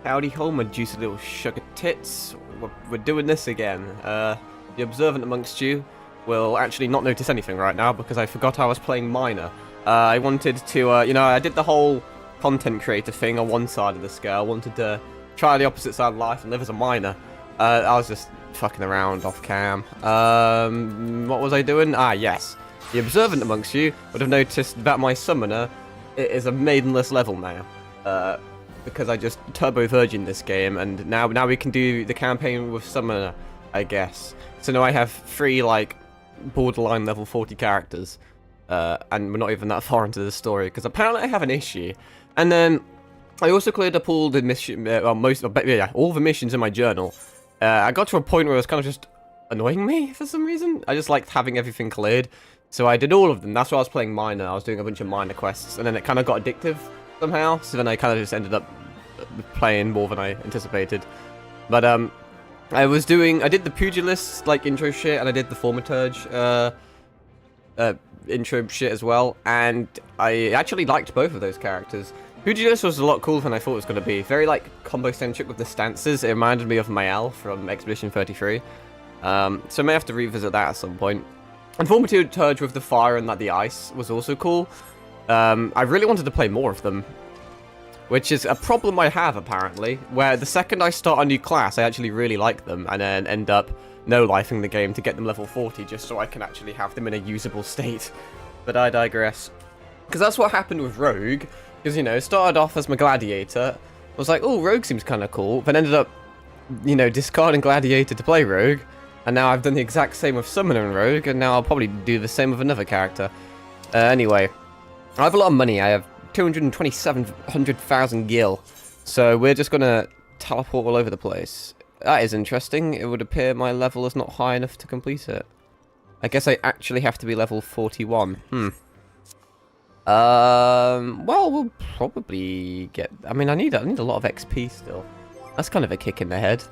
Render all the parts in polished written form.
Howdy ho, my juicy little sugar tits. We're doing this again. The observant amongst you will actually not notice anything right now because I forgot I was playing minor. I wanted to, I did the whole content creator thing on one side of the scale. I wanted to try the opposite side of life and live as a minor. I was just fucking around off cam. What was I doing? Ah, yes. The observant amongst you would have noticed that my summoner is a maidenless level now. Because I just turbo virgin this game, and now we can do the campaign with summoner, I guess. So now I have 3 like borderline level 40 characters, and we're not even that far into the story because apparently I have an issue. And then I also cleared up all the mission, all the missions in my journal. I got to a point where it was kind of just annoying me for some reason. I just liked having everything cleared, so I did all of them. That's why I was playing minor. I was doing a bunch of minor quests, and then it kind of got addictive somehow, so then I kind of just ended up playing more than I anticipated. But I did the pugilist like intro shit, and I did the thaumaturge intro shit as well, and I actually liked both of those characters. Pugilist was a lot cooler than I thought it was going to be. Very like combo centric with the stances. It reminded me of Mael from Expedition 33. So I may have to revisit that at some point. And thaumaturge with the fire and like the ice was also cool. I really wanted to play more of them, which is a problem I have apparently, where the second I start a new class I actually really like them and then end up no-lifing the game to get them level 40 just so I can actually have them in a usable state. But I digress. Because that's what happened with Rogue, because started off as my gladiator, was like, oh, Rogue seems kind of cool, then ended up discarding gladiator to play Rogue, and now I've done the exact same with summoner and Rogue, and now I'll probably do the same with another character. Anyway, I have a lot of money. I have 227,000 gil. So we're just going to teleport all over the place. That is interesting. It would appear my level is not high enough to complete it. I guess I actually have to be level 41. Well, we'll probably get... I mean, I need a lot of XP still. That's kind of a kick in the head.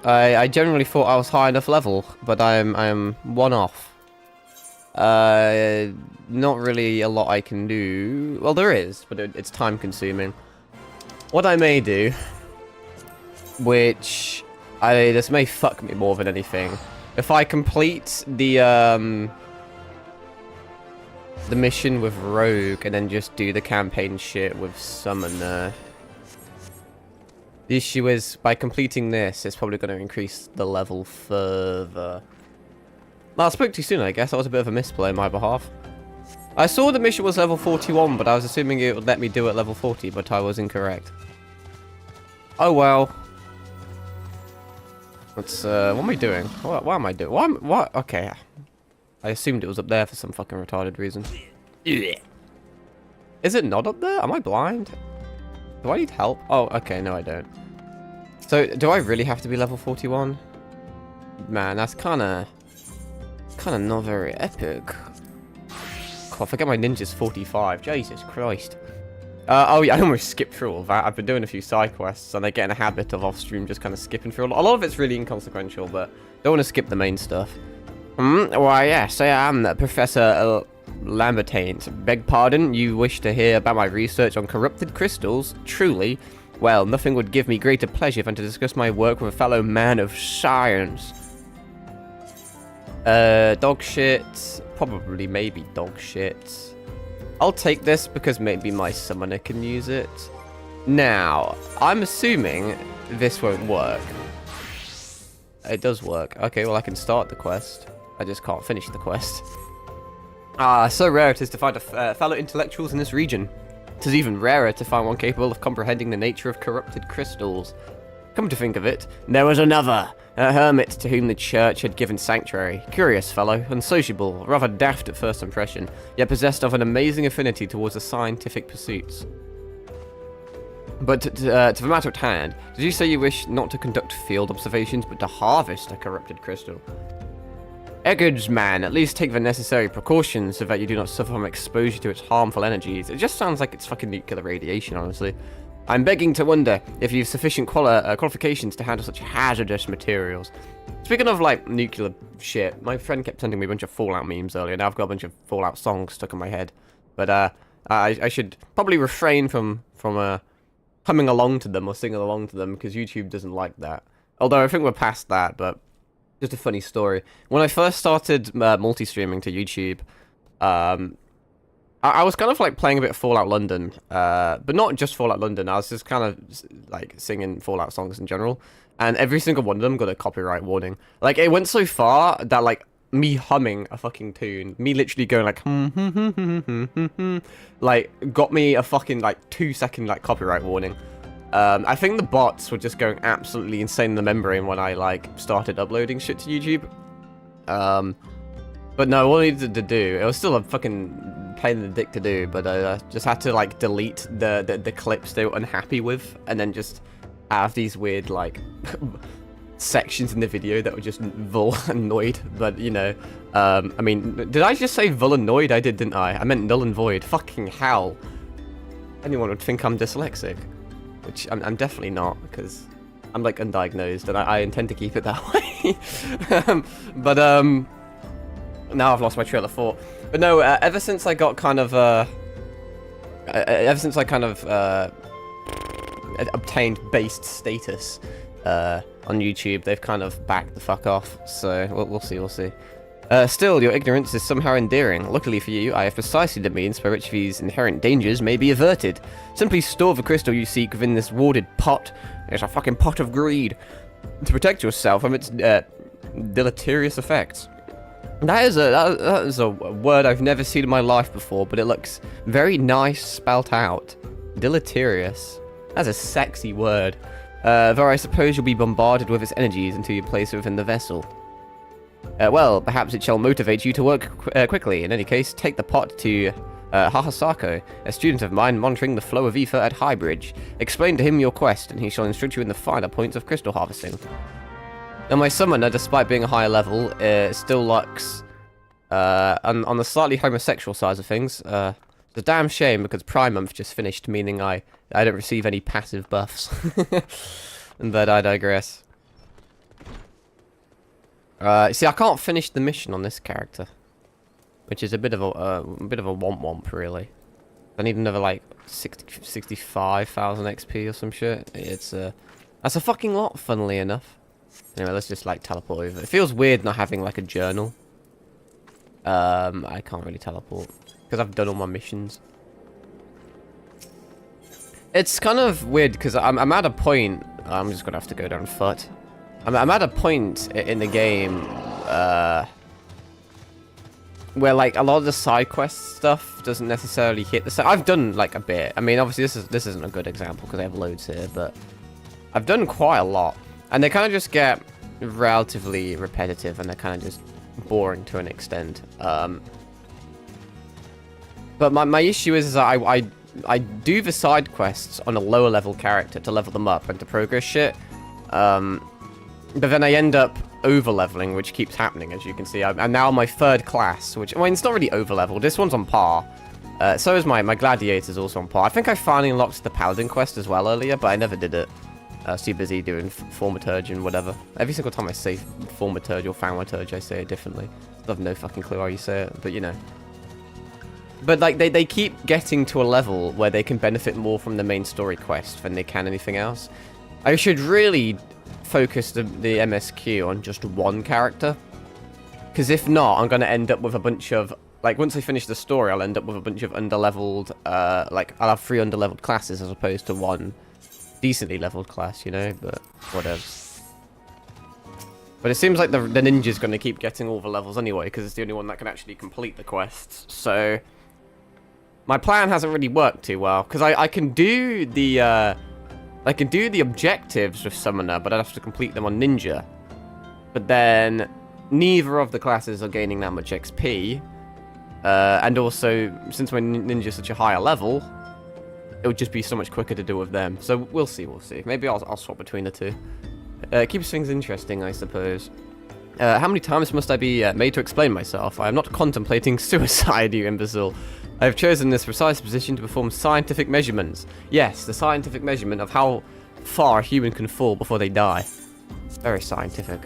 I generally thought I was high enough level, but I'm one off. Not really a lot I can do. Well, there is, but it's time consuming. What I may do, which this may fuck me more than anything, if I complete the mission with Rogue and then just do the campaign shit with Summoner. The issue is, by completing this, it's probably going to increase the level further. Well, I spoke too soon, I guess. That was a bit of a misplay on my behalf. I saw the mission was level 41, but I was assuming it would let me do it at level 40, but I was incorrect. Oh, well. Let's, what am I doing? What am I doing? What? Okay. I assumed it was up there for some fucking retarded reason. Is it not up there? Am I blind? Do I need help? Oh, okay. No, I don't. So, do I really have to be level 41? Man, that's kind of not very epic. God, I forget my ninja's 45. Jesus Christ. Oh yeah, I almost skipped through all that. I've been doing a few side quests, and I get in a habit of off-stream just kind of skipping through. A lot of it's really inconsequential, but don't want to skip the main stuff. Why, yes, I am Professor Lambertaint. Beg pardon, you wish to hear about my research on corrupted crystals? Truly? Well, nothing would give me greater pleasure than to discuss my work with a fellow man of science. Dog shit. Probably, maybe dog shit. I'll take this because maybe my summoner can use it. Now, I'm assuming this won't work. It does work. Okay, well I can start the quest. I just can't finish the quest. Ah, so rare it is to find fellow intellectuals in this region. It is even rarer to find one capable of comprehending the nature of corrupted crystals. Come to think of it, there was another, a hermit to whom the church had given sanctuary. Curious fellow, unsociable, rather daft at first impression, yet possessed of an amazing affinity towards the scientific pursuits. But to the matter at hand, did you say you wish not to conduct field observations, but to harvest a corrupted crystal? Eggers, man, at least take the necessary precautions so that you do not suffer from exposure to its harmful energies. It just sounds like it's fucking nuclear radiation, honestly. I'm begging to wonder if you have sufficient qualifications to handle such hazardous materials. Speaking of, like, nuclear shit, my friend kept sending me a bunch of Fallout memes earlier. Now I've got a bunch of Fallout songs stuck in my head. But, I should probably refrain from humming along to them or singing along to them because YouTube doesn't like that. Although I think we're past that, but just a funny story. When I first started multi-streaming to YouTube, I was kind of like playing a bit of Fallout London, but not just Fallout London. I was just kind of like singing Fallout songs in general, and every single one of them got a copyright warning. Like it went so far that like me humming a fucking tune, me literally going like like got me a fucking like 2-second like copyright warning. I think the bots were just going absolutely insane in the membrane when I like started uploading shit to YouTube. But no, what I needed to do, it was still a fucking pain in the dick to do, but I just had to like delete the clips they were unhappy with, and then just have these weird like sections in the video that were just Vul annoyed. But you know, I mean, did I just say Vul annoyed? I did, didn't I? I meant null and void. Fucking hell. Anyone would think I'm dyslexic, which I'm definitely not, because I'm like undiagnosed, and I intend to keep it that way. But now I've lost my trail of thought. But no, ever since I got kind of obtained based status on YouTube, they've kind of backed the fuck off. So we'll see. Still, your ignorance is somehow endearing. Luckily for you, I have precisely the means by which these inherent dangers may be averted. Simply store the crystal you seek within this warded pot. It's a fucking pot of greed. To protect yourself from its deleterious effects. That is a word I've never seen in my life before, but it looks very nice spelt out. Deleterious. That's a sexy word. Though I suppose you'll be bombarded with its energies until you place it within the vessel. Well, perhaps it shall motivate you to work quickly. In any case, take the pot to Hahasako, a student of mine monitoring the flow of ether at Highbridge. Explain to him your quest, and he shall instruct you in the finer points of crystal harvesting. Now, my summoner, despite being a higher level, still looks on the slightly homosexual side of things. It's a damn shame because Prime Month just finished, meaning I don't receive any passive buffs. But I digress. See, I can't finish the mission on this character, which is a bit of a womp really. I need another like 65,000 XP or some shit. That's a fucking lot, funnily enough. Anyway, let's just like teleport over. It feels weird not having like a journal. I can't really teleport because I've done all my missions. It's kind of weird because I'm at a point. I'm just gonna have to go down foot. I'm at a point in the game where like a lot of the side quest stuff doesn't necessarily hit the. I've done like a bit. I mean, obviously this isn't a good example because I have loads here, but I've done quite a lot, and they kind of just get relatively repetitive, and they're kind of just boring to an extent. But my issue is that I do the side quests on a lower level character to level them up and to progress shit. But then I end up over-leveling, which keeps happening, as you can see. I'm now on my 3rd class, which, I mean, it's not really over-leveled. This one's on par. So is my Gladiator's also on par. I think I finally unlocked the Paladin quest as well earlier, but I never did it. I was too busy doing Thaumaturge and whatever. Every single time I say Thaumaturge or Thaumaturge, I say it differently. I have no fucking clue how you say it, but you know. But, like, they keep getting to a level where they can benefit more from the main story quest than they can anything else. I should really focus the MSQ on just one character, because if not, I'm going to end up with a bunch of, like, once I finish the story, I'll end up with a bunch of underleveled, like, I'll have 3 underleveled classes as opposed to 1 decently leveled class, you know, but whatever. But it seems like the ninja's going to keep getting all the levels anyway, because it's the only one that can actually complete the quests, so my plan hasn't really worked too well, because I can do the, I can do the objectives with Summoner, but I'd have to complete them on Ninja. But then, neither of the classes are gaining that much XP. And also, since my Ninja's such a higher level, it would just be so much quicker to do with them. So we'll see. Maybe I'll swap between the two. Keeps things interesting, I suppose. How many times must I be made to explain myself? I am not contemplating suicide, you imbecile. I have chosen this precise position to perform scientific measurements. Yes, the scientific measurement of how far a human can fall before they die. It's very scientific.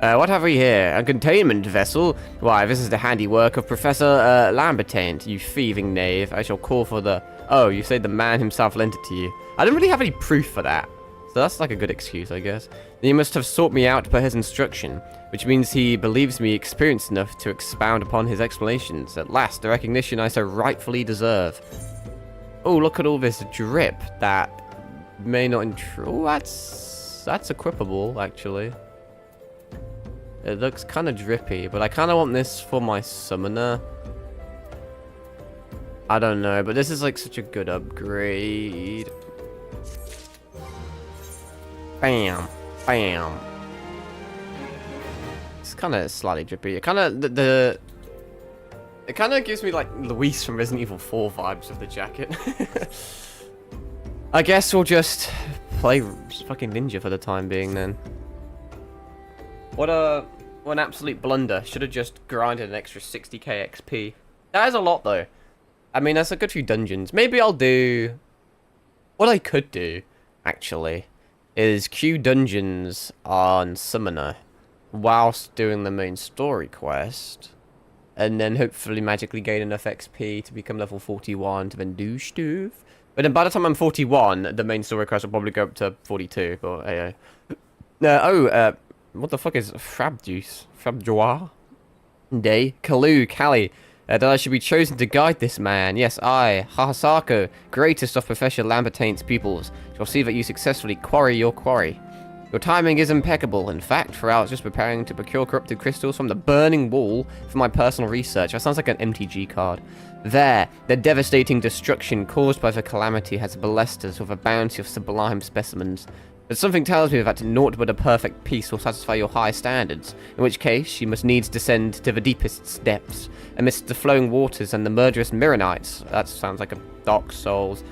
What have we here? A containment vessel? Why, this is the handiwork of Professor Lambertaint, you thieving knave. I shall call for the... Oh, you say the man himself lent it to you. I don't really have any proof for that. So that's like a good excuse, I guess. He must have sought me out per his instruction, which means he believes me experienced enough to expound upon his explanations. At last, the recognition I so rightfully deserve. Oh, look at all this drip that may not intrude. Oh, that's equipable, actually. It looks kind of drippy, but I kind of want this for my summoner. I don't know, but this is like such a good upgrade. Bam. Bam. It's kind of slightly drippy. It kind of, it kind of gives me like Luis from Resident Evil 4 vibes of the jacket. I guess we'll just play fucking Ninja for the time being then. What an absolute blunder. Should have just grinded an extra 60k XP. That is a lot though. I mean, that's a good few dungeons. Maybe I'll do... What I could do, actually, is queue dungeons on Summoner whilst doing the main story quest. And then hopefully magically gain enough XP to become level 41 to then do stuff. But then by the time I'm 41, the main story quest will probably go up to 42. But, hey. What the fuck is Frab Juice? Frab Joie? Day? Kalu, Kali. That I should be chosen to guide this man. Yes, I, Hahasako, greatest of Professor Lambertaint's pupils, shall see that you successfully quarry your quarry. Your timing is impeccable. In fact, for I was just preparing to procure corrupted crystals from the burning wall for my personal research. That sounds like an MTG card. There, the devastating destruction caused by the calamity has blessed us with a bounty of sublime specimens. But something tells me that naught but a perfect peace will satisfy your high standards, in which case you must needs descend to the deepest depths, amidst the flowing waters and the murderous Mirrorites. That sounds like a Dark Souls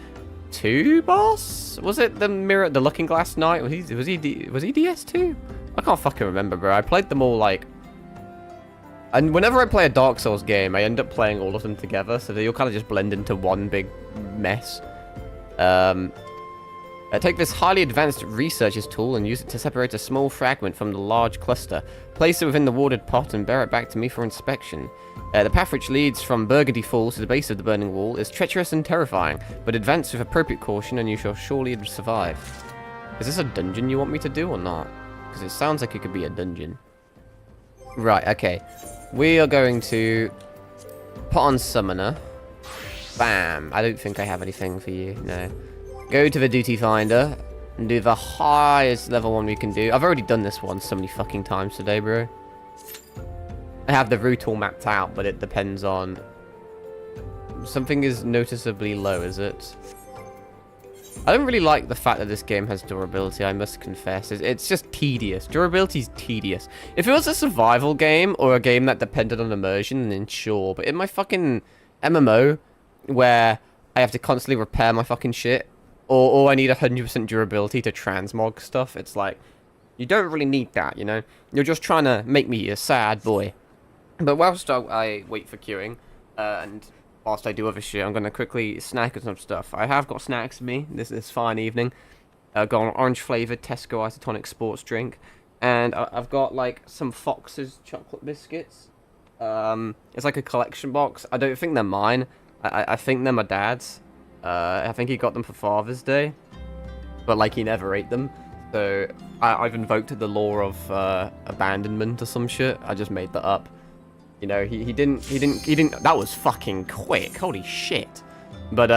2 boss? Was it the Looking Glass Knight? Was he DS2? I can't fucking remember, bro. I played them all like... And whenever I play a Dark Souls game, I end up playing all of them together, so they all kind of just blend into one big mess. Take this highly advanced researcher's tool and use it to separate a small fragment from the large cluster. Place it within the watered pot and bear it back to me for inspection. The path which leads from Burgundy Falls to the base of the burning wall is treacherous and terrifying, but advance with appropriate caution and you shall surely survive. Is this a dungeon you want me to do or not? Because it sounds like it could be a dungeon. Right, okay. We are going to put on Summoner. Bam. I don't think I have anything for you, no. Go to the Duty Finder and do the highest level one we can do. I've already done this one so many fucking times today, bro. I have the route all mapped out, but it depends on... Something is noticeably low, is it? I don't really like the fact that this game has durability, I must confess. It's just tedious. Durability's tedious. If it was a survival game or a game that depended on immersion, then sure. But in my fucking MMO, where I have to constantly repair my fucking shit, or I need 100% durability to transmog stuff, it's like, you don't really need that, you know? You're just trying to make me a sad boy. But whilst I wait for queuing, and whilst I do other shit, I'm going to quickly snack on some stuff. I have got snacks with me this fine evening. I've got an orange-flavoured Tesco isotonic sports drink. And I've got, like, some Fox's chocolate biscuits. It's like a collection box. I don't think they're mine. I think they're my dad's. I think he got them for Father's Day, but like he never ate them. So I've invoked the law of abandonment or some shit. I just made that up. You know, he didn't. That was fucking quick. Holy shit. But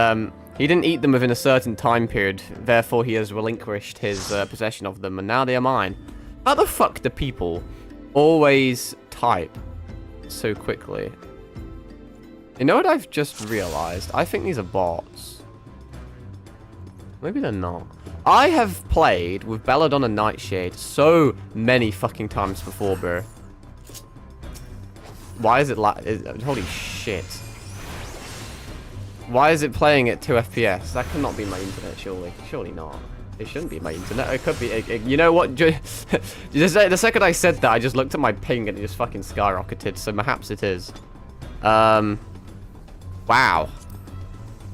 he didn't eat them within a certain time period. Therefore, he has relinquished his possession of them, and now they are mine. How the fuck do people always type so quickly? You know what I've just realized? I think these are bots. Maybe they're not. I have played with Belladonna Nightshade so many fucking times before, bro. Why is it like... Holy shit. Why is it playing at 2 FPS? That cannot be my internet, surely. Surely not. It shouldn't be my internet. It could be... you know what? The second I said that, I just looked at my ping and it just fucking skyrocketed. So perhaps it is. Wow.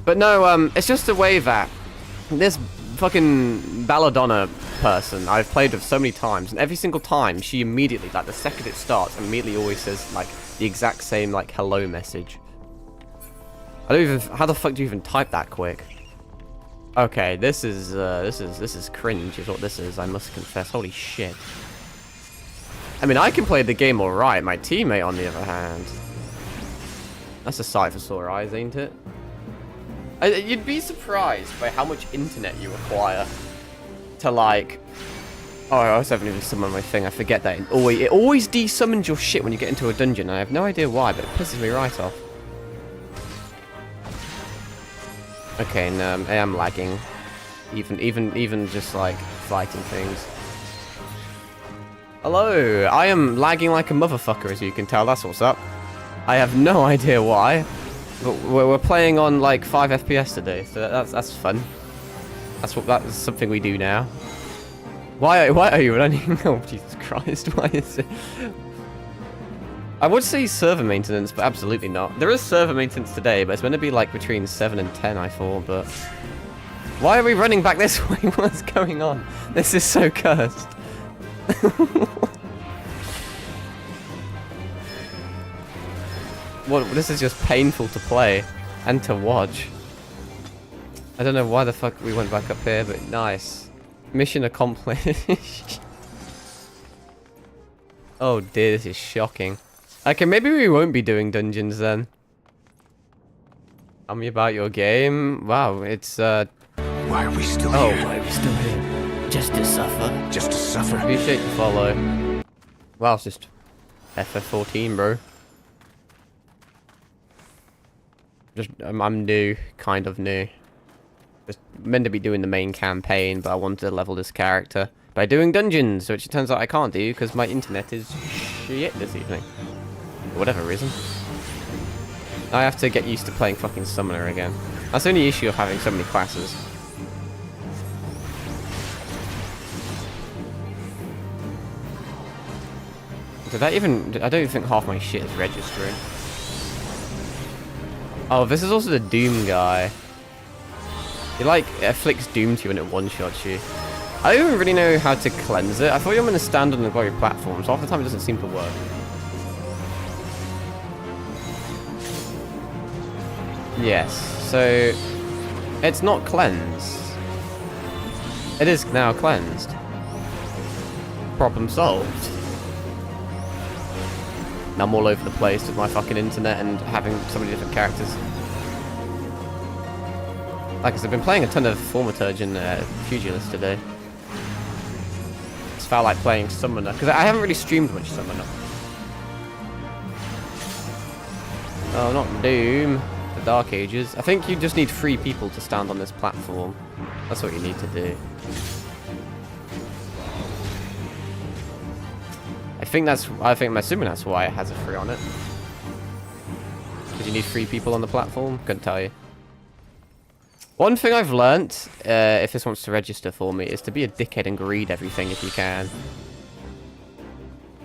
But no, it's just the way that this fucking Belladonna person I've played with so many times, and every single time she immediately, like the second it starts, immediately always says like the exact same like hello message. I don't even. How the fuck do you even type that quick? Okay, this is cringe, is what this is. I must confess. Holy shit. I mean, I can play the game all right. My teammate, on the other hand, that's a sight for sore eyes, ain't it? You'd be surprised by how much internet you require to like. Oh, I also haven't even summoned my thing. I forget that. It always desummons your shit when you get into a dungeon. I have no idea why, but it pisses me right off. Okay, no, I am lagging. Even just like fighting things. Hello, I am lagging like a motherfucker, as you can tell. That's what's up. I have no idea why, but we're playing on like 5 FPS today, so that's fun. That's something we do now. Why are you running? Oh Jesus Christ! Why is it? I would say server maintenance, but absolutely not. There is server maintenance today, but it's meant to be like between 7 and 10, I thought, but... Why are we running back this way? What's going on? This is so cursed. Well, this is just painful to play and to watch. I don't know why the fuck we went back up here, but nice. Mission accomplished. Oh dear, this is shocking. Okay, maybe we won't be doing dungeons then. Tell me about your game. Wow, it's Why are we still here? Oh, why are we still here? Just to suffer. Just to suffer. Appreciate the follow. Wow, it's just FF14, bro. Just I'm new, kind of new. Just meant to be doing the main campaign, but I wanted to level this character by doing dungeons, which it turns out I can't do because my internet is shit this evening. For whatever reason. I have to get used to playing fucking Summoner again. That's the only issue of having so many classes. Did that even... I don't even think half my shit is registering. Oh, this is also the Doom guy. He like afflicts Doom to you and it one-shots you. I don't even really know how to cleanse it. I thought you were going to stand on the glory platform, so half the time it doesn't seem to work. Yes, so it's not cleansed. It is now cleansed. Problem solved. Now I'm all over the place with my fucking internet and having so many different characters. Like, cause I've been playing a ton of Thaumaturge and Pugilist today. It's felt like playing Summoner, because I haven't really streamed much Summoner. Oh, not Doom. The Dark Ages. I think you just need 3 people to stand on this platform. That's what you need to do. I'm assuming that's why it has a 3 on it. Because you need 3 people on the platform? Couldn't tell you. One thing I've learnt, if this wants to register for me, is to be a dickhead and greed everything if you can.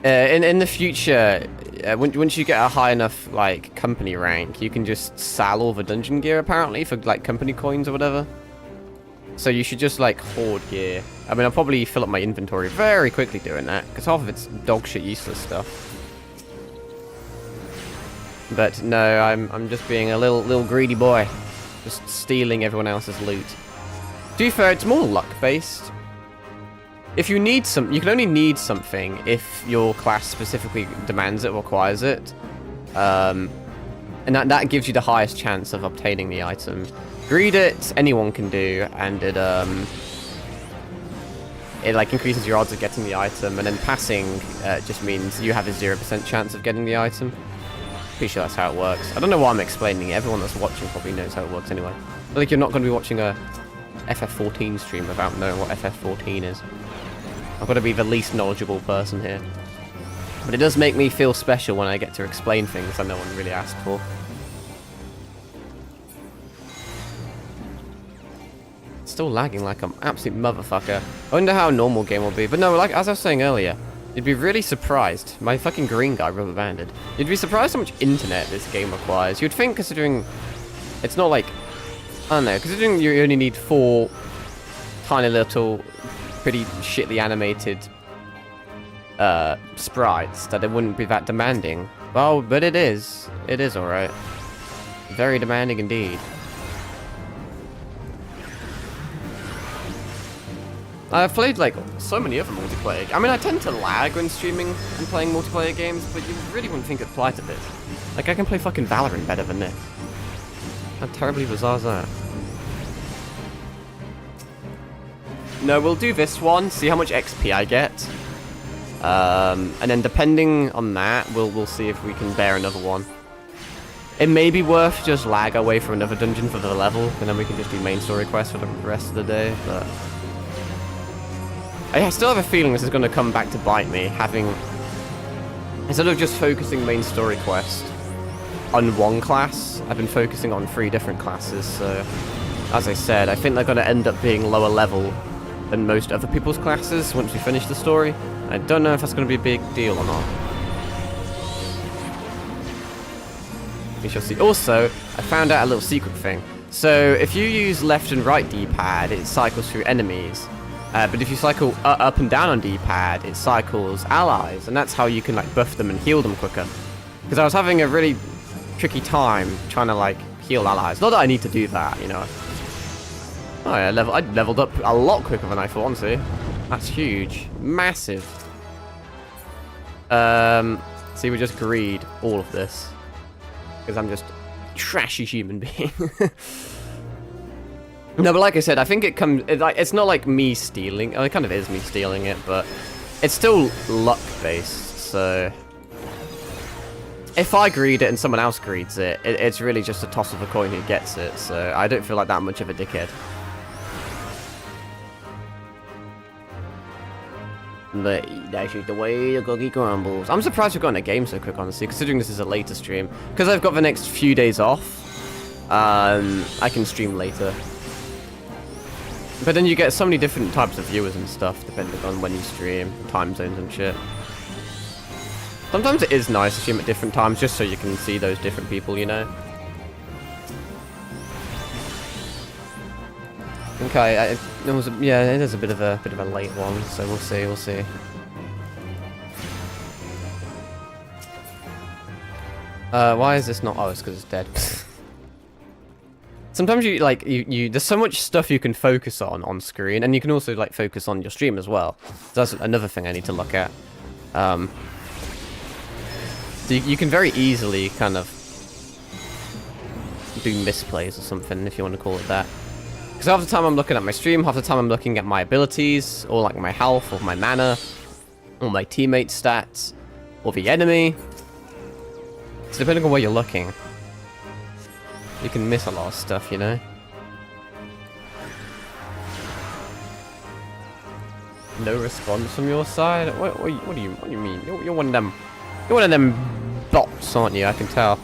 In the future, once you get a high enough like company rank, you can just sell all the dungeon gear apparently for like company coins or whatever. So you should just like hoard gear. I mean, I'll probably fill up my inventory very quickly doing that because half of it's dog shit useless stuff. But no, I'm just being a little greedy boy, just stealing everyone else's loot. To be fair, it's more luck based. If you need you can only need something if your class specifically demands it or requires it. And that gives you the highest chance of obtaining the item. Greed it, anyone can do, and it like increases your odds of getting the item, and then passing just means you have a 0% chance of getting the item. Pretty sure that's how it works. I don't know why I'm explaining it. Everyone that's watching probably knows how it works anyway. I feel like you're not going to be watching a FF14 stream without knowing what FF14 is. I've got to be the least knowledgeable person here. But it does make me feel special when I get to explain things that no one really asked for. Still lagging like I'm absolute motherfucker. I wonder how a normal game will be. But no, like as I was saying earlier, you'd be really surprised. My fucking green guy rubber banded. You'd be surprised how much internet this game requires. You'd think, considering it's not like, I don't know, considering you only need 4 tiny little, pretty shitly animated sprites, that it wouldn't be that demanding. Well, but it is. It is alright. Very demanding indeed. I've played, like, so many other multiplayer. I mean, I tend to lag when streaming and playing multiplayer games, but you really wouldn't think it applied to this. Like, I can play fucking Valorant better than this. How terribly bizarre is that? No, we'll do this one, see how much XP I get. And then depending on that, we'll see if we can bear another one. It may be worth just lag our way for another dungeon for the level, and then we can just do main story quests for the rest of the day, but... I still have a feeling this is going to come back to bite me, having... Instead of just focusing main story quest on one class, I've been focusing on 3 different classes, so... As I said, I think they're going to end up being lower level than most other people's classes once we finish the story. I don't know if that's going to be a big deal or not. We shall see. Also, I found out a little secret thing. So, if you use left and right D-pad, it cycles through enemies. But if you cycle up and down on D-pad, it cycles allies, and that's how you can like buff them and heal them quicker. Because I was having a really tricky time trying to like heal allies. Not that I need to do that, you know. Oh yeah, I leveled up a lot quicker than I thought, honestly. That's huge, massive. See, we just greed all of this because I'm just a trashy human being. No, but like I said, I think it comes... It's not like me stealing... It kind of is me stealing it, but... It's still luck-based, so... If I greed it and someone else greeds it, it's really just a toss of a coin who gets it, so I don't feel like that much of a dickhead. But that's just the way the cookie crumbles. I'm surprised we've gotten a game so quick, honestly, considering this is a later stream. Because I've got the next few days off, I can stream later. But then you get so many different types of viewers and stuff, depending on when you stream, time zones and shit. Sometimes it is nice to stream at different times, just so you can see those different people, you know? Okay, yeah, it is a bit of a late one, so we'll see. Why is this not? Oh, it's because it's dead. Sometimes you like there's so much stuff you can focus on screen, and you can also like focus on your stream as well. So that's another thing I need to look at. So you can very easily kind of do misplays or something, if you want to call it that. Because half the time I'm looking at my stream, half the time I'm looking at my abilities, or like my health, or my mana, or my teammate stats, or the enemy. So depending on where you're looking, you can miss a lot of stuff, you know? No response from your side? What do you mean? You're one of them. You're one of them bots, aren't you? I can tell.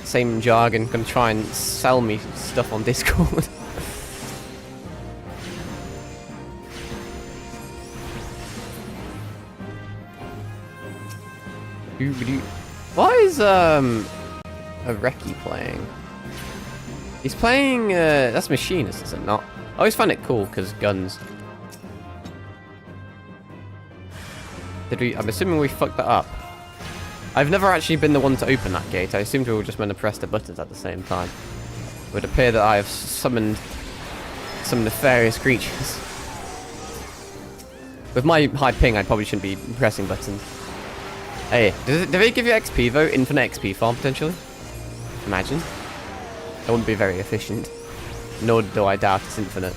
Same jargon, gonna try and sell me stuff on Discord. Why is a Reki playing? He's playing that's Machinist, is it not? I always find it cool because guns. I'm assuming we fucked that up. I've never actually been the one to open that gate. I assumed we were just meant to press the buttons at the same time. It would appear that I have summoned some nefarious creatures. With my high ping, I probably shouldn't be pressing buttons. Hey, do they give you XP though? Infinite XP farm, potentially? Imagine. That wouldn't be very efficient. Nor do I doubt it's infinite.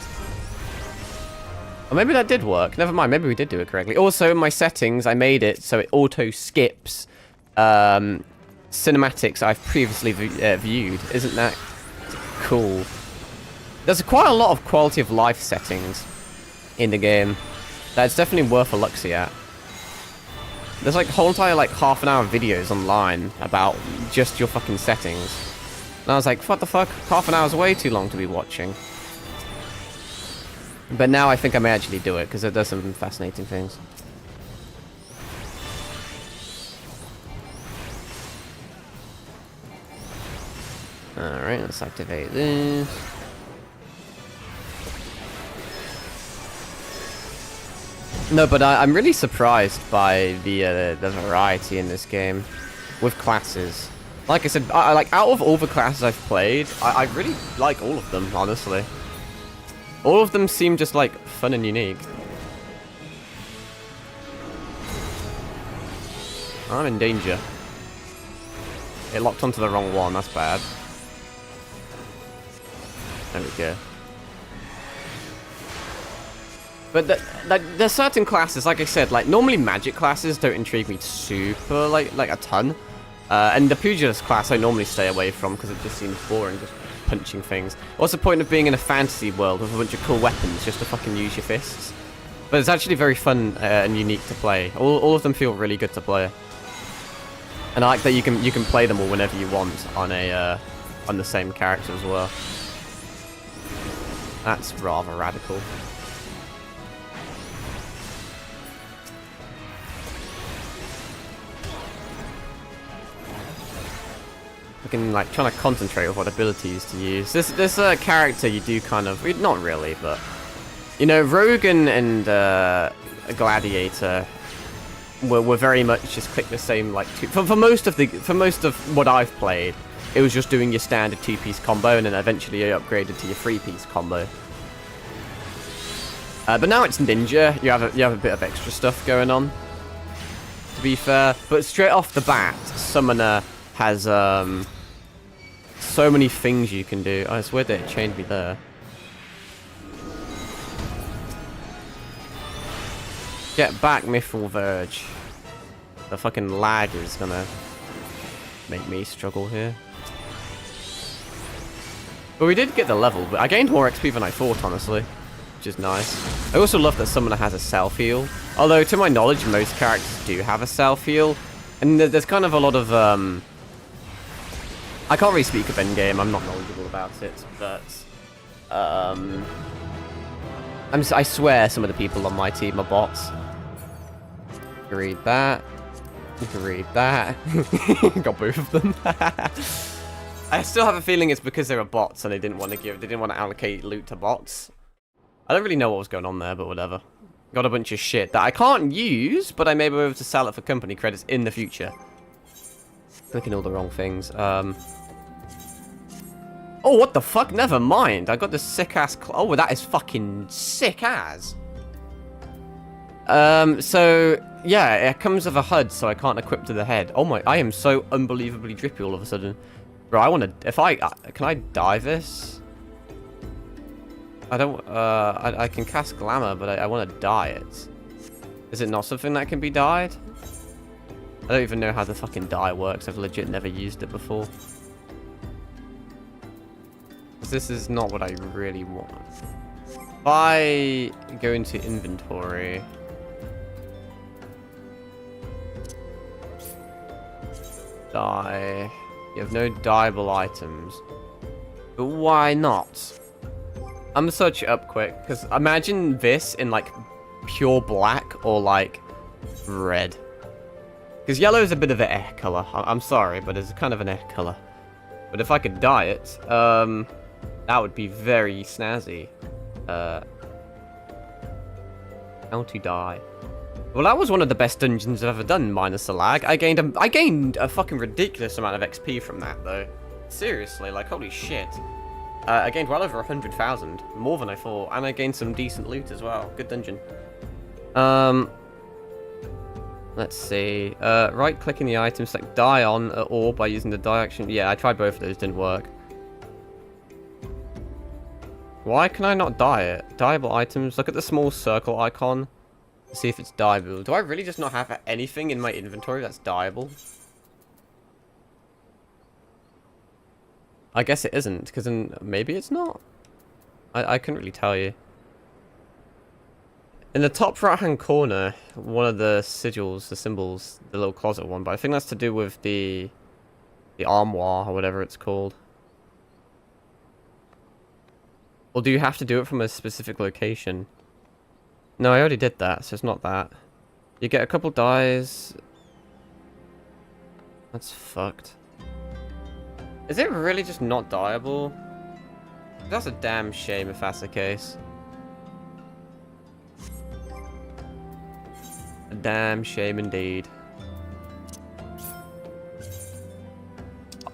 Or maybe that did work. Never mind, maybe we did do it correctly. Also, in my settings, I made it so it auto-skips cinematics I've previously viewed. Isn't that cool? There's quite a lot of quality of life settings in the game. That's definitely worth a look-see at. There's like whole entire like half-an-hour videos online about just your fucking settings. And I was like, what the fuck? Half an hour's way too long to be watching. But now I think I may actually do it, because it does some fascinating things. Alright, let's activate this. No, but I'm really surprised by the variety in this game with classes. Like I said, I like out of all the classes I've played, I really like all of them, honestly. All of them seem just like fun and unique. I'm in danger. It locked onto the wrong one, that's bad. There we go. But there's certain classes, like I said, like normally magic classes don't intrigue me super like a ton. And the pugilist class I normally stay away from because it just seems boring, just punching things. What's the point of being in a fantasy world with a bunch of cool weapons just to fucking use your fists? But it's actually very fun and unique to play. All of them feel really good to play. And I like that you can play them all whenever you want on the same character as well. That's rather radical. Fucking like trying to concentrate on what abilities to use. This character you do kind of not really, but you know, Rogue and Gladiator were very much just click the same like two. For most of what I've played, it was just doing your standard 2-piece combo, and then eventually you upgraded to your 3-piece combo. But now it's Ninja. You have a bit of extra stuff going on, to be fair. But straight off the bat, Summoner has so many things you can do. Oh, it's weird that it chained me there. Get back, Mithril Verge. The fucking lag is gonna make me struggle here. But we did get the level, but I gained more XP than I thought, honestly. Which is nice. I also love that Summoner has a self-heal. Although, to my knowledge, most characters do have a self-heal. And there's kind of a lot of, I can't really speak of endgame, I'm not knowledgeable about it, but, I swear some of the people on my team are bots. You can read that. You can read that. Got both of them. I still have a feeling it's because they were bots and they didn't want to allocate loot to bots. I don't really know what was going on there, but whatever. Got a bunch of shit that I can't use, but I may be able to sell it for company credits in the future. Clicking all the wrong things. Oh, what the fuck? Never mind. I got this sick-ass... Oh, that is fucking sick-ass. So, yeah, it comes with a HUD, so I can't equip to the head. Oh my... I am so unbelievably drippy all of a sudden. Bro, I want to... If I... can I dye this? I don't... I can cast Glamour, but I want to dye it. Is it not something that can be dyed? I don't even know how the fucking dye works. I've legit never used it before. This is not what I really want. If I go into inventory... Dye... You have no dyeable items. But why not? I'm gonna search it up quick, because imagine this in, like, pure black or, like, red. Because yellow is a bit of an eh color. I'm sorry, but it's kind of an eh color. But if I could dye it, that would be very snazzy. How to dye. Well, that was one of the best dungeons I've ever done, minus the lag. I gained a fucking ridiculous amount of XP from that, though. Seriously, like, holy shit. I gained well over 100,000. More than I thought. And I gained some decent loot as well. Good dungeon. Let's see. Right-clicking the item, select dye on or by using the dye action. Yeah, I tried both of those, didn't work. Why can I not dye it? Dyeable items. Look at the small circle icon. See if it's dyeable. Do I really just not have anything in my inventory that's dyeable? I guess it isn't, because then maybe it's not? I couldn't really tell you. In the top right-hand corner, one of the sigils, the symbols, the little closet one, but I think that's to do with the armoire, or whatever it's called. Or do you have to do it from a specific location? No, I already did that, so it's not that. You get a couple dyes. That's fucked. Is it really just not dyeable? That's a damn shame if that's the case. damn shame indeed.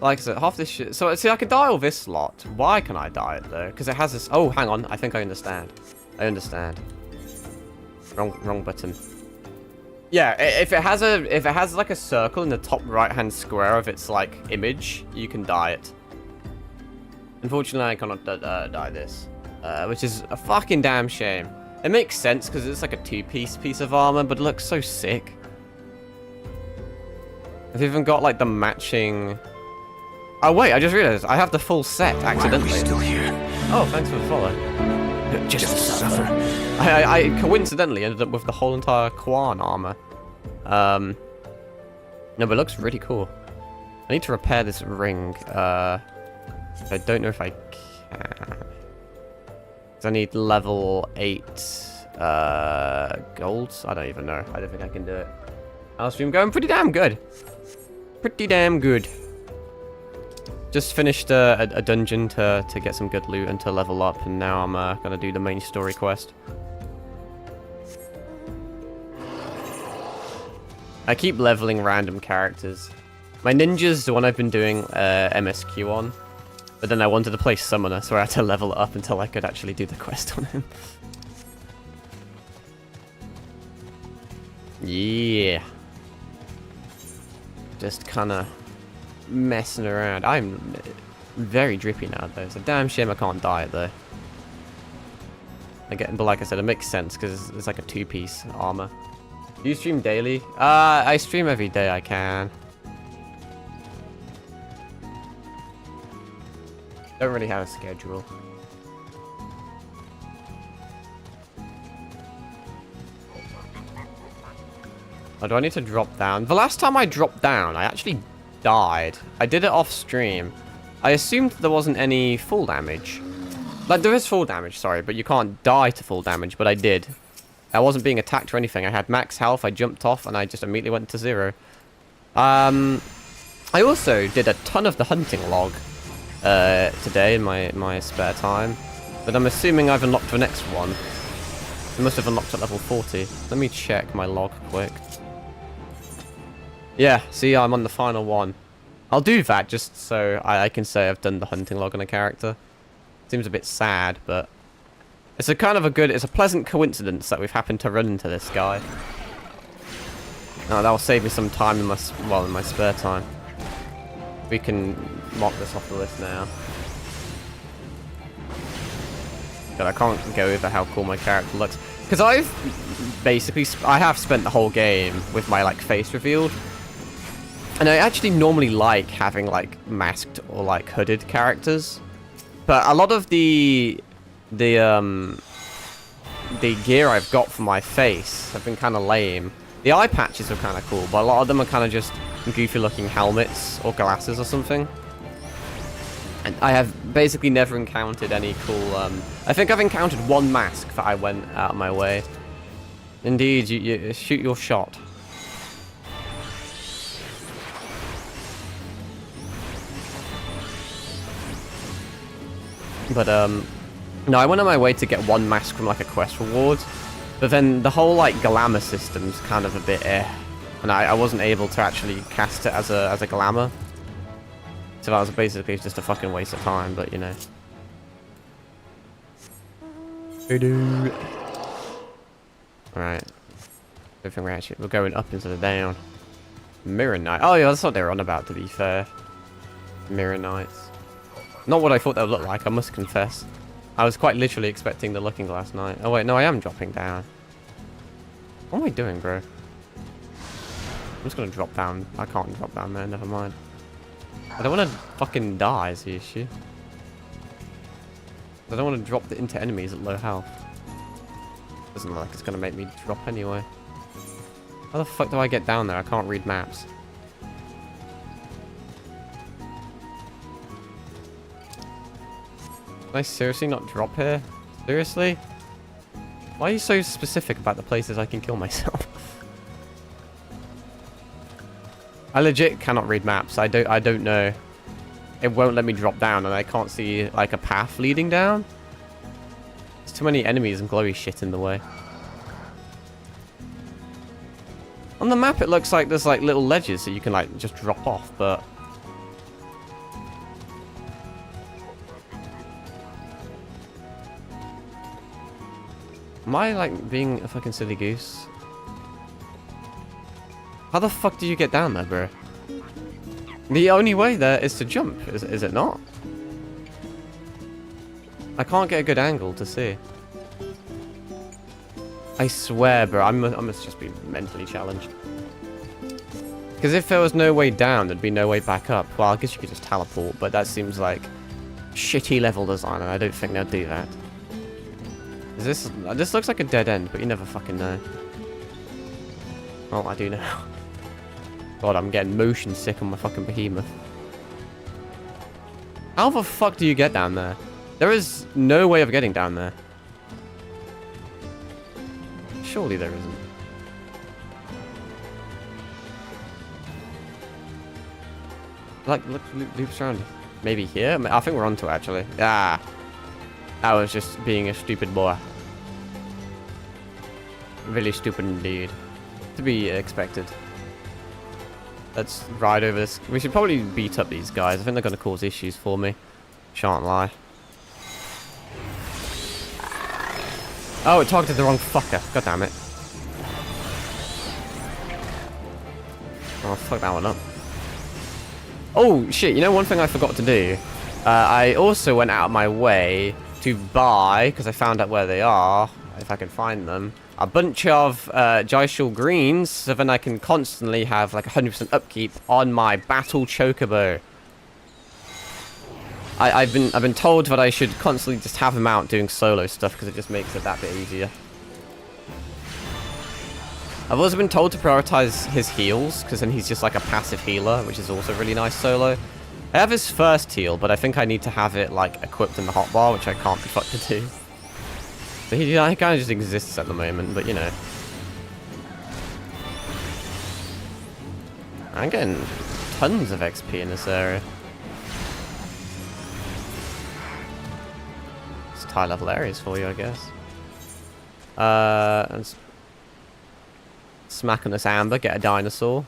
Like I said, half this shit. So, see, I can dial this slot. Why can I dial it, though? Because it has this... Oh, hang on. I think I understand. I understand. Wrong button. Yeah, if it has like a circle in the top right-hand square of its, like, image, you can dye it. Unfortunately, I cannot dye this. Which is a fucking damn shame. It makes sense, because it's like a piece of armor, but it looks so sick. I've even got, like, the matching... Oh, wait, I just realized I have the full set accidentally. Why are we still here? Oh, thanks for the follow. Just to suffer. I coincidentally ended up with the whole entire Quan armor. No, but it looks really cool. I need to repair this ring. I don't know if I can. 'Cause I need level 8 golds. I don't even know. I don't think I can do it. Our stream going pretty damn good. Pretty damn good. Just finished a dungeon to get some good loot and to level up, and now I'm gonna do the main story quest. I keep leveling random characters. My ninja's the one I've been doing MSQ on, but then I wanted to play summoner, so I had to level it up until I could actually do the quest on him. Yeah. Just kind of messing around. I'm very drippy now, though. It's a damn shame I can't dye it, though. Again, but like I said, it makes sense because it's like a two-piece armor. Do you stream daily? I stream every day I can. Don't really have a schedule. Oh, do I need to drop down? The last time I dropped down, I actually died. I did it off stream. I assumed there wasn't any full damage. Like, there is full damage, sorry, but you can't die to full damage, but I did. I wasn't being attacked or anything. I had max health, I jumped off, and I just immediately went to 0. I also did a ton of the hunting log today in my spare time, but I'm assuming I've unlocked the next one. I must have unlocked at level 40. Let me check my log quick. Yeah, see, I'm on the final one. I'll do that just so I can say I've done the hunting log on a character. Seems a bit sad, but it's a kind of it's a pleasant coincidence that we've happened to run into this guy. That'll save me some time in my spare time. We can mark this off the list now. God, I can't go over how cool my character looks. Because I have spent the whole game with my, like, face revealed. And I actually normally like having, like, masked or, like, hooded characters. But a lot of the gear I've got for my face have been kind of lame. The eye patches are kind of cool, but a lot of them are kind of just goofy-looking helmets or glasses or something. And I have basically never encountered any cool... I think I've encountered one mask that I went out of my way. Indeed, you shoot your shot. But, no, I went on my way to get one mask from, like, a quest reward. But then the whole, like, glamour system's kind of a bit and I wasn't able to actually cast it as a glamour. So that was basically just a fucking waste of time, but, you know. Alright. I think we're going up instead of down. Mirror Knight. Oh, yeah, that's what they were on about, to be fair. Mirror Knights. Not what I thought they would look like, I must confess. I was quite literally expecting the Looking Glass Knight. Oh, wait, no, I am dropping down. What am I doing, bro? I'm just gonna drop down. I can't drop down there, never mind. I don't want to fucking die is the issue. I don't want to drop into enemies at low health. Doesn't look like it's going to make me drop anyway. How the fuck do I get down there? I can't read maps. Can I seriously not drop here? Seriously? Why are you so specific about the places I can kill myself? I legit cannot read maps. I don't know. It won't let me drop down, and I can't see like a path leading down. There's too many enemies and glowy shit in the way. On the map, it looks like there's like little ledges that you can like just drop off, but... Am I like being a fucking silly goose? How the fuck do you get down there, bro? The only way there is to jump, is it not? I can't get a good angle to see. I swear, bro, I must just be mentally challenged. Because if there was no way down, there'd be no way back up. Well, I guess you could just teleport, but that seems like shitty level design, and I don't think they'll do that. This looks like a dead end, but you never fucking know. Oh, I do now. God, I'm getting motion sick on my fucking behemoth. How the fuck do you get down there? There is no way of getting down there. Surely there isn't. Like, look, loops around. Maybe here? I think we're onto it, actually. Ah. I was just being a stupid boy. Really stupid indeed. To be expected. Let's ride over this. We should probably beat up these guys. I think they're going to cause issues for me. Shan't lie. Oh, it targeted the wrong fucker. God damn it. Oh, fuck that one up. Oh, shit. You know one thing I forgot to do? I also went out of my way to buy, because I found out where they are, if I can find them, a bunch of Gysahl greens, so then I can constantly have like 100% upkeep on my battle chocobo. I've been told that I should constantly just have him out doing solo stuff because it just makes it that bit easier. I've also been told to prioritize his heals because then he's just like a passive healer, which is also really nice solo. I have his first heal, but I think I need to have it like equipped in the hotbar, which I can't be fucked to do. So he kind of just exists at the moment, but you know. I'm getting tons of XP in this area. It's high level areas for you, I guess. And smack on this amber, get a dinosaur.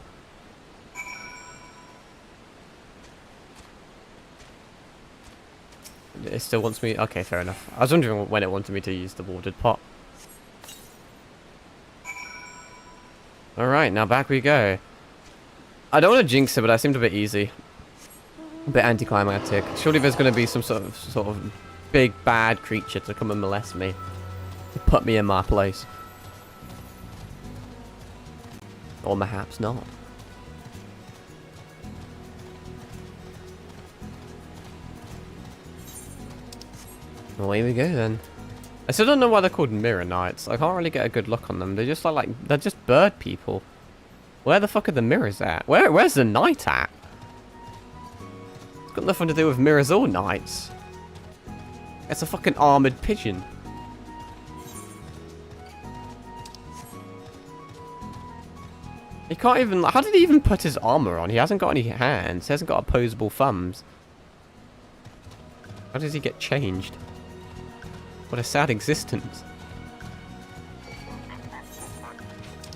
It still wants me... Okay, fair enough. I was wondering when it wanted me to use the watered pot. Alright, now back we go. I don't want to jinx it, but that seemed a bit easy. A bit anticlimactic. Surely there's going to be some sort of big bad creature to come and molest me. To put me in my place. Or perhaps not. Well, here we go then. I still don't know why they're called mirror knights. I can't really get a good look on them. They're just like they're just bird people. Where the fuck are the mirrors at? Where's the knight at? It's got nothing to do with mirrors or knights. It's a fucking armored pigeon. He can't even... How did he even put his armor on? He hasn't got any hands. He hasn't got opposable thumbs. How does he get changed? What a sad existence.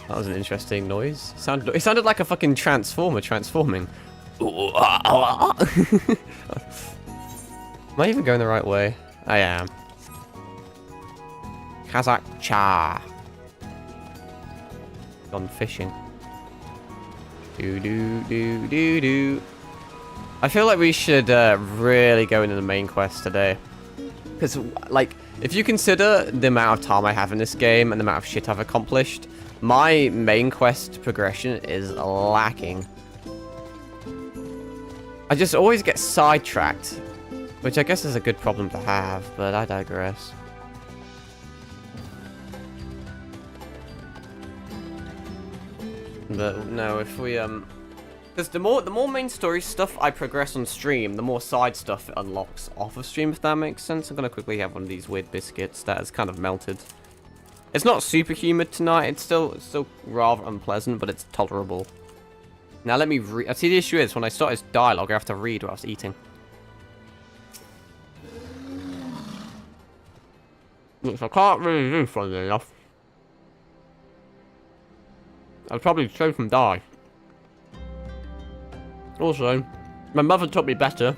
That was an interesting noise. It sounded like a fucking transformer transforming. Am I even going the right way? I am. Kazakh cha. Gone fishing. Do. I feel like we should really go into the main quest today. Because, like, if you consider the amount of time I have in this game and the amount of shit I've accomplished, my main quest progression is lacking. I just always get sidetracked, which I guess is a good problem to have, but I digress. But no, if we because the more main story stuff I progress on stream, the more side stuff it unlocks off of stream, if that makes sense. I'm gonna quickly have one of these weird biscuits that has kind of melted. It's not super humid tonight. It's still rather unpleasant, but it's tolerable. Now let me read. I see the issue is when I start this dialogue, I have to read what I was eating. Which I can't really do, funnily enough. I'd probably choke and die. Also, my mother taught me better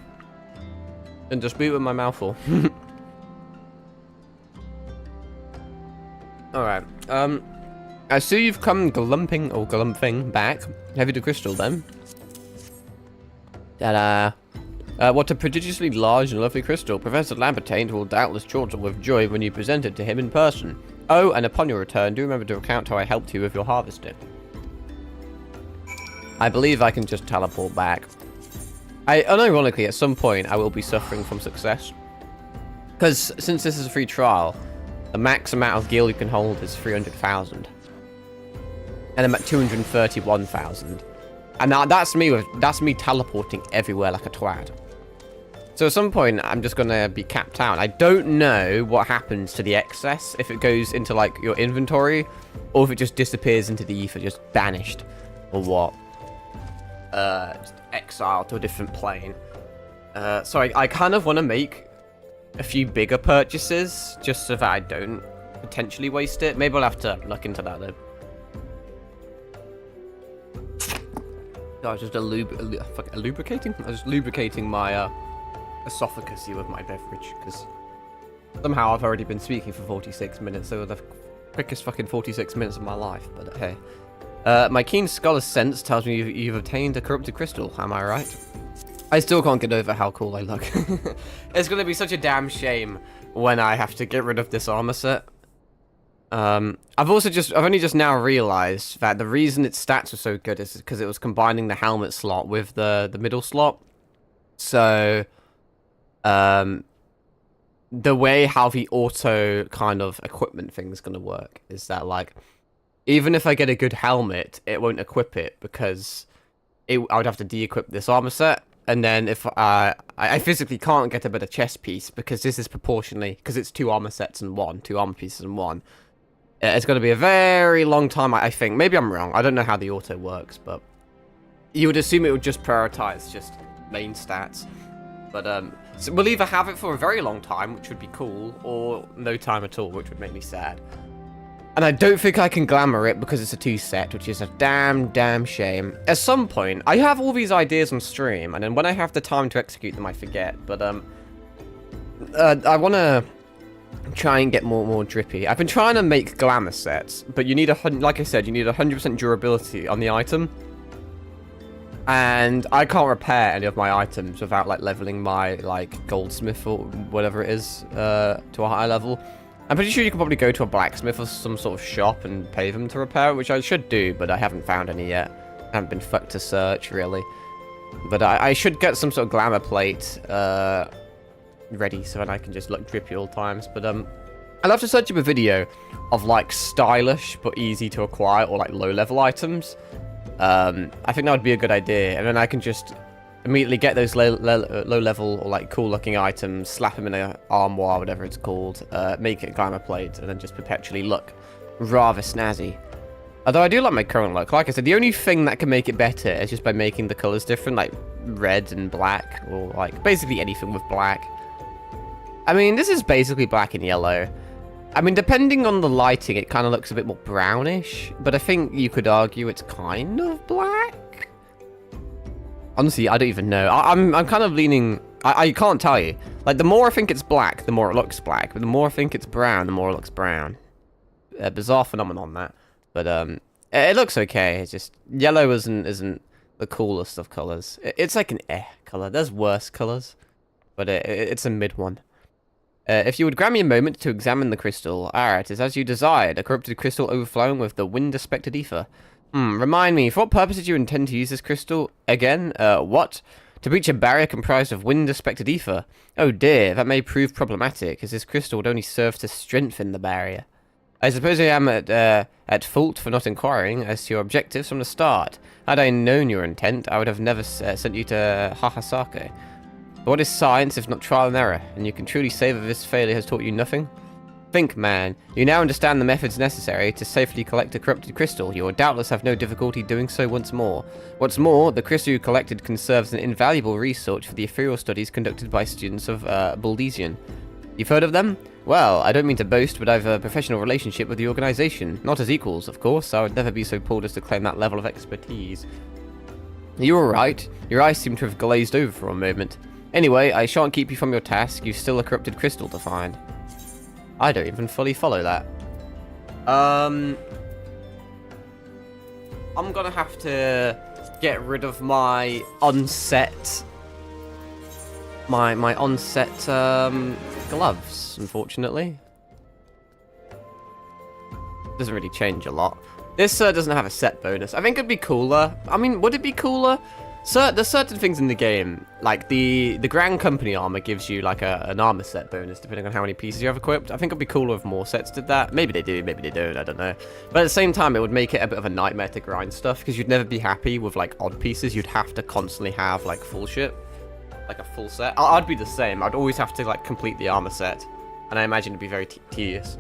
than to speak with my mouth full. Alright, I see you've come glumping back. Heavy to crystal then. Ta-da. What a prodigiously large and lovely crystal. Professor Lambertaint will doubtless chortle with joy when you present it to him in person. Oh, and upon your return, do remember to recount how I helped you with your harvesting. I believe I can just teleport back. Unironically, at some point, I will be suffering from success. Because since this is a free trial, the max amount of gil you can hold is 300,000. And I'm at 231,000. And that's me teleporting everywhere like a twat. So at some point, I'm just gonna be capped out. I don't know what happens to the excess, if it goes into like your inventory, or if it just disappears into the ether, just banished, or what. Just exiled to a different plane. So I kind of want to make a few bigger purchases, just so that I don't potentially waste it. Maybe I'll have to look into that though. I was just lubricating? I was just lubricating my esophagus with my beverage, because somehow I've already been speaking for 46 minutes, so the quickest fucking 46 minutes of my life, but hey. My keen scholar's sense tells me you've obtained a corrupted crystal, am I right? I still can't get over how cool I look. It's gonna be such a damn shame when I have to get rid of this armor set. I've only just now realized that the reason its stats were so good is because it was combining the helmet slot with the middle slot. So, the way how the auto kind of equipment thing is going to work is that, like, even if I get a good helmet, it won't equip it because I would have to de-equip this armor set. And then if I physically can't get a better chest piece because this is proportionally, because it's two armor sets in one, two armor pieces in one. It's going to be a very long time, I think. Maybe I'm wrong. I don't know how the auto works, but you would assume it would just prioritize just main stats. But so we'll either have it for a very long time, which would be cool, or no time at all, which would make me sad. And I don't think I can glamour it because it's a 2-set, which is a damn shame. At some point, I have all these ideas on stream, and then when I have the time to execute them, I forget. But I want to try and get more drippy. I've been trying to make glamour sets, but you need like I said, you need 100% durability on the item. And I can't repair any of my items without like leveling my like goldsmith or whatever it is to a higher level. I'm pretty sure you can probably go to a blacksmith or some sort of shop and pay them to repair it, which I should do, but I haven't found any yet. I haven't been fucked to search, really. But I should get some sort of glamour plate ready so that I can just look drippy all times. But I'll have to search up a video of like stylish but easy to acquire or like low-level items. I think that would be a good idea, and then I can just immediately get those low-level or like cool-looking items, slap them in an armoire, whatever it's called, make it a glamour plate, and then just perpetually look rather snazzy. Although I do like my current look. Like I said, the only thing that can make it better is just by making the colors different, like red and black, or like basically anything with black. I mean, this is basically black and yellow. I mean, depending on the lighting, it kind of looks a bit more brownish, but I think you could argue it's kind of black. Honestly, I don't even know. I'm kind of leaning... I can't tell you. Like, the more I think it's black, the more it looks black. But the more I think it's brown, the more it looks brown. Bizarre phenomenon, that. But, it looks okay. It's just... Yellow isn't the coolest of colors. It's like an color. There's worse colors. But it's a mid one. If you would grant me a moment to examine the crystal. Alright, it's as you desired. A corrupted crystal overflowing with the wind-aspected ether. Remind me, for what purpose did you intend to use this crystal again? What? To breach a barrier comprised of wind-aspected ether? Oh dear, that may prove problematic, as this crystal would only serve to strengthen the barrier. I suppose I am at fault for not inquiring as to your objectives from the start. Had I known your intent, I would have never sent you to Hahasake. But what is science if not trial and error? And you can truly say that this failure has taught you nothing? Think, man. You now understand the methods necessary to safely collect a corrupted crystal. You will doubtless have no difficulty doing so once more. What's more, the crystal you collected can serve as an invaluable resource for the ethereal studies conducted by students of Baldesian. You've heard of them? Well, I don't mean to boast, but I've a professional relationship with the organization. Not as equals, of course. I would never be so bold as to claim that level of expertise. You were right. Your eyes seem to have glazed over for a moment. Anyway, I shan't keep you from your task. You've still a corrupted crystal to find. I don't even fully follow that. I'm gonna have to get rid of my onset... My onset, gloves, unfortunately. Doesn't really change a lot. This doesn't have a set bonus. I think it'd be cooler. I mean, would it be cooler? There's certain things in the game, like the Grand Company armor gives you like an armor set bonus depending on how many pieces you have equipped. I think it'd be cooler if more sets did that. Maybe they do, maybe they don't, I don't know. But at the same time, it would make it a bit of a nightmare to grind stuff because you'd never be happy with like odd pieces. You'd have to constantly have like full shit. Like a full set. I'd be the same. I'd always have to like complete the armor set, and I imagine it'd be very tedious.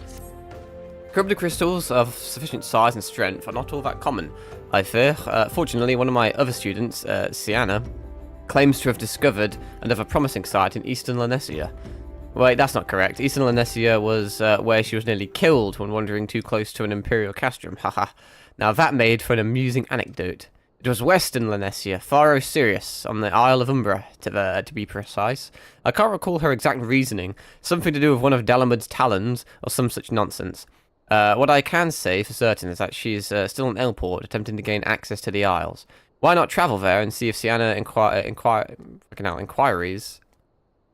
Corrupted crystals of sufficient size and strength are not all that common, I fear. Fortunately, one of my other students, Sienna, claims to have discovered another promising site in Eastern Lanesia. Wait, that's not correct. Eastern Lanesia was where she was nearly killed when wandering too close to an Imperial castrum. Haha. Now that made for an amusing anecdote. It was Western Lanesia, far Sirius, on the Isle of Umbra, to be precise. I can't recall her exact reasoning. Something to do with one of Dalamud's talons, or some such nonsense. What I can say for certain is that she's still in Elport, attempting to gain access to the Isles. Why not travel there and see if Sienna inquiries...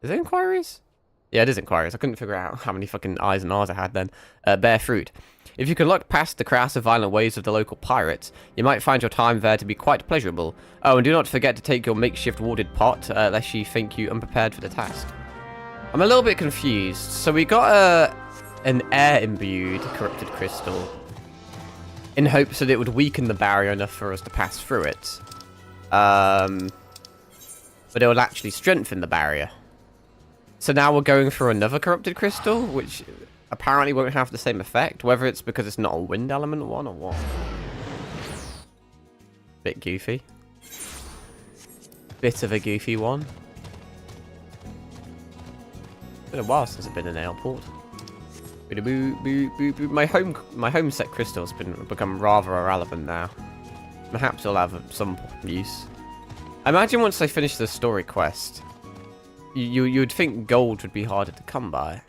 Is it inquiries? Yeah, it is inquiries. I couldn't figure out how many fucking I's and R's I had then. Bear fruit. If you can look past the crass and violent ways of the local pirates, you might find your time there to be quite pleasurable. Oh, and do not forget to take your makeshift warded pot, lest she think you unprepared for the task. I'm a little bit confused. So we got an air-imbued corrupted crystal in hopes that it would weaken the barrier enough for us to pass through it. But it would actually strengthen the barrier. So now we're going for another corrupted crystal, which apparently won't have the same effect, whether it's because it's not a wind element one or what. Bit goofy. Bit of a goofy one. Been a while since I've been in Airport. My home set crystal's become rather irrelevant now. Perhaps it'll have some use. I imagine once I finish the story quest, you'd think gold would be harder to come by.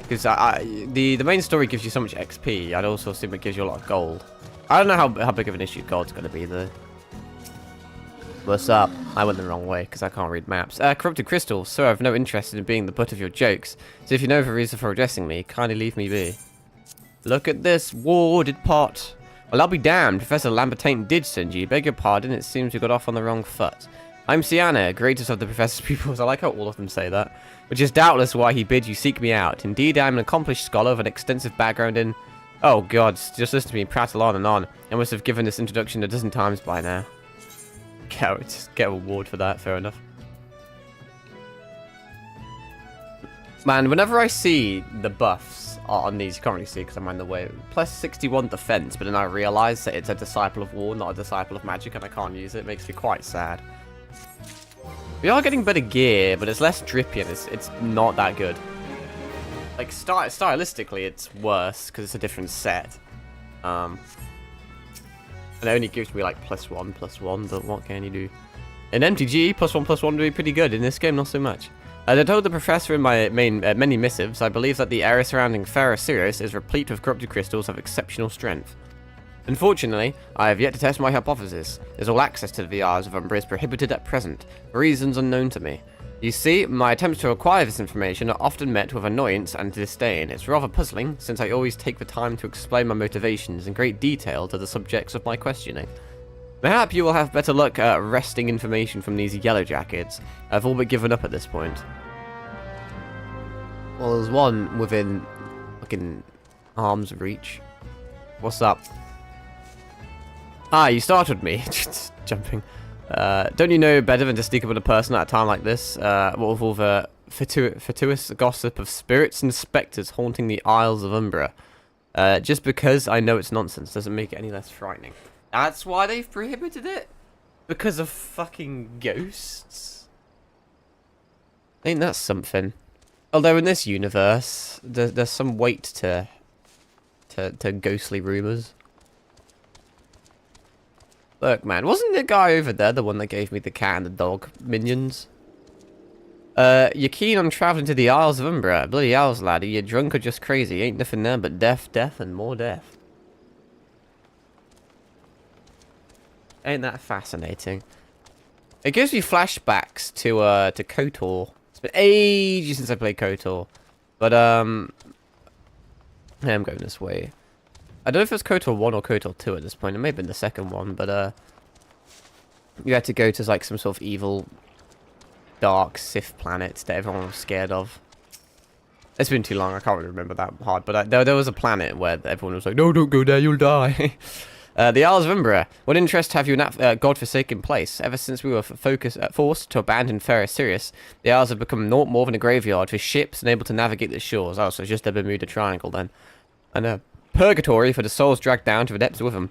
Because the main story gives you so much XP, I'd also assume it gives you a lot of gold. I don't know how big of an issue gold's going to be, though. What's up? I went the wrong way, because I can't read maps. Corrupted crystals, sir, I've no interest in being the butt of your jokes. So if you know of a reason for addressing me, kindly leave me be. Look at this warded pot. Well, I'll be damned. Professor Lambertaine did send you. Beg your pardon, it seems we got off on the wrong foot. I'm Sienna, greatest of the Professor's pupils. I like how all of them say that. Which is doubtless why he bid you seek me out. Indeed, I am an accomplished scholar of an extensive background in... Oh, God, just listen to me prattle on and on. I must have given this introduction a dozen times by now. Just get a reward for that, fair enough. Man, whenever I see the buffs on these, you can't really see because I'm in the way. Plus 61 defense, but then I realise that it's a Disciple of War, not a Disciple of Magic, and I can't use it. It makes me quite sad. We are getting better gear, but it's less drippy and it's not that good. Like, stylistically, it's worse because it's a different set. And it only gives me like +1/+1, but what can you do? In MTG, +1/+1 would be pretty good. In this game, not so much. As I told the professor in my many missives, I believe that the area surrounding Farah Sirius is replete with corrupted crystals of exceptional strength. Unfortunately, I have yet to test my hypothesis, as all access to the VRs of Umbra is prohibited at present, for reasons unknown to me. You see, my attempts to acquire this information are often met with annoyance and disdain. It's rather puzzling, since I always take the time to explain my motivations in great detail to the subjects of my questioning. Perhaps you will have better luck wresting information from these yellow jackets. I've all but given up at this point. Well, there's one within fucking arm's reach. What's up? Ah, you startled me. Just jumping. Don't you know better than to sneak up on a person at a time like this? What with all the fatuous gossip of spirits and spectres haunting the Isles of Umbra? Just because I know it's nonsense doesn't make it any less frightening. That's why they've prohibited it? Because of fucking ghosts? Ain't that something? Although in this universe, there's some weight to ghostly rumors. Look, man, wasn't the guy over there the one that gave me the cat and the dog minions? You're keen on traveling to the Isles of Umbra. Bloody Isles, laddie. You're drunk or just crazy. Ain't nothing there but death, death, and more death. Ain't that fascinating? It gives me flashbacks to KOTOR. It's been ages since I played KOTOR. But, yeah, I'm going this way. I don't know if it's KOTOR 1 or KOTOR 2 at this point. It may have been the second one, but, you had to go to, like, some sort of evil, dark Sith planet that everyone was scared of. It's been too long. I can't really remember that hard. But there was a planet where everyone was like, no, don't go there, you'll die. The Isles of Umbra. What interest have you in that godforsaken place? Ever since we were forced to abandon Fair Sirius, the Isles have become naught more than a graveyard for ships unable to navigate the shores. Oh, so it's just the Bermuda Triangle then. And a purgatory for the souls dragged down to the depths with them.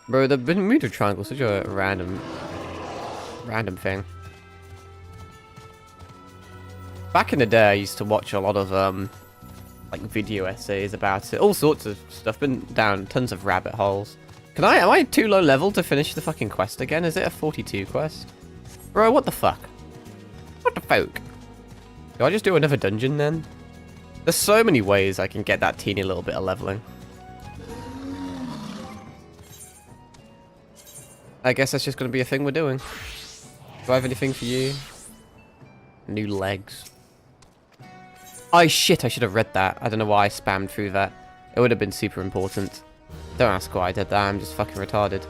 Bro, the Bermuda Triangle is such a random thing. Back in the day, I used to watch a lot of, like, video essays about it. All sorts of stuff. Been down tons of rabbit holes. Am I too low level to finish the fucking quest again? Is it a 42 quest? Bro, what the fuck? What the fuck? Do I just do another dungeon then? There's so many ways I can get that teeny little bit of leveling. I guess that's just going to be a thing we're doing. Do I have anything for you? New legs. Oh shit, I should have read that. I don't know why I spammed through that. It would have been super important. Don't ask why I did that, I'm just fucking retarded.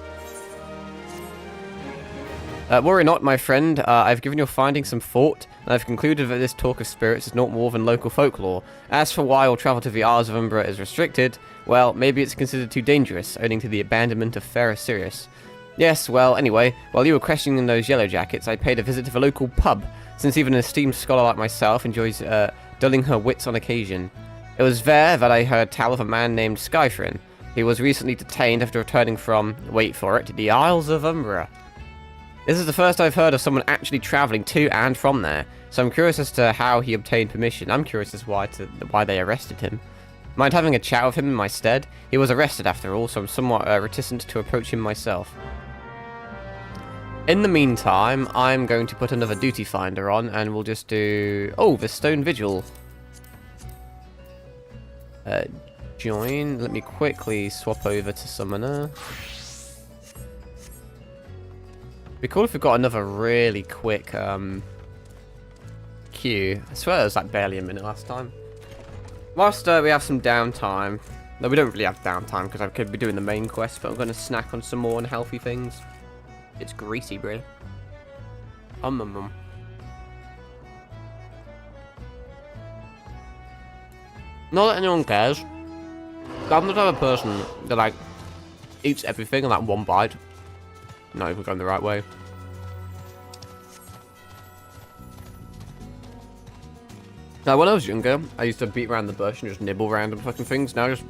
Worry not, my friend. I've given your findings some thought, and I've concluded that this talk of spirits is not more than local folklore. As for why all travel to the Isles of Umbra is restricted, well, maybe it's considered too dangerous, owing to the abandonment of Fair Sirius. Yes, well, anyway, while you were questioning those yellow jackets, I paid a visit to the local pub, since even an esteemed scholar like myself enjoys, dulling her wits on occasion. It was there that I heard tell of a man named Skyfrin. He was recently detained after returning from, wait for it, the Isles of Umbra. This is the first I've heard of someone actually travelling to and from there, so I'm curious as to how he obtained permission. I'm curious as why they arrested him. Mind having a chat with him in my stead? He was arrested after all, so I'm somewhat reticent to approach him myself. In the meantime, I'm going to put another duty finder on, and we'll just do... Oh, the Stone Vigil. Join. Let me quickly swap over to Summoner. Be cool if we got another really quick queue. I swear it was like barely a minute last time. Whilst we have some downtime. No, we don't really have downtime because I could be doing the main quest, but I'm going to snack on some more unhealthy things. It's greasy, bro. Not that anyone cares. I'm the type of person that, like, eats everything in, like, one bite. Not even going the right way. Now, when I was younger, I used to beat around the bush and just nibble random fucking things. Now I just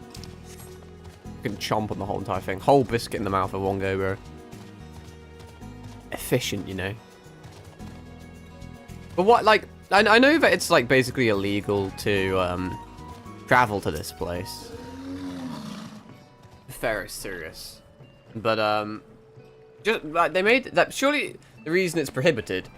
fucking chomp on the whole entire thing. Whole biscuit in the mouth at one go, bro. Efficient, you know. But what, like, I know that it's, like, basically illegal to, travel to this place. Fair serious. But, just, like, they made that, surely the reason it's prohibited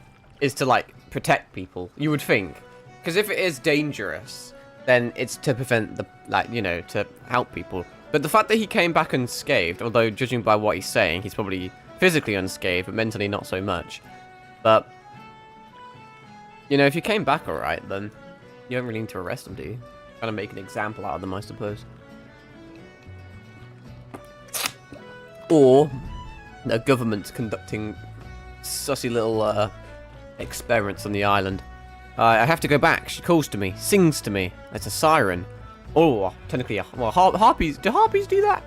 is to, like, protect people, you would think. Because if it is dangerous, then it's to prevent the, like, you know, to help people. But the fact that he came back unscathed, although judging by what he's saying, he's probably physically unscathed, but mentally not so much. But, you know, if you came back alright, then you don't really need to arrest them, do you? Kind of make an example out of them, I suppose. Or the government's conducting sussy little experiments on the island. I have to go back. She calls to me, sings to me. It's a siren. Oh, technically, well, harpies. Do harpies do that?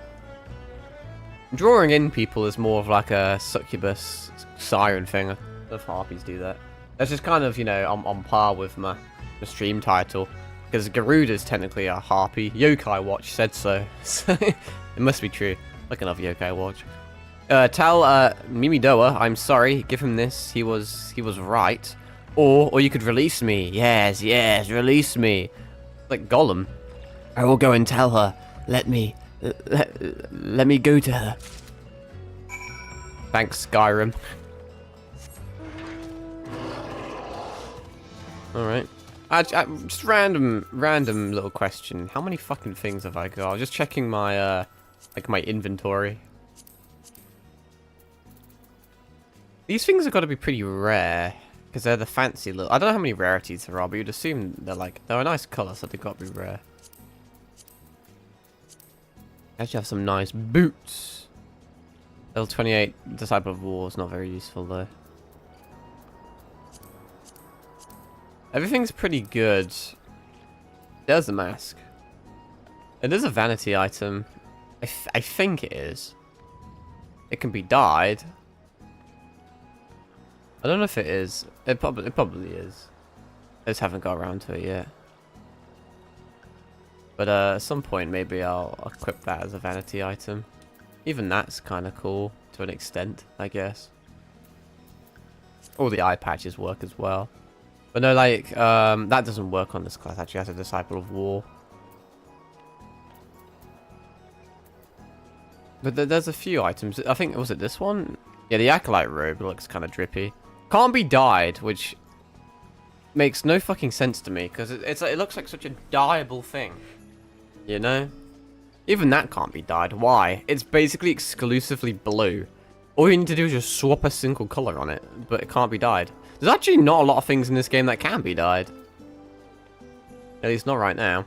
Drawing in people is more of like a succubus siren thing. I don't know if harpies do that. That's just kind of, you know, on par with my stream title. Because Garuda's technically a harpy. Yokai Watch said so. So it must be true. Like another Yokai Watch. Tell Mimidoa I'm sorry. Give him this. He was right. Or you could release me. Yes, yes, release me. Like Gollum. I will go and tell her. Let me go to her. Thanks, Skyrim. Alright. Just random little question. How many fucking things have I got? I was just checking my, like my inventory. These things have got to be pretty rare. Because they're the fancy little... I don't know how many rarities there are, but you'd assume they're a nice colour, so they've got to be rare. Actually have some nice boots. Level 28 Disciple of War is not very useful though. Everything's pretty good. There's a mask. It is a vanity item. I think it is. It can be dyed. I don't know if it is. It probably is. I just haven't got around to it yet. But at some point maybe I'll equip that as a vanity item. Even that's kind of cool to an extent, I guess. All the eye patches work as well. But no, like, that doesn't work on this class actually as a Disciple of War. But there's a few items. I think, was it this one? Yeah, the Acolyte robe looks kind of drippy. Can't be dyed, which makes no fucking sense to me, because it looks like such a dyeable thing. You know? Even that can't be dyed. Why? It's basically exclusively blue. All you need to do is just swap a single colour on it, but it can't be dyed. There's actually not a lot of things in this game that can be dyed. At least not right now.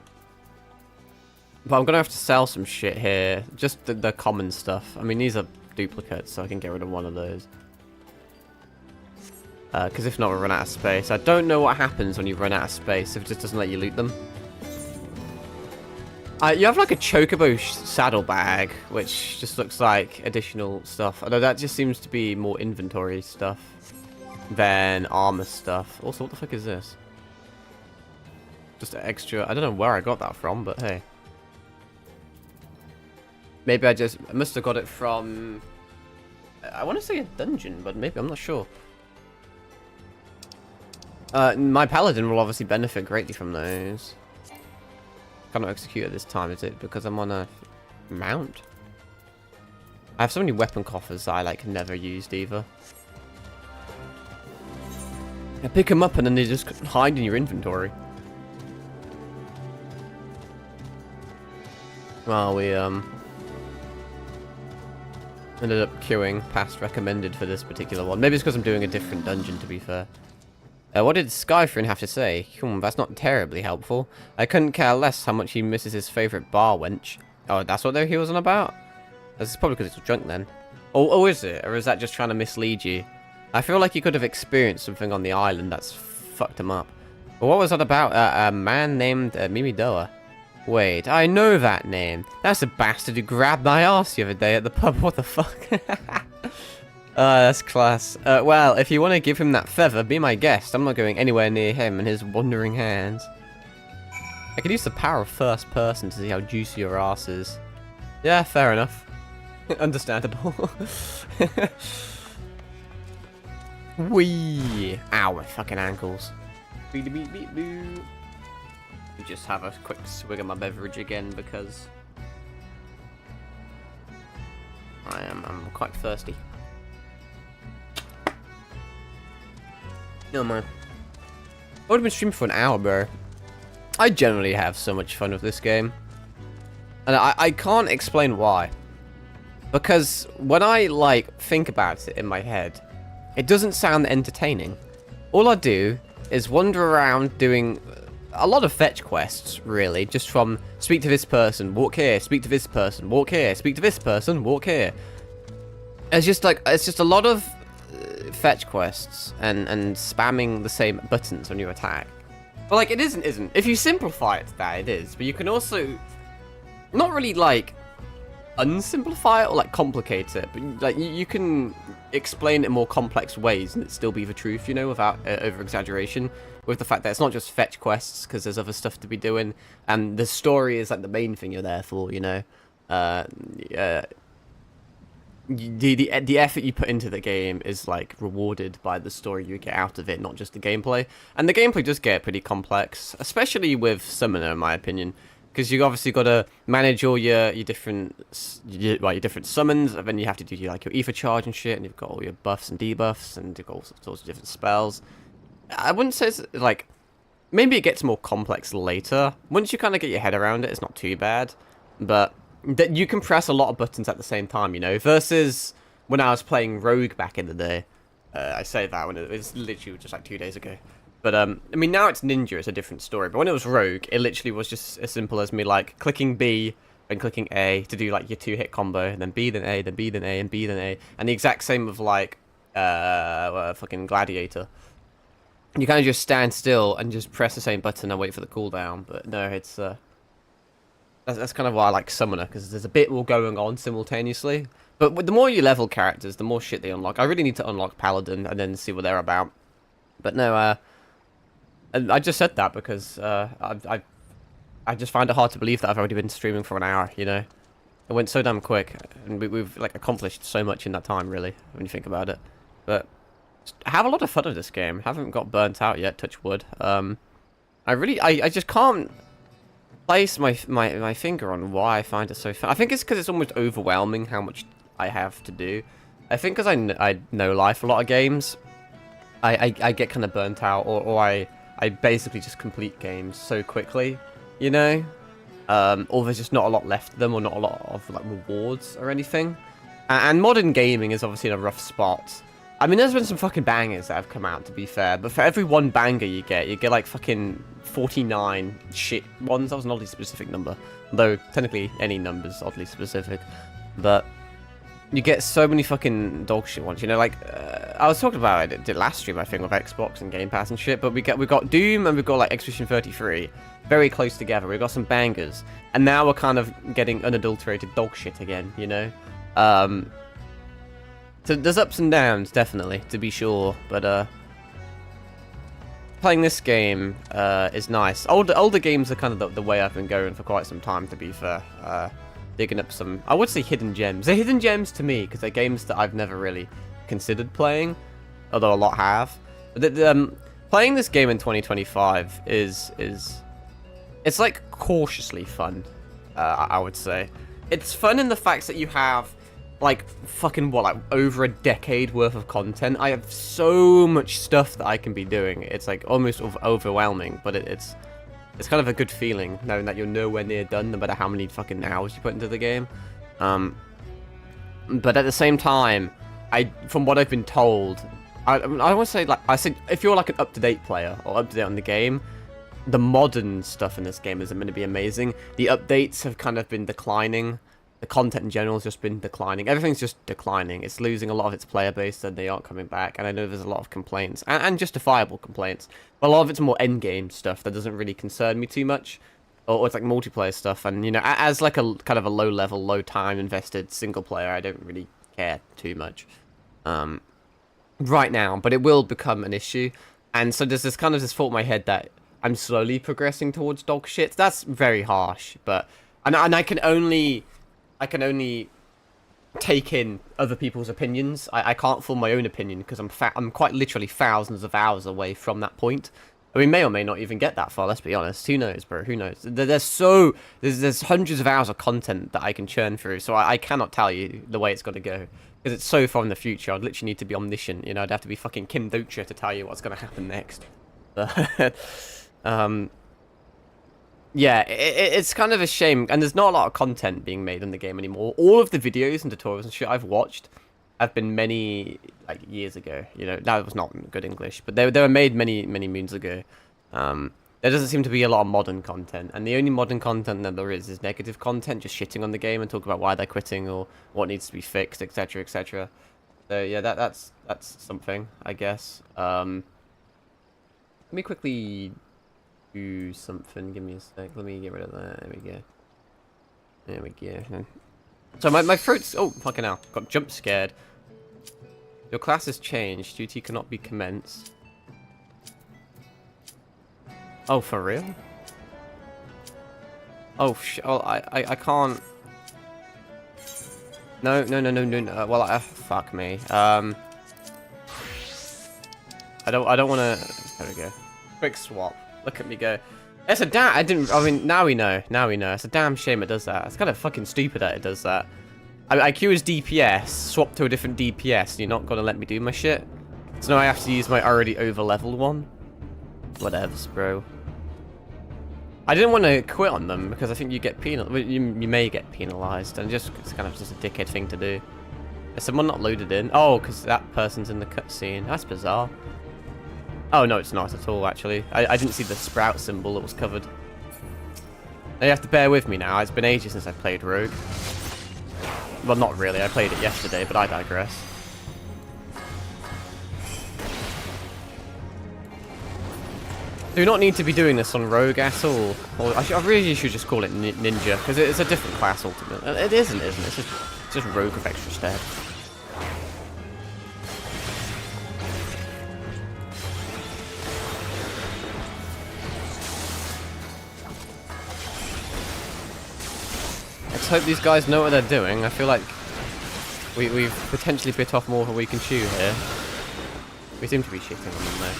But I'm going to have to sell some shit here. Just the common stuff. I mean, these are duplicates, so I can get rid of one of those. Because if not, we'll run out of space. I don't know what happens when you run out of space if it just doesn't let you loot them. You have like a chocobo saddlebag, which just looks like additional stuff. Although that just seems to be more inventory stuff than armor stuff. Also, what the fuck is this? Just an extra... I don't know where I got that from, but hey. Maybe I must have got it from... I want to say a dungeon, but maybe, I'm not sure. My paladin will obviously benefit greatly from those. Cannot execute at this time, is it? Because I'm on a mount? I have so many weapon coffers that I, like, never used either. I pick them up and then they just hide in your inventory. Well, we, ended up queuing past recommended for this particular one. Maybe it's because I'm doing a different dungeon, to be fair. What did Skyfrin have to say? That's not terribly helpful. I couldn't care less how much he misses his favourite bar wench. Oh, that's what he was on about? That's probably because he's drunk then. Oh, is it? Or is that just trying to mislead you? I feel like he could have experienced something on the island that's fucked him up. But what was that about? A man named Mimidoa? Wait, I know that name. That's the bastard who grabbed my ass the other day at the pub. What the fuck? That's class. Well, if you want to give him that feather, be my guest. I'm not going anywhere near him and his wandering hands. I could use the power of first person to see how juicy your ass is. Yeah, fair enough. Understandable. Wee! Ow, my fucking ankles. Beep, beep, beep, boo. Just have a quick swig of my beverage again because I'm quite thirsty. No man. I would have been streaming for an hour, bro. I generally have so much fun with this game. And I can't explain why. Because when I, like, think about it in my head, it doesn't sound entertaining. All I do is wander around doing a lot of fetch quests, really. Just from speak to this person, walk here, speak to this person, walk here, speak to this person, walk here. It's just like, it's just a lot of fetch quests and spamming the same buttons when you attack. But like, it isn't. If you simplify it to that, it is. But you can also not really like unsimplify it or like complicate it. But like, you can explain it in more complex ways and it still be the truth, you know, without over exaggeration. With the fact that it's not just fetch quests because there's other stuff to be doing, and the story is like the main thing you're there for, you know. the effort you put into the game is like rewarded by the story you get out of it, not just the gameplay. And the gameplay does get pretty complex, especially with Summoner, in my opinion, because you obviously got to manage all your your different summons, and then you have to do like your ether charge and shit, and you've got all your buffs and debuffs, and you've got all sorts of different spells. I wouldn't say it's like, maybe it gets more complex later. Once you kind of get your head around it, it's not too bad, but that you can press a lot of buttons at the same time, you know, versus when I was playing Rogue back in the day. I say that when it was literally just like 2 days ago. But, I mean, now it's Ninja, it's a different story. But when it was Rogue, it literally was just as simple as me, like, clicking B and clicking A to do, like, your 2-hit combo, and then B, then A, then B, then A, and B, then A. And the exact same with, like, fucking Gladiator. You kind of just stand still and just press the same button and wait for the cooldown. But no, it's, that's kind of why I like Summoner, because there's a bit more going on simultaneously. But the more you level characters, the more shit they unlock. I really need to unlock Paladin and then see what they're about. But no, and I just said that because I just find it hard to believe that I've already been streaming for an hour, you know? It went so damn quick, and we've like accomplished so much in that time, really, when you think about it. But I have a lot of fun with this game. Haven't got burnt out yet, touch wood. I just can't place my finger on why I find it so fun. I think it's because it's almost overwhelming how much I have to do. I think because I know life a lot of games, I get kind of burnt out, or I basically just complete games so quickly, you know? Or there's just not a lot left of them, or not a lot of like rewards or anything. And modern gaming is obviously in a rough spot. I mean, there's been some fucking bangers that have come out, to be fair, but for every one banger you get like fucking 49 shit ones. That was an oddly specific number, though technically any number's oddly specific. But you get so many fucking dog shit ones, you know, like, I was talking about it last stream, I think, with Xbox and Game Pass and shit, but we got Doom and we've got, like, Expedition 33, very close together. We've got some bangers, and now we're kind of getting unadulterated dog shit again, you know? So there's ups and downs, definitely, to be sure, but, playing this game, is nice. Older games are kind of the way I've been going for quite some time, to be fair. Digging up some, I would say, hidden gems. They're hidden gems to me, because they're games that I've never really considered playing, although a lot have. But playing this game in 2025 it's like cautiously fun, I would say. It's fun in the fact that you have like fucking like over a decade worth of content. I have so much stuff that I can be doing. It's like almost overwhelming, but it's kind of a good feeling knowing that you're nowhere near done, no matter how many fucking hours you put into the game. But at the same time, from what I've been told, I want to say, like, I said, if you're like an up-to-date player or up-to-date on the game, the modern stuff in this game isn't going to be amazing. The updates have kind of been declining. The content in general has just been declining. Everything's just declining. It's losing a lot of its player base, and they aren't coming back. And I know there's a lot of complaints, and justifiable complaints. But a lot of it's more endgame stuff that doesn't really concern me too much. Or it's like multiplayer stuff. And, you know, as like a kind of a low-level, low-time invested single player, I don't really care too much right now. But it will become an issue. And so there's this kind of this thought in my head that I'm slowly progressing towards dog shit. That's very harsh, but and I can only take in other people's opinions. I can't form my own opinion because I'm quite literally thousands of hours away from that point. I mean, may or may not even get that far. Let's be honest. Who knows, bro? Who knows? There's hundreds of hours of content that I can churn through. So I cannot tell you the way it's got to go because it's so far in the future. I'd literally need to be omniscient. You know, I'd have to be fucking Kim Docha to tell you what's going to happen next. Yeah, it's kind of a shame, and there's not a lot of content being made in the game anymore. All of the videos and tutorials and shit I've watched have been many, like, years ago. You know, that was not good English, but they were made many moons ago. There doesn't seem to be a lot of modern content, and the only modern content that there is negative content, just shitting on the game and talk about why they're quitting or what needs to be fixed, etc., etc. So yeah, that's something, I guess. Let me quickly do something. Give me a sec. Let me get rid of that. There we go. There we go. So my throat's... Oh, fucking hell. Got jump scared. Your class has changed. Duty cannot be commenced. Oh, for real? Oh, I can't... No, no, no, no, no, no. Well, fuck me. I don't want to... There we go. Quick swap. Look at me go. It's a damn... I mean, now we know. Now we know. It's a damn shame it does that. It's kind of fucking stupid that it does that. I mean, IQ is DPS. Swap to a different DPS. You're not going to let me do my shit. So now I have to use my already over-leveled one. Whatevs, bro. I didn't want to quit on them because I think you get you may get penalized, and it's kind of just a dickhead thing to do. Is someone not loaded in? Oh, because that person's in the cutscene. That's bizarre. Oh no, it's not at all. Actually, I didn't see the sprout symbol. It was covered. Now you have to bear with me now. It's been ages since I played Rogue. Well, not really. I played it yesterday, but I digress. Do not need to be doing this on Rogue at all. Or I really should just call it Ninja, because it's a different class ultimately. It isn't it? It's just Rogue with extra stab. Let's hope these guys know what they're doing. I feel like we've potentially bit off more than we can chew here. We seem to be shitting on them though.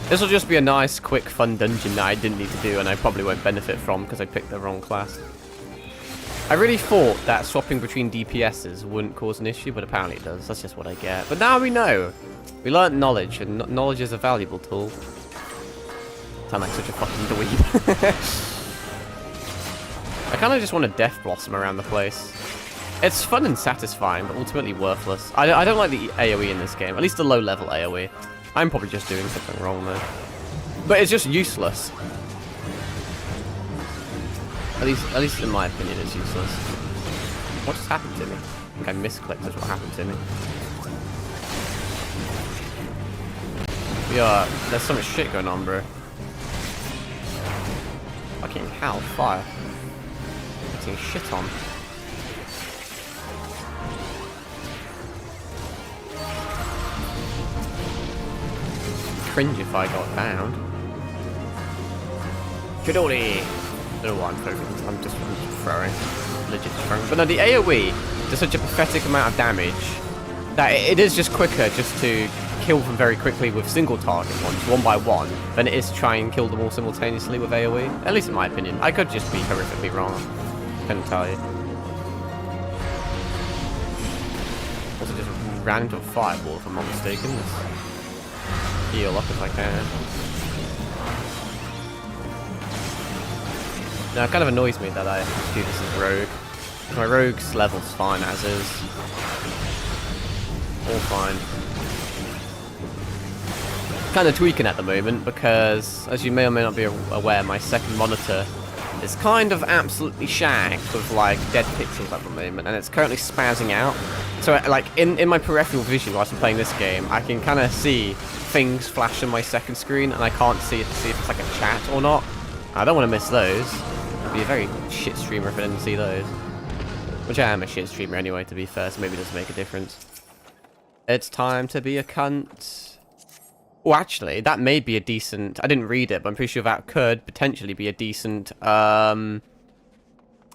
This will just be a nice, quick, fun dungeon that I didn't need to do and I probably won't benefit from because I picked the wrong class. I really thought that swapping between DPSs wouldn't cause an issue, but apparently it does. That's just what I get. But now we know. We learnt knowledge, and knowledge is a valuable tool. I sound like such a fucking dweeb. I kind of just want to Death Blossom around the place. It's fun and satisfying, but ultimately worthless. I don't like the AoE in this game, at least the low-level AoE. I'm probably just doing something wrong though. But it's just useless. At least in my opinion, it's useless. What just happened to me? I think I misclicked. That's what happened to me. There's so much shit going on, bro. Fucking hell, fire. Getting shit on. Cringe if I got found. Chidori! No, I'm just throwing. Legit throwing. But no, the AoE does such a pathetic amount of damage that it is just quicker just to kill them very quickly with single target ones, one by one, than it is to try and kill them all simultaneously with AoE. At least in my opinion. I could just be horrifically wrong. Couldn't tell you. Also just ran into a fireball if I'm not mistaken. Heal up if I can. Now it kind of annoys me that I have to do this as Rogue. My Rogue's level's fine as is. All fine. Kind of tweaking at the moment because, as you may or may not be aware, my second monitor is kind of absolutely shagged with like dead pixels at the moment, and it's currently spazzing out. So like in my peripheral vision whilst I'm playing this game, I can kind of see things flash on my second screen, and I can't see if it's like a chat or not. I don't want to miss those. I'd be a very shit streamer if I didn't see those. Which I am a shit streamer anyway, to be fair, so maybe it doesn't make a difference. It's time to be a cunt. Oh, actually, that may be a decent... I didn't read it, but I'm pretty sure that could potentially be a decent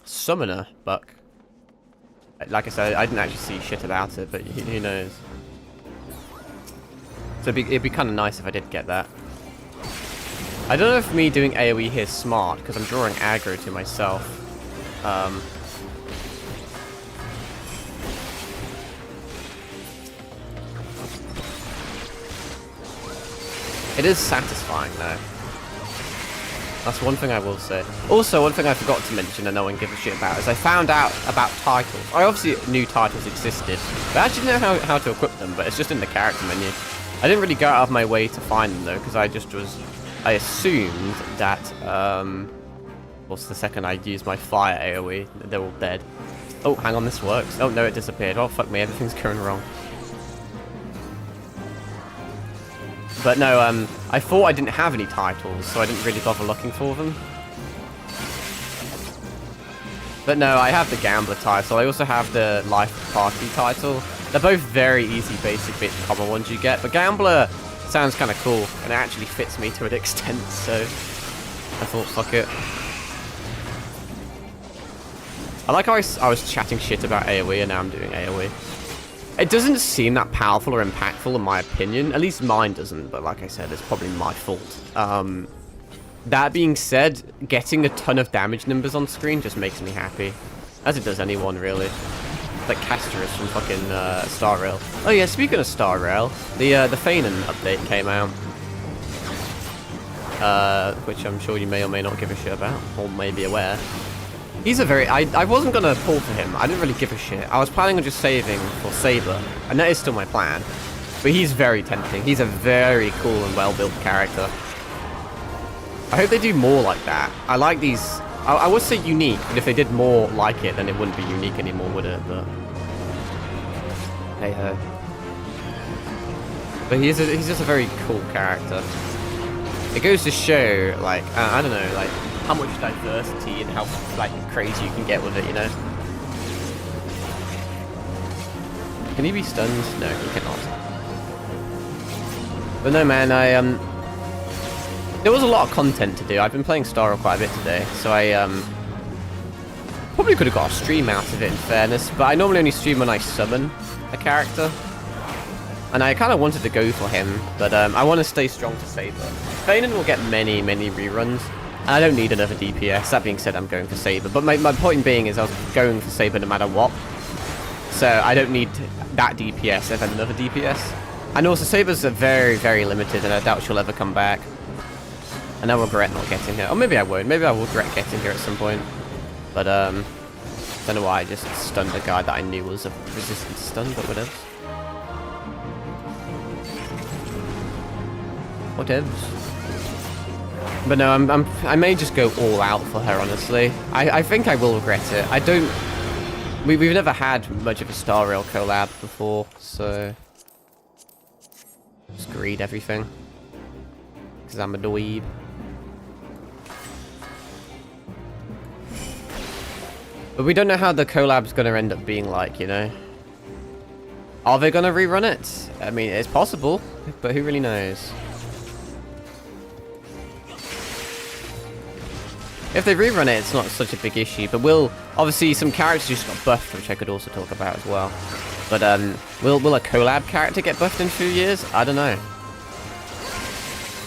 summoner buck. Like I said, I didn't actually see shit about it, but who knows. So it'd be kind of nice if I did get that. I don't know if me doing AoE here is smart, because I'm drawing aggro to myself. It is satisfying, though. That's one thing I will say. Also, one thing I forgot to mention and no one gives a shit about is I found out about titles. I obviously knew titles existed, but I actually know how to equip them, but it's just in the character menu. I didn't really go out of my way to find them, though, because I assumed that, what's the second I used my fire AoE, they're all dead. Oh, hang on, this works. Oh, no, it disappeared. Oh, fuck me, everything's going wrong. But no, I thought I didn't have any titles, so I didn't really bother looking for them. But no, I have the Gambler title. I also have the Life Party title. They're both very easy, basic, bit common ones you get. But Gambler sounds kind of cool, and it actually fits me to an extent, so I thought, fuck it. I like how I was chatting shit about AoE, and now I'm doing AoE. It doesn't seem that powerful or impactful in my opinion. At least mine doesn't, but like I said, it's probably my fault. That being said, getting a ton of damage numbers on screen just makes me happy. As it does anyone, really. Like Casterus from fucking Star Rail. Oh yeah, speaking of Star Rail, the Feynman update came out. Which I'm sure you may or may not give a shit about, or may be aware. He's a very... I wasn't going to pull for him. I didn't really give a shit. I was planning on just saving for Saber, and that is still my plan. But he's very tempting. He's a very cool and well-built character. I hope they do more like that. I like these... I would say unique, but if they did more like it, then it wouldn't be unique anymore, would it? But... hey-ho. But he's just a very cool character. It goes to show, like, I don't know, like, how much diversity and how, like, crazy you can get with it, you know? Can he be stunned? No, he cannot. But no, man, there was a lot of content to do. I've been playing Star Rail quite a bit today, so I, probably could have got a stream out of it, in fairness, but I normally only stream when I summon a character. And I kind of wanted to go for him, but I want to stay strong to Saber. Feynman will get many, many reruns. And I don't need another DPS. That being said, I'm going for Saber. But my point being is I was going for Saber no matter what. So I don't need that DPS and then another DPS. And also, Saber's very, very limited, and I doubt she'll ever come back. And I'll regret not getting her. Or maybe I won't. Maybe I will regret getting her at some point. But, don't know why I just stunned a guy that I knew was a resistant stun, but whatever. Whatevs. But no, I may just go all out for her, honestly. I think I will regret it. I don't... We've never had much of a Star Rail collab before, so... just greed everything. Because I'm a dweeb. But we don't know how the collab's going to end up being like, you know? Are they going to rerun it? I mean, it's possible, but who really knows? If they rerun it, it's not such a big issue, but obviously some characters just got buffed, which I could also talk about as well. But will a collab character get buffed in 2 years? I don't know.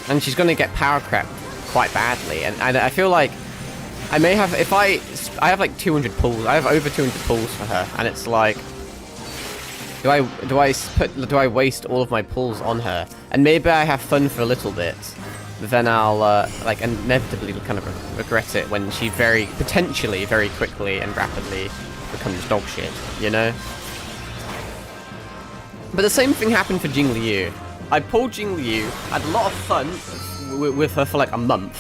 And she's going to get power crept quite badly, and I feel like I may have, if I have like 200 pulls, I have over 200 pulls for her, and it's like, do I waste all of my pulls on her? And maybe I have fun for a little bit. Then I'll, like, inevitably kind of regret it when she potentially, very quickly and rapidly becomes dog shit, you know? But the same thing happened for Jing Liu. I pulled Jing Liu, had a lot of fun with her for like a month,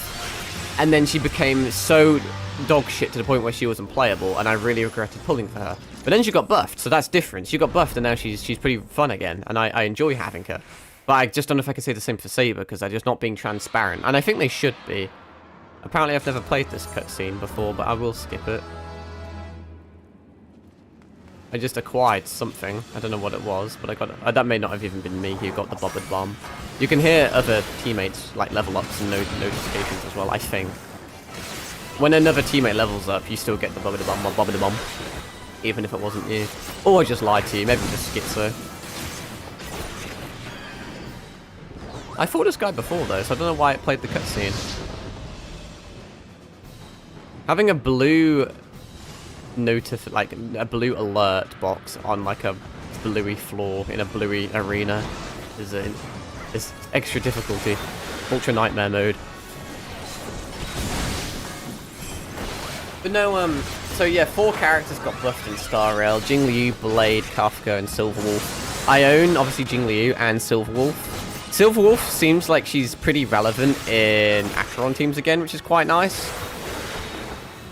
and then she became so dog shit to the point where she was unplayable, and I really regretted pulling for her. But then she got buffed, so that's different. She got buffed, and now she's pretty fun again, and I enjoy having her. But I just don't know if I can say the same for Saber, because they're just not being transparent. And I think they should be. Apparently I've never played this cutscene before, but I will skip it. I just acquired something. I don't know what it was, but I got... that may not have even been me who got the Bobbard Bomb. You can hear other teammates, like, level ups and notifications as well, I think. When another teammate levels up, you still get the Bobbard Bomb. Even if it wasn't you. Or I just lied to you. Maybe I'm just schizo. I fought this guy before, though, so I don't know why it played the cutscene. Having a blue like a blue alert box on like a bluey floor in a bluey arena is extra difficulty. Ultra nightmare mode. But no, so yeah, 4 characters got buffed in Star Rail. Jing Liu, Blade, Kafka, and Silverwolf. I own, obviously, Jing Liu and Silverwolf. Silverwolf seems like she's pretty relevant in Acheron teams again, which is quite nice.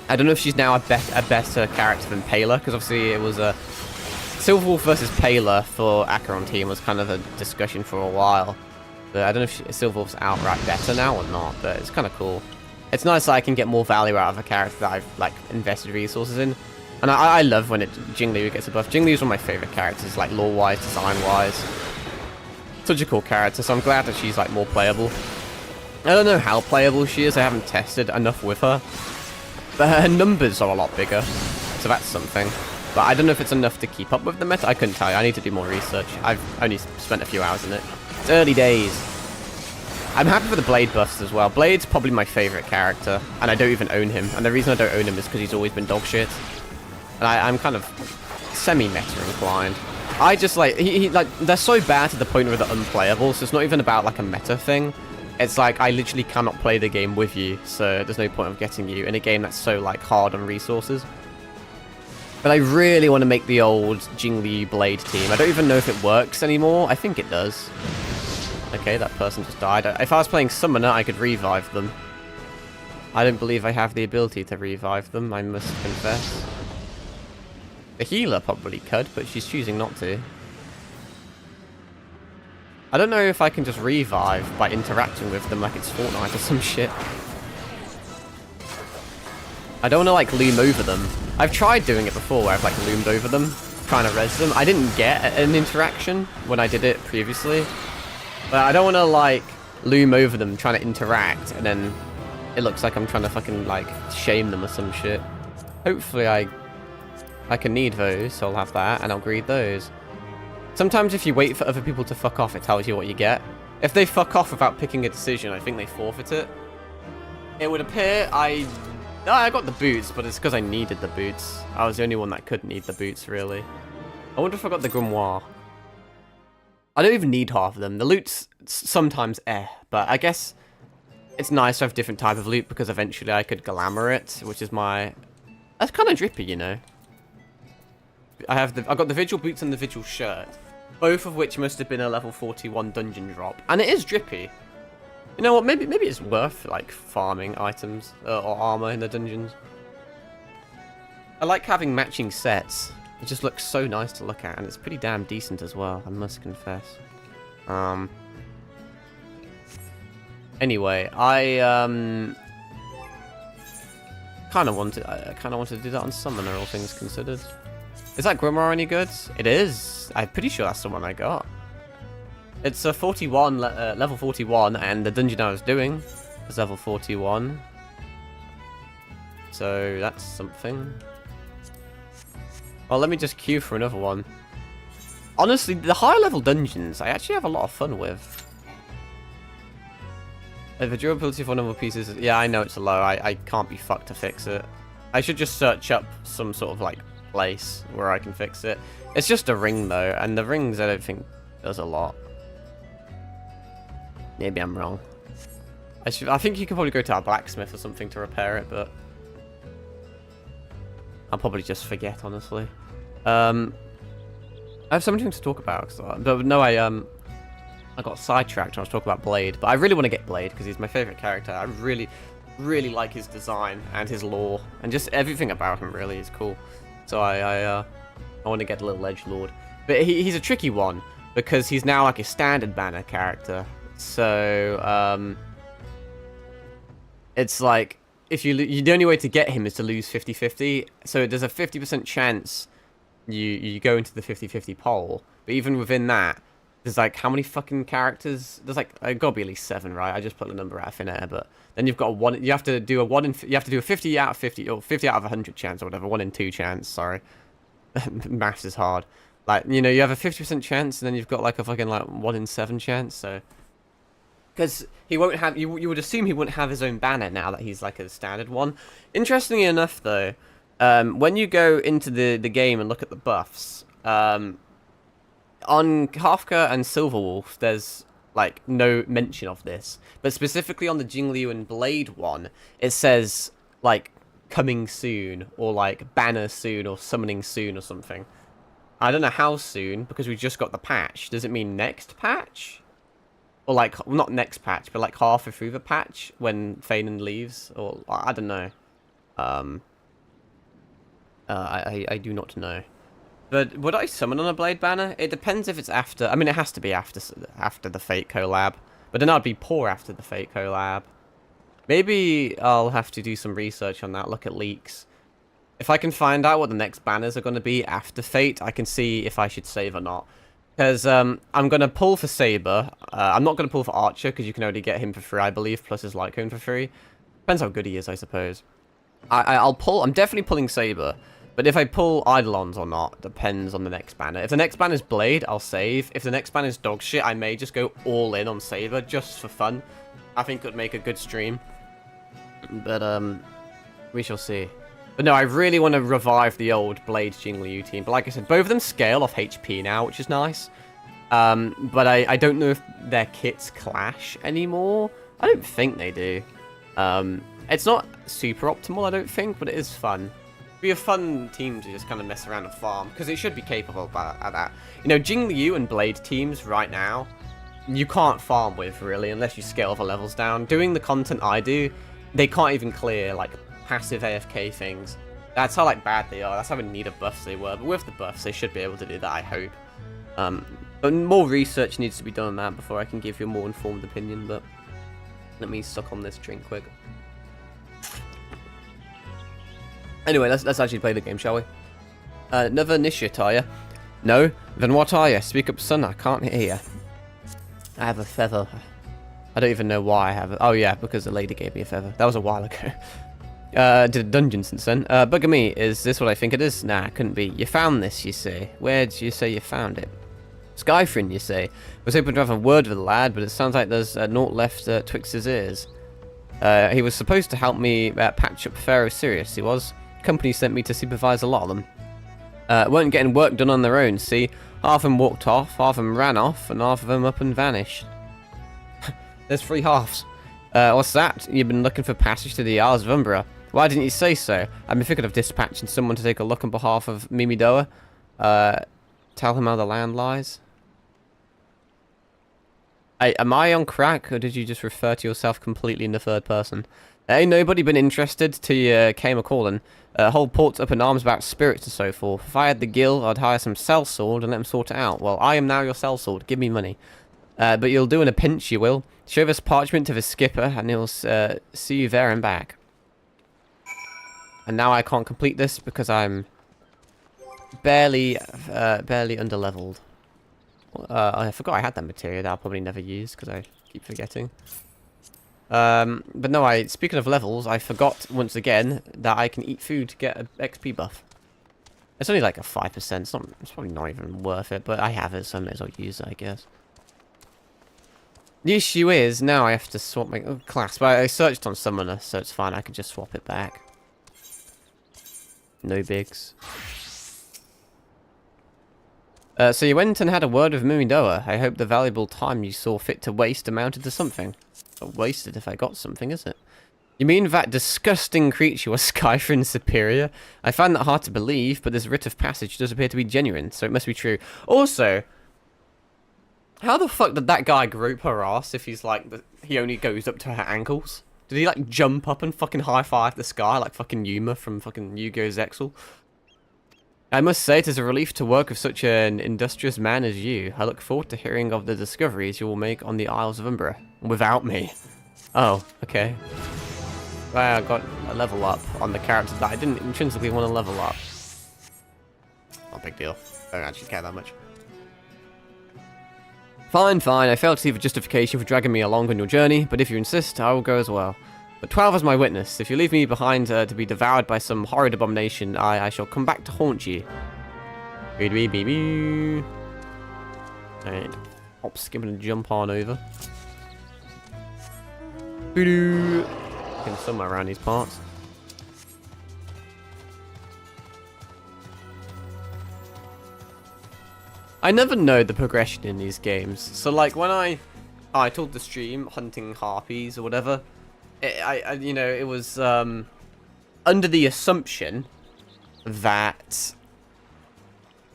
I don't know if she's now a better character than Pela, because obviously it was a... Silverwolf versus Pela for Acheron team was kind of a discussion for a while. But I don't know if Silverwolf's outright better now or not, but it's kind of cool. It's nice that I can get more value out of a character that I've like invested resources in. And I love when Jing Liu gets a buff. Jing Liu is one of my favorite characters, like lore-wise, design-wise. Such a cool character, so I'm glad that she's like more playable. I don't know how playable she is, I haven't tested enough with her. But her numbers are a lot bigger, so that's something. but I don't know if it's enough to keep up with the meta. I couldn't tell you. I need to do more research. I've only spent a few hours in it. It's early days. I'm happy for the Blade buffs as well. Blade's probably my favorite character, and I don't even own him. And the reason I don't own him is because he's always been dog shit. And I'm kind of semi-meta inclined. I just like, like, they're so bad to the point where they're unplayable, so it's not even about like a meta thing. It's like, I literally cannot play the game with you, so there's no point of getting you in a game that's so like hard on resources. But I really want to make the old Jingli Blade team. I don't even know if it works anymore. I think it does. Okay, that person just died. If I was playing Summoner, I could revive them. I don't believe I have the ability to revive them, I must confess. The healer probably could, but she's choosing not to. I don't know if I can just revive by interacting with them like it's Fortnite or some shit. I don't want to like loom over them. I've tried doing it before where I've like loomed over them, trying to res them. I didn't get an interaction when I did it previously. But I don't want to like loom over them trying to interact and then it looks like I'm trying to fucking like shame them or some shit. Hopefully I can need those, so I'll have that and I'll greed those. Sometimes if you wait for other people to fuck off, it tells you what you get. If they fuck off without picking a decision, I think they forfeit it. It would appear I got the boots, but it's because I needed the boots. I was the only one that could need the boots, really. I wonder if I got the grimoire. I don't even need half of them. The loot's sometimes but I guess it's nice to have different type of loot because eventually I could glamour it, which is my... That's kind of drippy, you know. I've got the Vigil boots and the Vigil shirt, both of which must have been a level 41 dungeon drop, and it is drippy. You know what? Maybe it's worth like farming items or armor in the dungeons. I like having matching sets. It just looks so nice to look at, and it's pretty damn decent as well, I must confess. Anyway, I kind of wanted to do that on Summoner, all things considered. Is that Grimoire any good? It is. I'm pretty sure that's the one I got. It's a 41, level 41, and the dungeon I was doing is level 41. So that's something. Well, let me just queue for another one. Honestly, the higher level dungeons, I actually have a lot of fun with. The durability for number pieces, yeah, I know it's low. I can't be fucked to fix it. I should just search up some sort of like place where I can fix it. It's just a ring though, and the rings I don't think does a lot. Maybe I'm wrong. I think you could probably go to our blacksmith or something to repair it, but I'll probably just forget, honestly. I have something to talk about. But no, I got sidetracked when I was talking about Blade, but I really want to get Blade because he's my favorite character. I really like his design and his lore and just everything about him. Really is cool. So I want to get a little edgelord, but he's a tricky one because he's now like a standard banner character. So it's like if the only way to get him is to lose 50-50. So there's a 50% chance you go into the 50-50 poll, but even within that, there's like how many fucking characters? There's like gotta be at least 7, right? I just put the number out of thin air, but then you've got a 1. You have to do a 1 in. You have to do a 50 out of 50 or 50 out of 100 chance or whatever. 1 in 2 chance. Sorry, maths is hard. Like, you know, you have a 50% chance, and then you've got like a fucking like 1 in 7 chance. So, because he won't have, you would assume he wouldn't have his own banner now that he's like a standard one. Interestingly enough, though, when you go into the game and look at the buffs, on Kafka and Silverwolf, there's like no mention of this, but specifically on the Jingliu and Blade one, it says like coming soon or like banner soon or summoning soon or something. I don't know how soon because we just got the patch. Does it mean next patch? Or like, well, not next patch, but like halfway through the patch when Fanon leaves? Or I don't know. I do not know. But would I summon on a Blade banner? It depends if it's after. I mean, it has to be after the Fate collab. But then I'd be poor after the Fate collab. Maybe I'll have to do some research on that. Look at leaks. If I can find out what the next banners are going to be after Fate, I can see if I should save or not. Because I'm going to pull for Saber. I'm not going to pull for Archer because you can only get him for free, I believe, plus his Light Cone for free. Depends how good he is, I suppose. I'm definitely pulling Saber. But if I pull Eidolons or not, depends on the next banner. If the next banner is Blade, I'll save. If the next banner is dog shit, I may just go all in on Saber just for fun. I think it would make a good stream. But, we shall see. But no, I really want to revive the old Blade Jingliu team. But like I said, both of them scale off HP now, which is nice. But I don't know if their kits clash anymore. I don't think they do. It's not super optimal, I don't think, but it is fun. Be a fun team to just kind of mess around and farm, because it should be capable at that. You know, Jingliu and Blade teams right now, you can't farm with, really, unless you scale the levels down. Doing the content I do, they can't even clear, like, passive AFK things. That's how, like, bad they are. That's how in need of buffs they were. But with the buffs, they should be able to do that, I hope. But more research needs to be done on that before I can give you a more informed opinion, but let me suck on this drink quick. Anyway, let's actually play the game, shall we? Another initiate, are you? No? Then what are you? Speak up, son. I can't hear you. I have a feather. I don't even know why I have it. Oh, yeah, because the lady gave me a feather. That was a while ago. Did a dungeon since then. Bugger me, is this what I think it is? Nah, it couldn't be. You found this, you say. Where did you say you found it? Skyfrin, you say. Was hoping to have a word with the lad, but it sounds like there's naught left twixt his ears. He was supposed to help me patch up Pharaoh Sirius, he was. Company sent me to supervise a lot of them. Weren't getting work done on their own, see? Half of them walked off, half of them ran off, and half of them up and vanished. There's 3 halves. What's that? You've been looking for passage to the Isles of Umbra. Why didn't you say so? I've been thinking of dispatching someone to take a look on behalf of Mimidoa. Tell him how the land lies. Am I on crack, or did you just refer to yourself completely in the third person? Ain't nobody been interested till you came a-calling. Whole port's up in arms about spirits and so forth. If I had the gil, I'd hire some sellsword and let them sort it out. Well, I am now your sellsword. Give me money. But you'll do in a pinch, you will. Show this parchment to the skipper, and he'll see you there and back. And now I can't complete this because I'm barely underleveled. I forgot I had that material that I'll probably never use because I keep forgetting. But no, speaking of levels, I forgot once again that I can eat food to get an XP buff. It's only like a 5%. It's probably not even worth it, but I have it, so I may as well use it, I guess. The issue is now I have to swap my class, but I searched on Summoner, so it's fine. I can just swap it back. No bigs. So you went and had a word with Mimidoa. I hope the valuable time you saw fit to waste amounted to something. Not wasted if I got something, is it? You mean that disgusting creature was Skyfrin's superior? I find that hard to believe, but this writ of passage does appear to be genuine, so it must be true. Also, how the fuck did that guy grope her ass if he's like, he only goes up to her ankles? Did he like jump up and fucking high-five the sky like fucking Yuma from fucking Yu-Gi-Oh! Zexal? I must say it is a relief to work with such an industrious man as you. I look forward to hearing of the discoveries you will make on the Isles of Umbra. Without me. Oh, okay. Well, I got a level up on the character that I didn't intrinsically want to level up. Not a big deal. I don't actually care that much. Fine, fine. I failed to see the justification for dragging me along on your journey, but if you insist, I will go as well. But 12 is my witness. If you leave me behind to be devoured by some horrid abomination, I shall come back to haunt you. Alright. Hop, skip, and jump on over. Somewhere around these parts. I never know the progression in these games. So like when I told the stream hunting harpies or whatever, you know, it was under the assumption that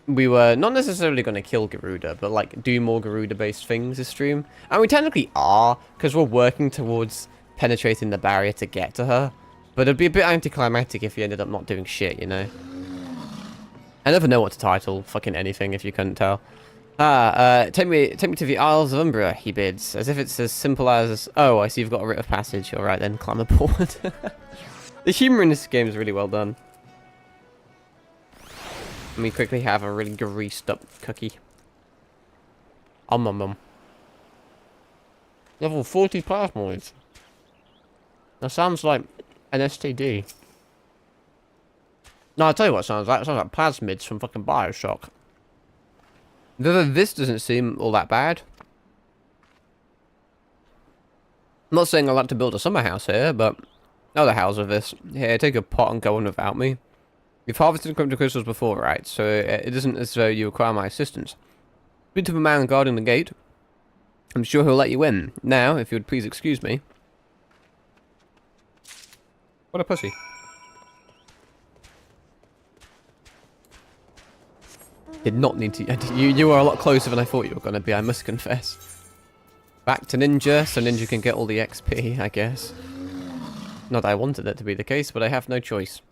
we were not necessarily going to kill Garuda, but like do more Garuda-based things this stream. And we technically are, because we're working towards penetrating the barrier to get to her. But it'd be a bit anticlimactic if you ended up not doing shit, you know. I never know what to title fucking anything if you couldn't tell. Take me to the Isles of Umbra, he bids, as if it's as simple as, oh, I see you've got a writ of passage. All right then, climb aboard. The humor in this game is really well done. Let me quickly have a really greased up cookie. Level 40 plasmoids. That sounds like an STD. No, I'll tell you what it sounds like. It sounds like plasmids from fucking Bioshock. Though this doesn't seem all that bad. I'm not saying I'd like to build a summer house here, but... Oh, the hell's with this. Here, take a pot and go on without me. You've harvested crypto crystals before, right? So it isn't as though you require my assistance. Speak to the man guarding the gate. I'm sure he'll let you in. Now, if you would please excuse me. What a pussy. Did not need to... You were a lot closer than I thought you were going to be, I must confess. Back to Ninja, so Ninja can get all the XP, I guess. Not that I wanted that to be the case, but I have no choice.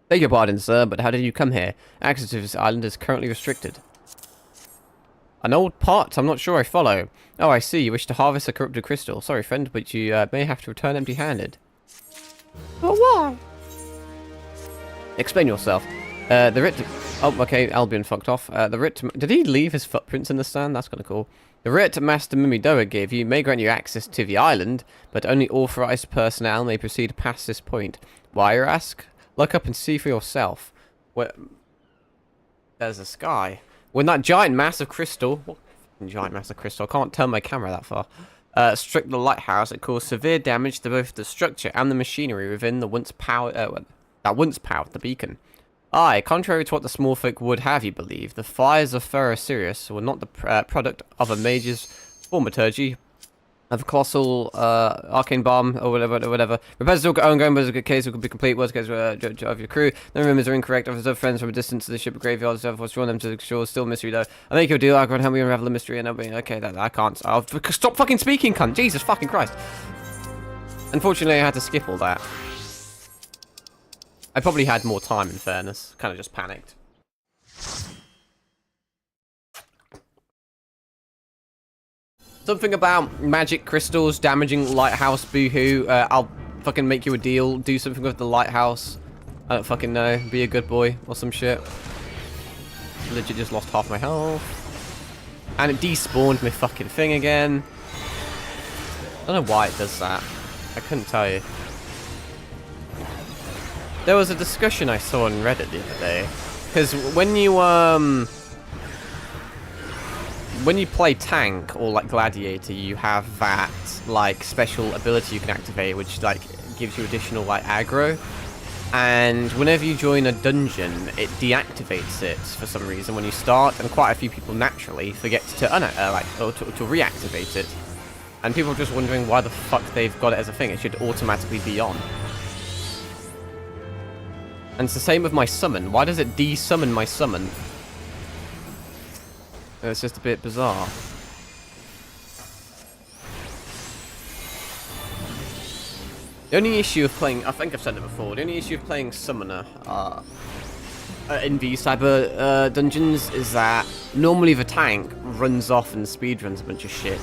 Beg your pardon, sir, but how did you come here? Access to this island is currently restricted. An old pot? I'm not sure I follow. Oh, I see. You wish to harvest a corrupted crystal. Sorry, friend, but you may have to return empty-handed. But why? Explain yourself. The writ... Oh, okay, Albion fucked off. The writ... Did he leave his footprints in the sand? That's kind of cool. The writ Master Mimidoa gave you may grant you access to the island, but only authorized personnel may proceed past this point. Why, you ask? Look up and see for yourself. Where... There's a sky. When that giant mass of crystal... What giant mass of crystal? I can't turn my camera that far. Struck the lighthouse, it caused severe damage to both the structure and the machinery within the once powered... that once powered the beacon. Aye, contrary to what the small folk would have you believe, the fires of Ferro Sirius were not the product of a mage's thaumaturgy, of a colossal arcane bomb, or whatever. Repairs to ongoing, but a case could be complete. Worst case of your crew. No rumors are incorrect. I've observed friends from a distance to the ship graveyard. So what's drawn them to the shore? Still a mystery, though. I'll make you a deal. I can help me unravel the mystery, and I'll be okay. That I can't. I'll stop fucking speaking, cunt. Jesus fucking Christ. Unfortunately, I had to skip all that. I probably had more time, in fairness. Kind of just panicked. Something about magic crystals damaging lighthouse, boohoo. I'll fucking make you a deal. Do something with the lighthouse. I don't fucking know. Be a good boy or some shit. Legit just lost half my health. And it despawned my fucking thing again. I don't know why it does that. I couldn't tell you. There was a discussion I saw on Reddit the other day. Because when you play tank or like gladiator, you have that like special ability you can activate, which like gives you additional like aggro. And whenever you join a dungeon, it deactivates it for some reason when you start, and quite a few people naturally forget to to reactivate it. And people are just wondering why the fuck they've got it as a thing. It should automatically be on. And it's the same with my summon. Why does it de-summon my summon? It's just a bit bizarre. The only issue of playing... I think I've said it before. The only issue of playing Summoner in these type of dungeons is that normally the tank runs off and speedruns a bunch of shit.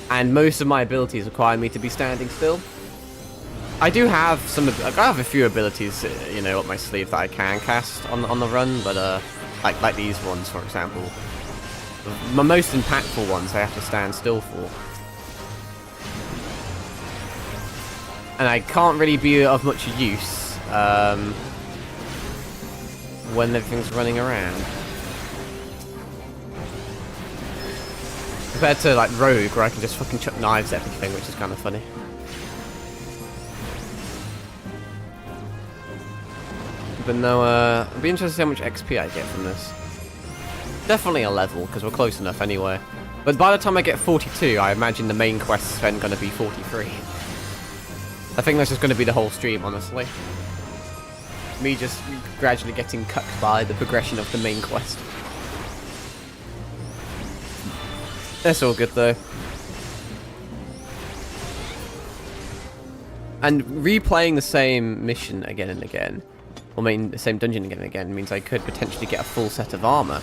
And most of my abilities require me to be standing still. I do have I have a few abilities, you know, up my sleeve that I can cast on the run, but like these ones, for example, my most impactful ones I have to stand still for, and I can't really be of much use when everything's running around. Compared to like Rogue, where I can just fucking chuck knives at everything, which is kind of funny. But no, it'd be interesting to see how much XP I get from this. Definitely a level, because we're close enough anyway. But by the time I get 42, I imagine the main quest is then going to be 43. I think that's just going to be the whole stream, honestly. Me just gradually getting cucked by the progression of the main quest. That's all good, though. And replaying the same mission again and again, or main the same dungeon again and again, means I could potentially get a full set of armor.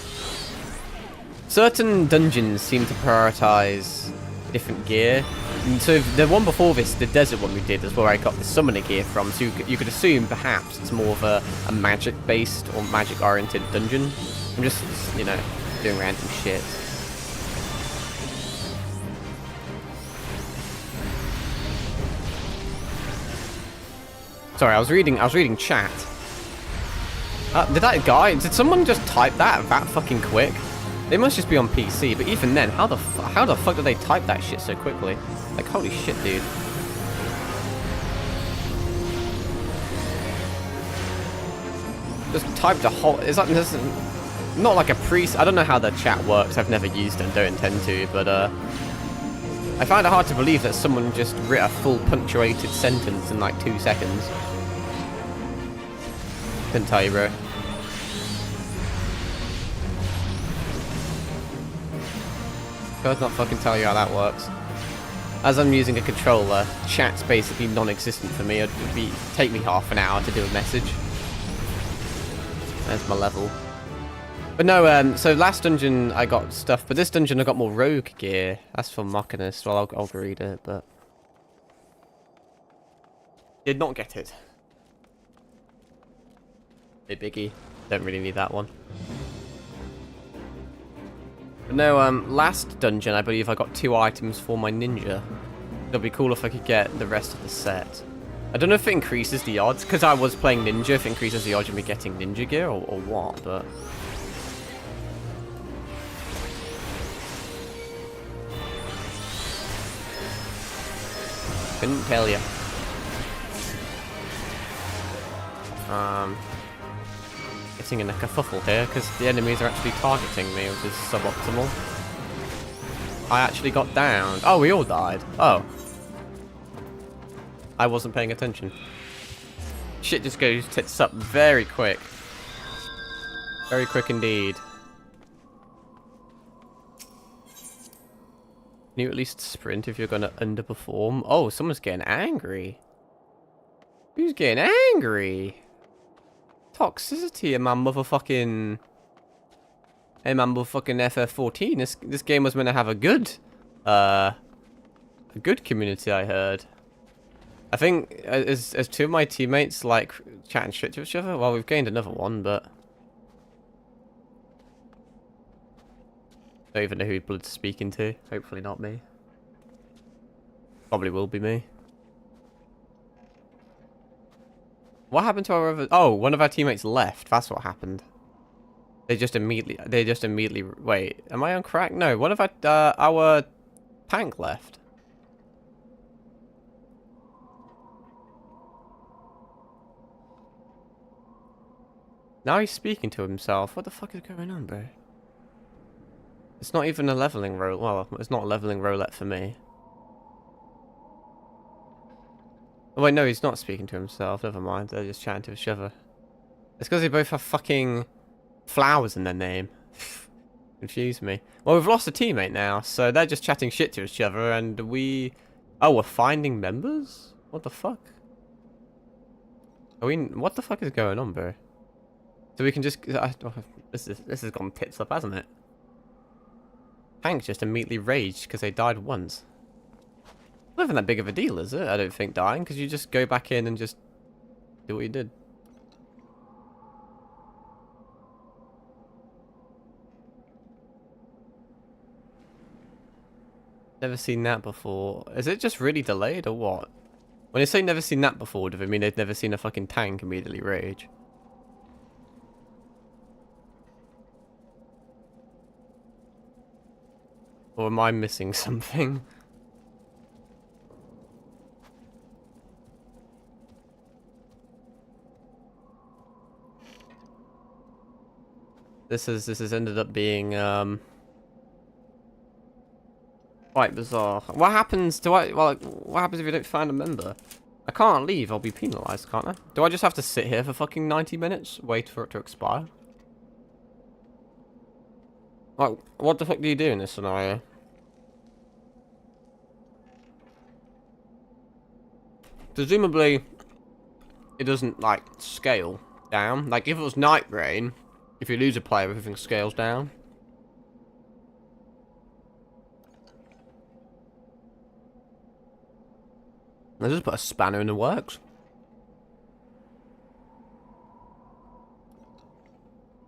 Certain dungeons seem to prioritize different gear. And so the one before this, the desert one we did, is where I got the summoner gear from. So you could assume perhaps it's more of a magic-based or magic-oriented dungeon. I'm just, you know, doing random shit. Sorry, I was reading chat. Did that guy? Did someone just type that fucking quick? They must just be on PC. But even then, how the fuck did they type that shit so quickly? Like, holy shit, dude. Just typed a whole. Is that not like a I don't know how the chat works. I've never used it and don't intend to. But I find it hard to believe that someone just wrote a full punctuated sentence in like 2 seconds. Couldn't tell you, bro. Could not fucking tell you how that works. As I'm using a controller, chat's basically non-existent for me. It'd take me half an hour to do a message. There's my level. But no, so last dungeon I got stuff, but this dungeon I got more rogue gear. That's for Machinist. Well, I'll read it, but did not get it. A biggie. Don't really need that one. But no, last dungeon I believe I got 2 items for my ninja. It'd be cool if I could get the rest of the set. I don't know if it increases the odds, because I was playing ninja, if it increases the odds of me getting ninja gear or what, but couldn't tell you. Getting in a kerfuffle here because the enemies are actually targeting me, which is suboptimal. I actually got downed. Oh, we all died. Oh. I wasn't paying attention. Shit just goes tits up very quick. Very quick indeed. Can you at least sprint if you're going to underperform? Oh, someone's getting angry. Who's getting angry? Toxicity in my motherfucking... In my motherfucking FF14. This game was meant to have a good community, I heard. I think as 2 of my teammates like chatting shit to each other. Well, we've gained another one, but don't even know who Blood's speaking to. Hopefully not me. Probably will be me. What happened to our other... Oh, one of our teammates left. That's what happened. They just immediately... Wait, am I on crack? No, one of our tank left. Now he's speaking to himself. What the fuck is going on, bro? It's not even a leveling roulette. Well, it's not a leveling roulette for me. Oh wait, no, he's not speaking to himself. Never mind. They're just chatting to each other. It's because they both have fucking flowers in their name. Confuse me. Well, we've lost a teammate now, so they're just chatting shit to each other, and we... Oh, we're finding members? What the fuck? What the fuck is going on, bro? So we can just... this has gone tits up, hasn't it? Hank just immediately raged because they died once. Not even that big of a deal, is it? I don't think dying, because you just go back in and just do what you did. Never seen that before. Is it just really delayed or what? When they say never seen that before, do they mean they've never seen a fucking tank immediately rage? Or am I missing something? This has ended up being quite bizarre. What happens what happens if you don't find a member? I can't leave, I'll be penalised, can't I? Do I just have to sit here for fucking 90 minutes? Wait for it to expire? Like, what the fuck do you do in this scenario? Presumably, it doesn't, like, scale down. Like, if it was Night Rain, if you lose a player, everything scales down. Let's just put a spanner in the works.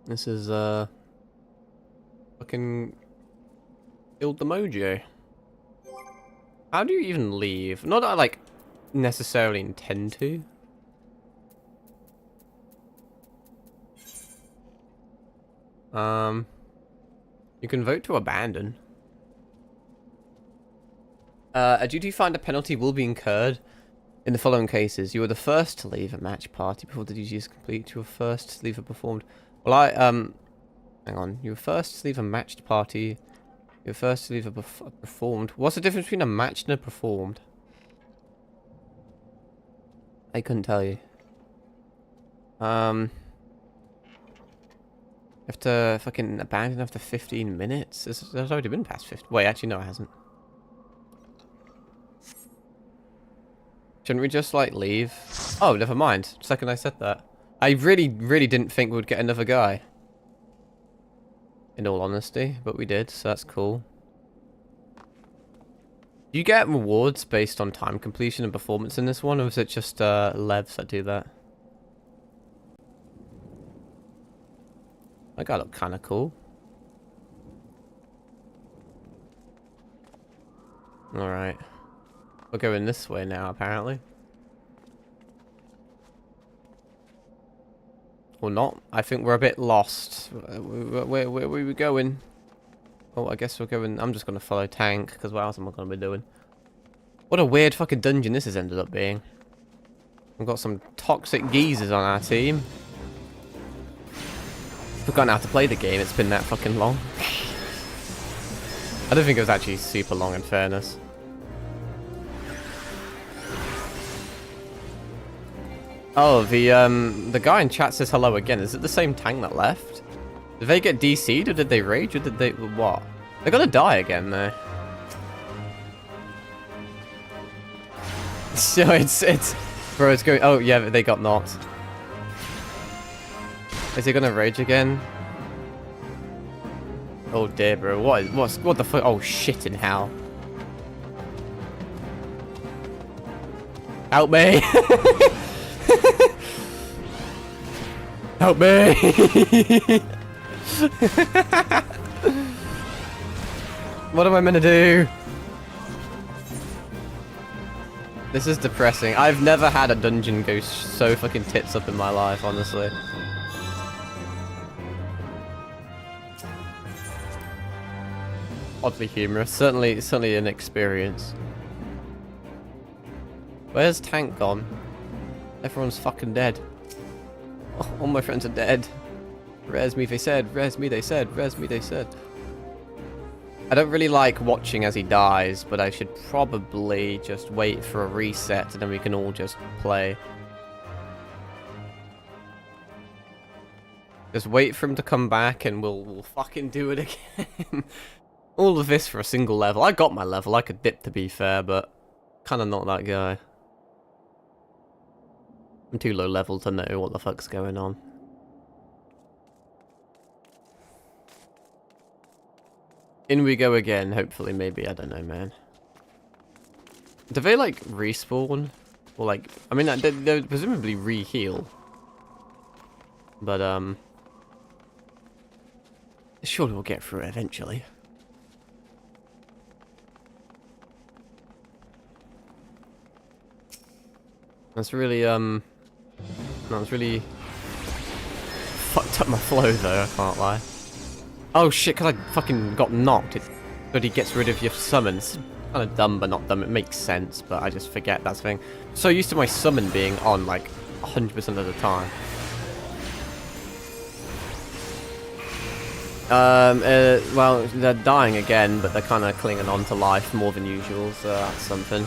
This is, fucking... killed the mojo. How do you even leave? Not that I, like, necessarily intend to. You can vote to abandon. A duty finder penalty will be incurred in the following cases. You are the first to leave a match party before the duty is complete. You were first to leave a performed. Well, hang on. You were first to leave a matched party. You were first to leave a performed. What's the difference between a matched and a performed? I couldn't tell you. You have to fucking abandon after 15 minutes? It's already been past 50. Wait, actually, no, it hasn't. Shouldn't we just, like, leave? Oh, never mind. Second I said that. I really, really didn't think we'd get another guy. In all honesty, but we did, so that's cool. Do you get rewards based on time completion and performance in this one, or is it just levs that do that? That guy looked kind of cool. Alright. We're going this way now, apparently. Or not. I think we're a bit lost. Where are we going? Oh, I guess we're going... I'm just going to follow Tank, because what else am I going to be doing? What a weird fucking dungeon this has ended up being. We've got some toxic geezers on our team. Forgotten how to play the game, it's been that fucking long. I don't think it was actually super long, in fairness. Oh, the guy in chat says hello again. Is it the same tank that left? Did they get DC'd, or did they rage, or did they... what? They're gonna die again, though. So it's... Bro, it's going... Oh, yeah, they got knocked. Is he gonna rage again? Oh dear, bro. What the fuck? Oh, shit in hell. Help me! Help me! What am I meant to do? This is depressing. I've never had a dungeon go so fucking tits up in my life, honestly. Oddly humorous. Certainly an experience. Where's Tank gone? Everyone's fucking dead. Oh, all my friends are dead. Res me, they said. Res me, they said. Res me, they said. I don't really like watching as he dies, but I should probably just wait for a reset and then we can all just play. Just wait for him to come back and we'll fucking do it again. All of this for a single level. I got my level. I could dip, to be fair, but kind of not that guy. I'm too low level to know what the fuck's going on. In we go again, hopefully, maybe. I don't know, man. Do they, like, respawn? Or, like... I mean, they presumably re-heal. But, surely we'll get through it eventually. That's really, that's really fucked up my flow, though, I can't lie. Oh shit, because I fucking got knocked, but he gets rid of your summons. Kind of dumb, but not dumb. It makes sense, but I just forget that's the thing. I'm so used to my summon being on, like, 100% of the time. Well, they're dying again, but they're kind of clinging on to life more than usual, so that's something.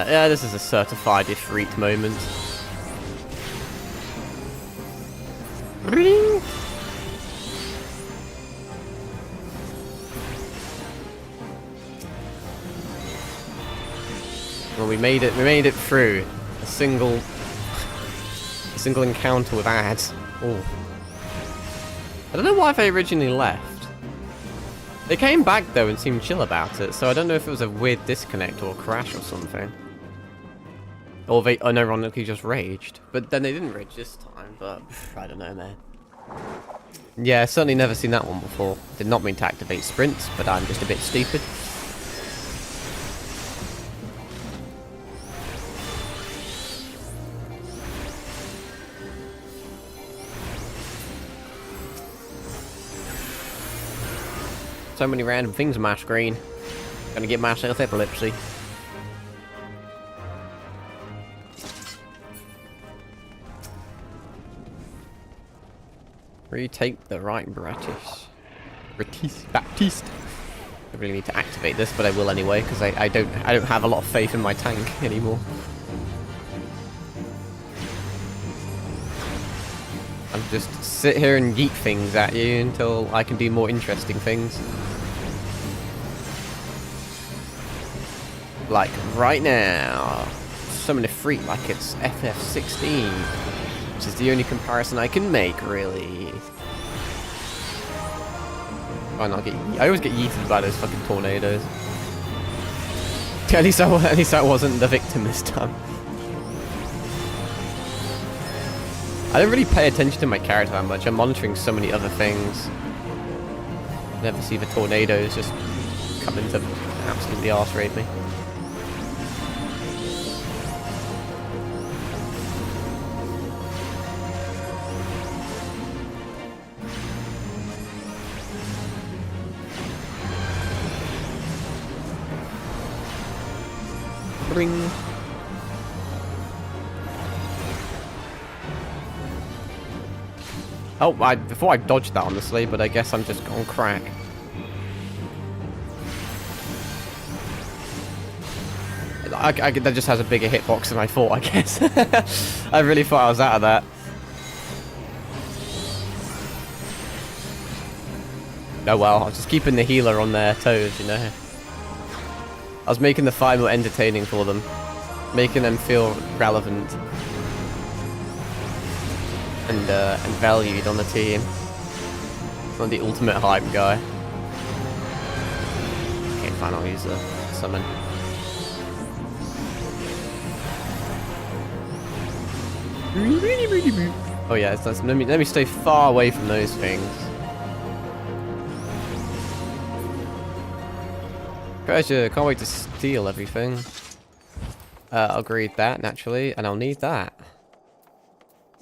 Yeah, this is a certified ifrit moment. Well, we made it through a single encounter with ads. Oh, I don't know why they originally left. They came back though and seemed chill about it, so I don't know if it was a weird disconnect or a crash or something. Or they unironically just raged. But then they didn't rage this time, but I don't know, man. Yeah, certainly never seen that one before. Did not mean to activate sprints, but I'm just a bit stupid. So many random things on my screen. Gonna get myself epilepsy. Retake the right Baptiste. I really need to activate this, but I will anyway, because I don't have a lot of faith in my tank anymore. I'll just sit here and yeet things at you until I can do more interesting things. Like right now. Summon a freak like it's FF14. Which is the only comparison I can make, really. I always get yeeted by those fucking tornadoes. At least I wasn't the victim this time. I don't really pay attention to my character that much. I'm monitoring so many other things. Never see the tornadoes just come in to absolutely arse rape me. Ring. Oh, before I dodged that, honestly, but I guess I'm just on crack. That just has a bigger hitbox than I thought, I guess. I really thought I was out of that. Oh well, I was just keeping the healer on their toes, you know. I was making the fight more entertaining for them. Making them feel relevant. And valued on the team. I'm the ultimate hype guy. Okay, fine, I'll use the summon. Oh yeah, it's nice. Let me stay far away from those things. Treasure, can't wait to steal everything. I'll greed that, naturally, and I'll need that.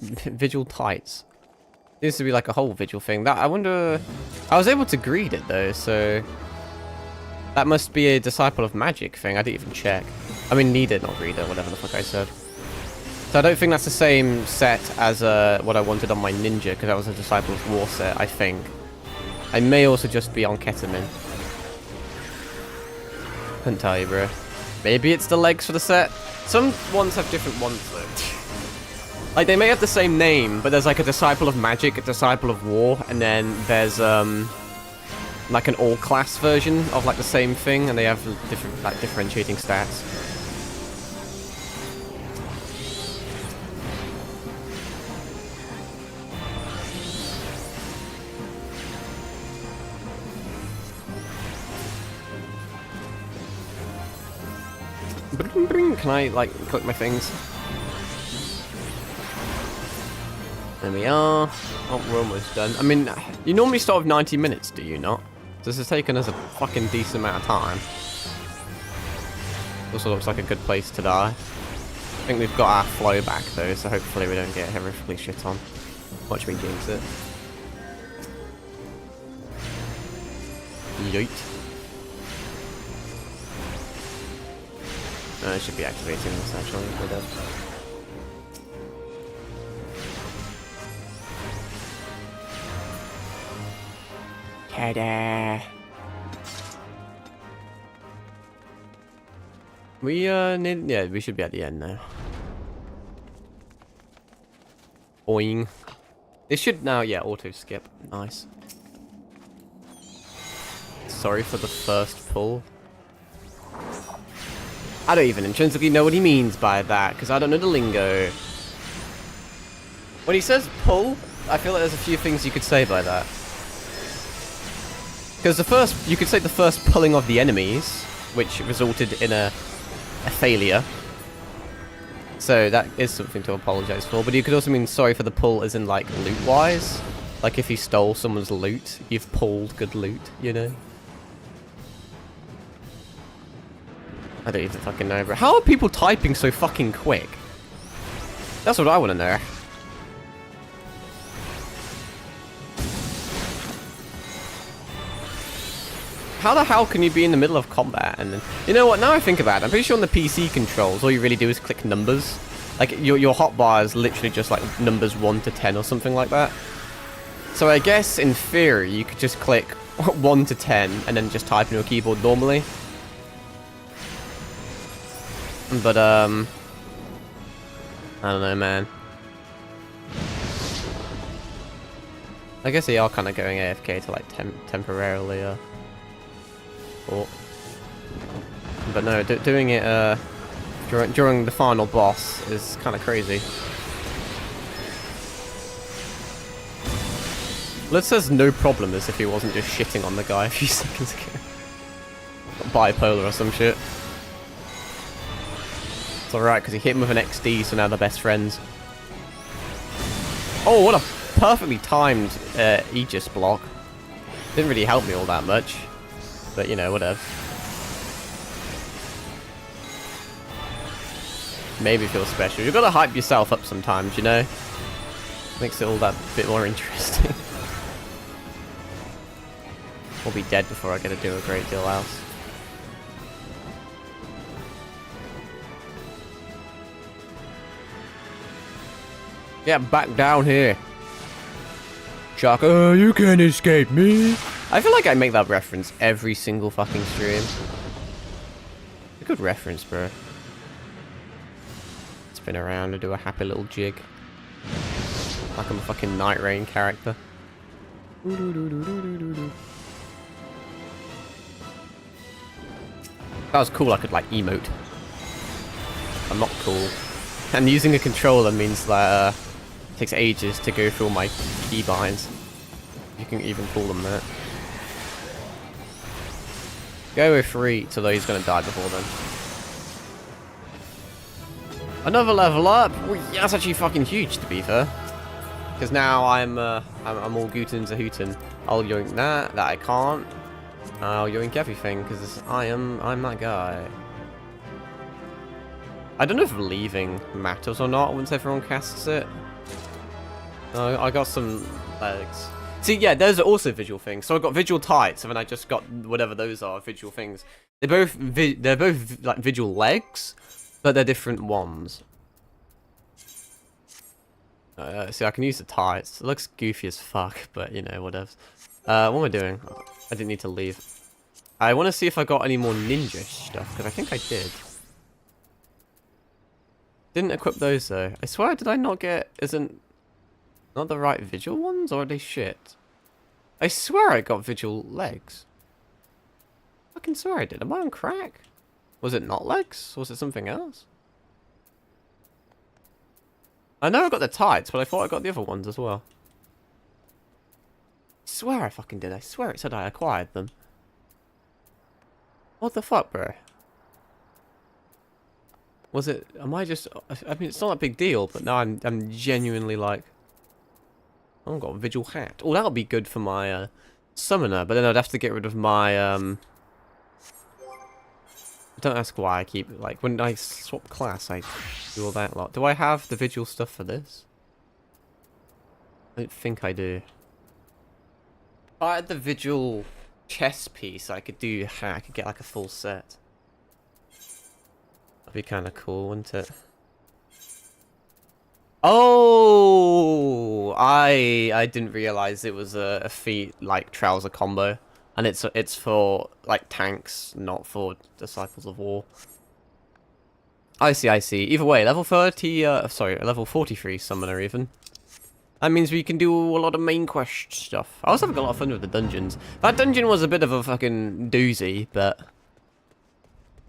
Vigil tights. Seems to be like a whole vigil thing. That I wonder... I was able to greed it, though, so... That must be a Disciple of Magic thing. I didn't even check. I mean, needed, not greed it, whatever the fuck I said. So I don't think that's the same set as what I wanted on my ninja, because that was a Disciple of War set, I think. I may also just be on ketamine. Couldn't tell you, bro. Maybe it's the legs for the set. Some ones have different ones, though. Like, they may have the same name, but there's like a Disciple of Magic, a Disciple of War, and then there's like an all-class version of like the same thing, and they have different, like, differentiating stats. Can I, like, click my things? There we are. Oh, we're almost done. I mean, you normally start with 90 minutes, do you not? This has taken us a fucking decent amount of time. Also looks like a good place to die. I think we've got our flow back, though, so hopefully we don't get horrifically shit on. Watch me jinx it. Yeet. I should be activating this, actually. Ta-da! Yeah, we should be at the end now. Boing. It should now, yeah, auto skip. Nice. Sorry for the first pull. I don't even intrinsically know what he means by that, because I don't know the lingo. When he says pull, I feel like there's a few things you could say by that. Because you could say the first pulling of the enemies, which resulted in a failure. So that is something to apologize for. But you could also mean sorry for the pull as in, like, loot-wise. Like, if you stole someone's loot, you've pulled good loot, you know? I don't even fucking know, bro. How are people typing so fucking quick? That's what I want to know. How the hell can you be in the middle of combat and then... You know what, now I think about it, I'm pretty sure on the PC controls, all you really do is click numbers. Like, your hotbar is literally just like numbers 1 to 10 or something like that. So I guess, in theory, you could just click 1 to 10 and then just type in your keyboard normally. But, I don't know, man. I guess they are kind of going AFK to, like, temporarily, But no, doing it, during the final boss is kind of crazy. Let's says no problem as if he wasn't just shitting on the guy a few seconds ago. Bipolar or some shit. It's alright, because he hit him with an XD, so now they're best friends. Oh, what a perfectly timed Aegis block. Didn't really help me all that much. But, you know, whatever. Maybe feel special. You've got to hype yourself up sometimes, you know? Makes it all that bit more interesting. I'll be dead before I get to do a great deal else. Get back down here. Shaka, you can't escape me. I feel like I make that reference every single fucking stream. A good reference, bro. Spin around and do a happy little jig. Like I'm a fucking Night Rain character. That was cool, I could like emote. I'm not cool. And using a controller means that it takes ages to go through all my keybinds. You can even call them that. Go with 3, so he's gonna die before then. Another level up! That's actually fucking huge, to be fair. Because now I'm all Guten Zahuten. I'll yoink that I can't. I'll yoink everything, because I'm that guy. I don't know if leaving matters or not once everyone casts it. I got some legs. See, yeah, those are also visual things. So I got visual tights, and then I just got whatever those are, visual things. They're both like visual legs, but they're different ones. See, I can use the tights. It looks goofy as fuck, but you know, whatever. What am I doing? I didn't need to leave. I want to see if I got any more ninja stuff, because I think I did. Didn't equip those though. I swear, did I not get? Isn't not the right visual ones, or are they shit? I swear I got visual legs. Fucking swear I did. Am I on crack? Was it not legs? Was it something else? I know I got the tights, but I thought I got the other ones as well. I swear I fucking did. I swear it said I acquired them. What the fuck, bro? Was it? Am I just? I mean, it's not a big deal, but now I'm genuinely like, oh, I've got a visual hat. Oh, that'll be good for my summoner, but then I'd have to get rid of my Don't ask why I keep like when I swap class, I do all that lot. Do I have the visual stuff for this? I don't think I do. If I had the visual chess piece, I could do I could get like a full set. That'd be kind of cool, wouldn't it? Oh, I didn't realize it was a feat like trouser combo, and it's for like tanks, not for Disciples of War. I see. Either way, level 30, sorry, level 43 summoner even. That means we can do a lot of main quest stuff. I was having a lot of fun with the dungeons. That dungeon was a bit of a fucking doozy, but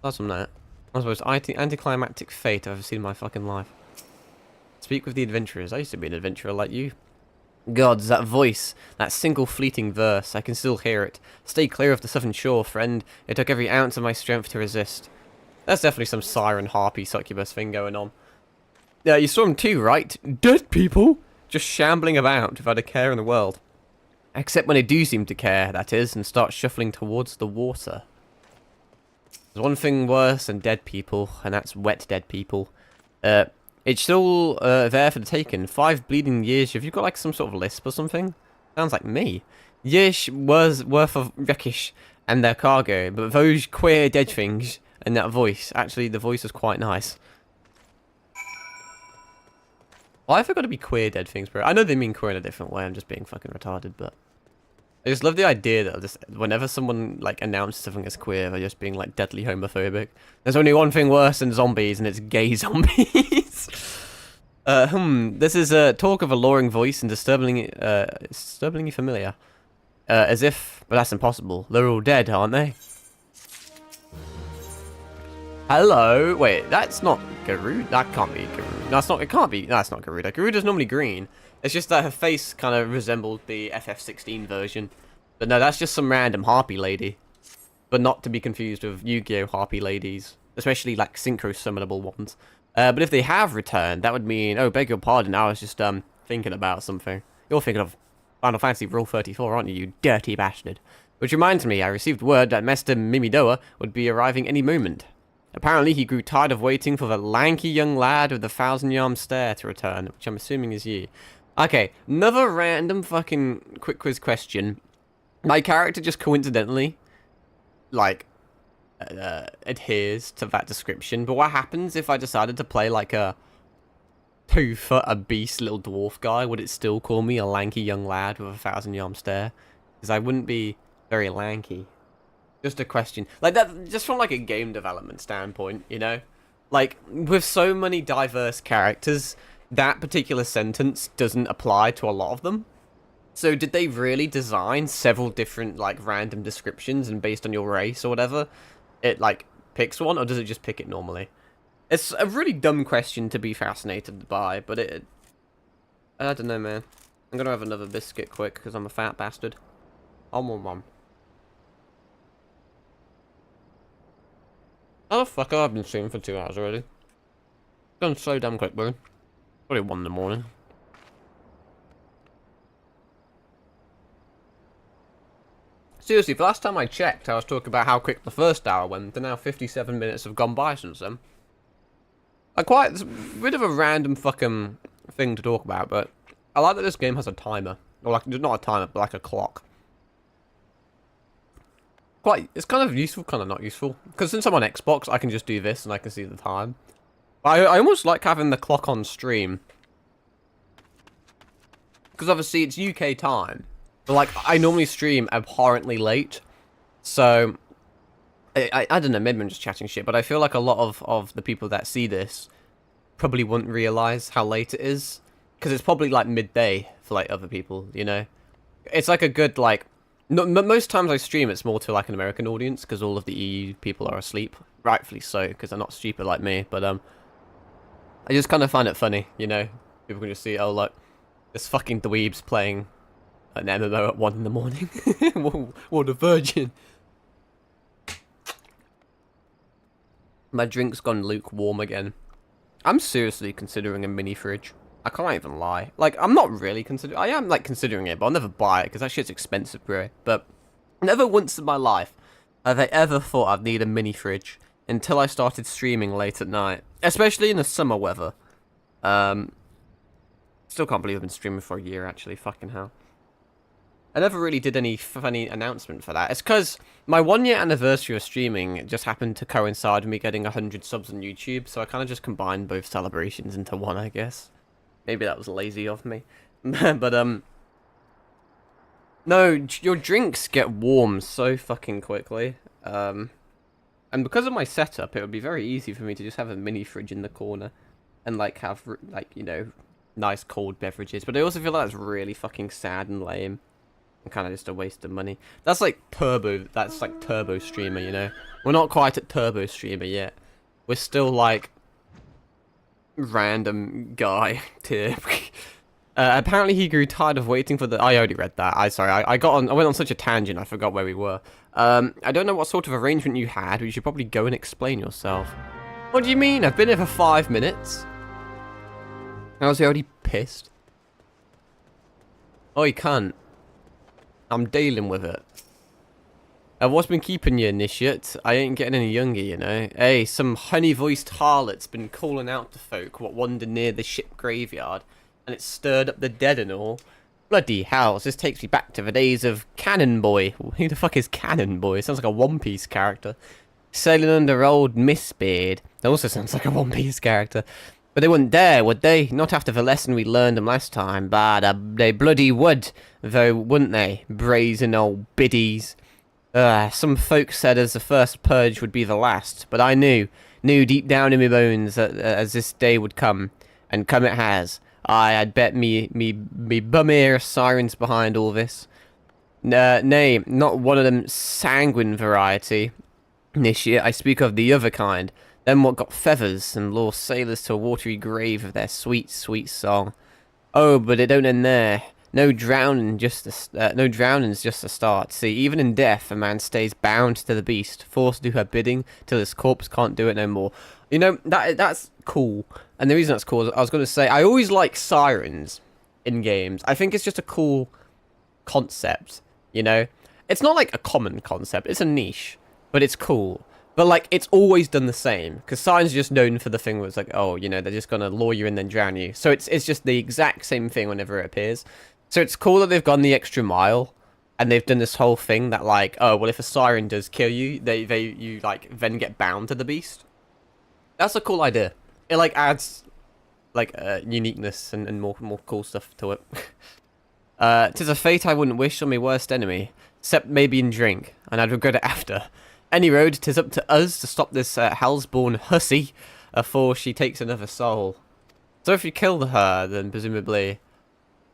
that's from that. That was the most anticlimactic fate I've ever seen in my fucking life. Speak with the adventurers. I used to be an adventurer like you. Gods, that voice, that single fleeting verse, I can still hear it. Stay clear of the southern shore, friend. It took every ounce of my strength to resist. That's definitely some siren harpy succubus thing going on. Yeah, you saw him too, right? Dead people? Just shambling about without a care in the world. Except when they do seem to care, that is, and start shuffling towards the water. There's one thing worse than dead people, and that's wet dead people. It's still there for the taking. 5 bleeding years. Have you got like some sort of lisp or something? Sounds like me. Years was worth of wreckage and their cargo. But those queer dead things and that voice, actually, the voice is quite nice. Why have I got to be queer dead things, bro? I know they mean queer in a different way. I'm just being fucking retarded, but I just love the idea that just whenever someone like announces something as queer, they're just being like deadly homophobic. There's only one thing worse than zombies, and it's gay zombies. This is a talk of a alluring voice and disturbingly familiar. As if, but that's impossible. They're all dead, aren't they? Hello. Wait, that's not Garuda. That can't be Garuda. No, that's not. It can't be. No, that's not Garuda. Garuda's normally green. It's just that her face kind of resembled the FF14 version. But no, that's just some random Harpy lady. But not to be confused with Yu-Gi-Oh! Harpy ladies. Especially like synchro summonable ones. But if they have returned, that would mean... Oh, beg your pardon, I was just thinking about something. You're thinking of Final Fantasy Rule 34, aren't you, you dirty bastard? Which reminds me, I received word that Master Mimidoa would be arriving any moment. Apparently, he grew tired of waiting for the lanky young lad with the 1,000-yard stare to return, which I'm assuming is you. Okay, another random fucking quick quiz question. My character just coincidentally, like, adheres to that description, but what happens if I decided to play like a 2-foot obese little dwarf guy? Would it still call me a lanky young lad with a 1,000-yard stare? Because I wouldn't be very lanky. Just a question. Like that, just from like a game development standpoint, you know? Like, with so many diverse characters, that particular sentence doesn't apply to a lot of them. So did they really design several different, like, random descriptions, and based on your race or whatever, it, like, picks one, or does it just pick it normally? It's a really dumb question to be fascinated by, but I don't know, man. I'm gonna have another biscuit quick, because I'm a fat bastard. Mom. How the fuck have I been streaming for 2 hours already? Done so damn quick, bro. Probably 1 in the morning. Seriously, the last time I checked, I was talking about how quick the first hour went, and now 57 minutes have gone by since then. It's a bit of a random fucking thing to talk about, but I like that this game has a timer. Or like, not a timer, but like a clock. It's kind of useful, kind of not useful. Because since I'm on Xbox, I can just do this and I can see the time. But I almost like having the clock on stream. Because obviously it's UK time. But like, I normally stream abhorrently late. So, I don't know, maybe I'm just chatting shit. But I feel like a lot of the people that see this probably wouldn't realise how late it is. Because it's probably like midday for like other people, you know? It's like a good like... No, most times I stream, it's more to like an American audience, because all of the EU people are asleep. Rightfully so, because they're not stupid like me. But I just kind of find it funny, you know? People can just see, oh look, this fucking dweeb's playing an MMO at 1 in the morning. What a virgin. My drink's gone lukewarm again. I'm seriously considering a mini fridge. I can't even lie. Like, I'm not really considering... I am, like, considering it, but I'll never buy it, because that shit's expensive, bro. But never once in my life have I ever thought I'd need a mini fridge until I started streaming late at night. Especially in the summer weather. Still can't believe I've been streaming for a year, actually. Fucking hell. I never really did any funny announcement for that. It's because my 1-year anniversary of streaming just happened to coincide with me getting 100 subs on YouTube, so I kind of just combined both celebrations into one, I guess. Maybe that was lazy of me. But, no, your drinks get warm so fucking quickly. And because of my setup, it would be very easy for me to just have a mini fridge in the corner. And, like, have, like, you know, nice cold beverages. But I also feel like that's really fucking sad and lame. And kind of just a waste of money. That's like turbo streamer, you know? We're not quite at turbo streamer yet. We're still, like... random guy tier. Apparently he grew tired of waiting for the... I already read that. I went on such a tangent, I forgot where we were. I don't know what sort of arrangement you had, but you should probably go and explain yourself. What do you mean? I've been here for 5 minutes. I was already pissed. Oh, you can't. I'm dealing with it. What's been keeping you, initiate? I ain't getting any younger, you know. Hey, some honey-voiced harlot's been calling out to folk what wander near the ship graveyard, and it stirred up the dead and all. Bloody hell, this takes me back to the days of Cannon Boy. Who the fuck is Cannon Boy? Sounds like a One Piece character. Sailing under old Mistbeard. That also sounds like a One Piece character. But they wouldn't dare, would they? Not after the lesson we learned them last time. But they bloody would, though, wouldn't they? Brazen old biddies. Some folks said as the first purge would be the last, but I knew deep down in my bones that as this day would come, and come it has. I'd bet me bum ear sirens behind all this. Nay, not one of them sanguine variety. This year I speak of the other kind, them what got feathers and lure sailors to a watery grave of their sweet, sweet song. Oh, but it don't end there. No drowning's just a start. See, even in death, a man stays bound to the beast, forced to do her bidding till his corpse can't do it no more. You know, that's cool. And the reason that's cool is I was going to say, I always like sirens in games. I think it's just a cool concept, you know? It's not like a common concept, it's a niche, but it's cool. But, like, it's always done the same, because sirens are just known for the thing where it's like, oh, you know, they're just going to lure you and then drown you. So it's just the exact same thing whenever it appears. So it's cool that they've gone the extra mile, and they've done this whole thing that, like, oh, well, if a siren does kill you, you then get bound to the beast. That's a cool idea. It, like, adds, like, uniqueness and more cool stuff to it. 'Tis a fate I wouldn't wish on my worst enemy, except maybe in drink, and I'd regret it after. Any road, 'tis up to us to stop this hell's-born hussy afore she takes another soul. So if you kill her, then presumably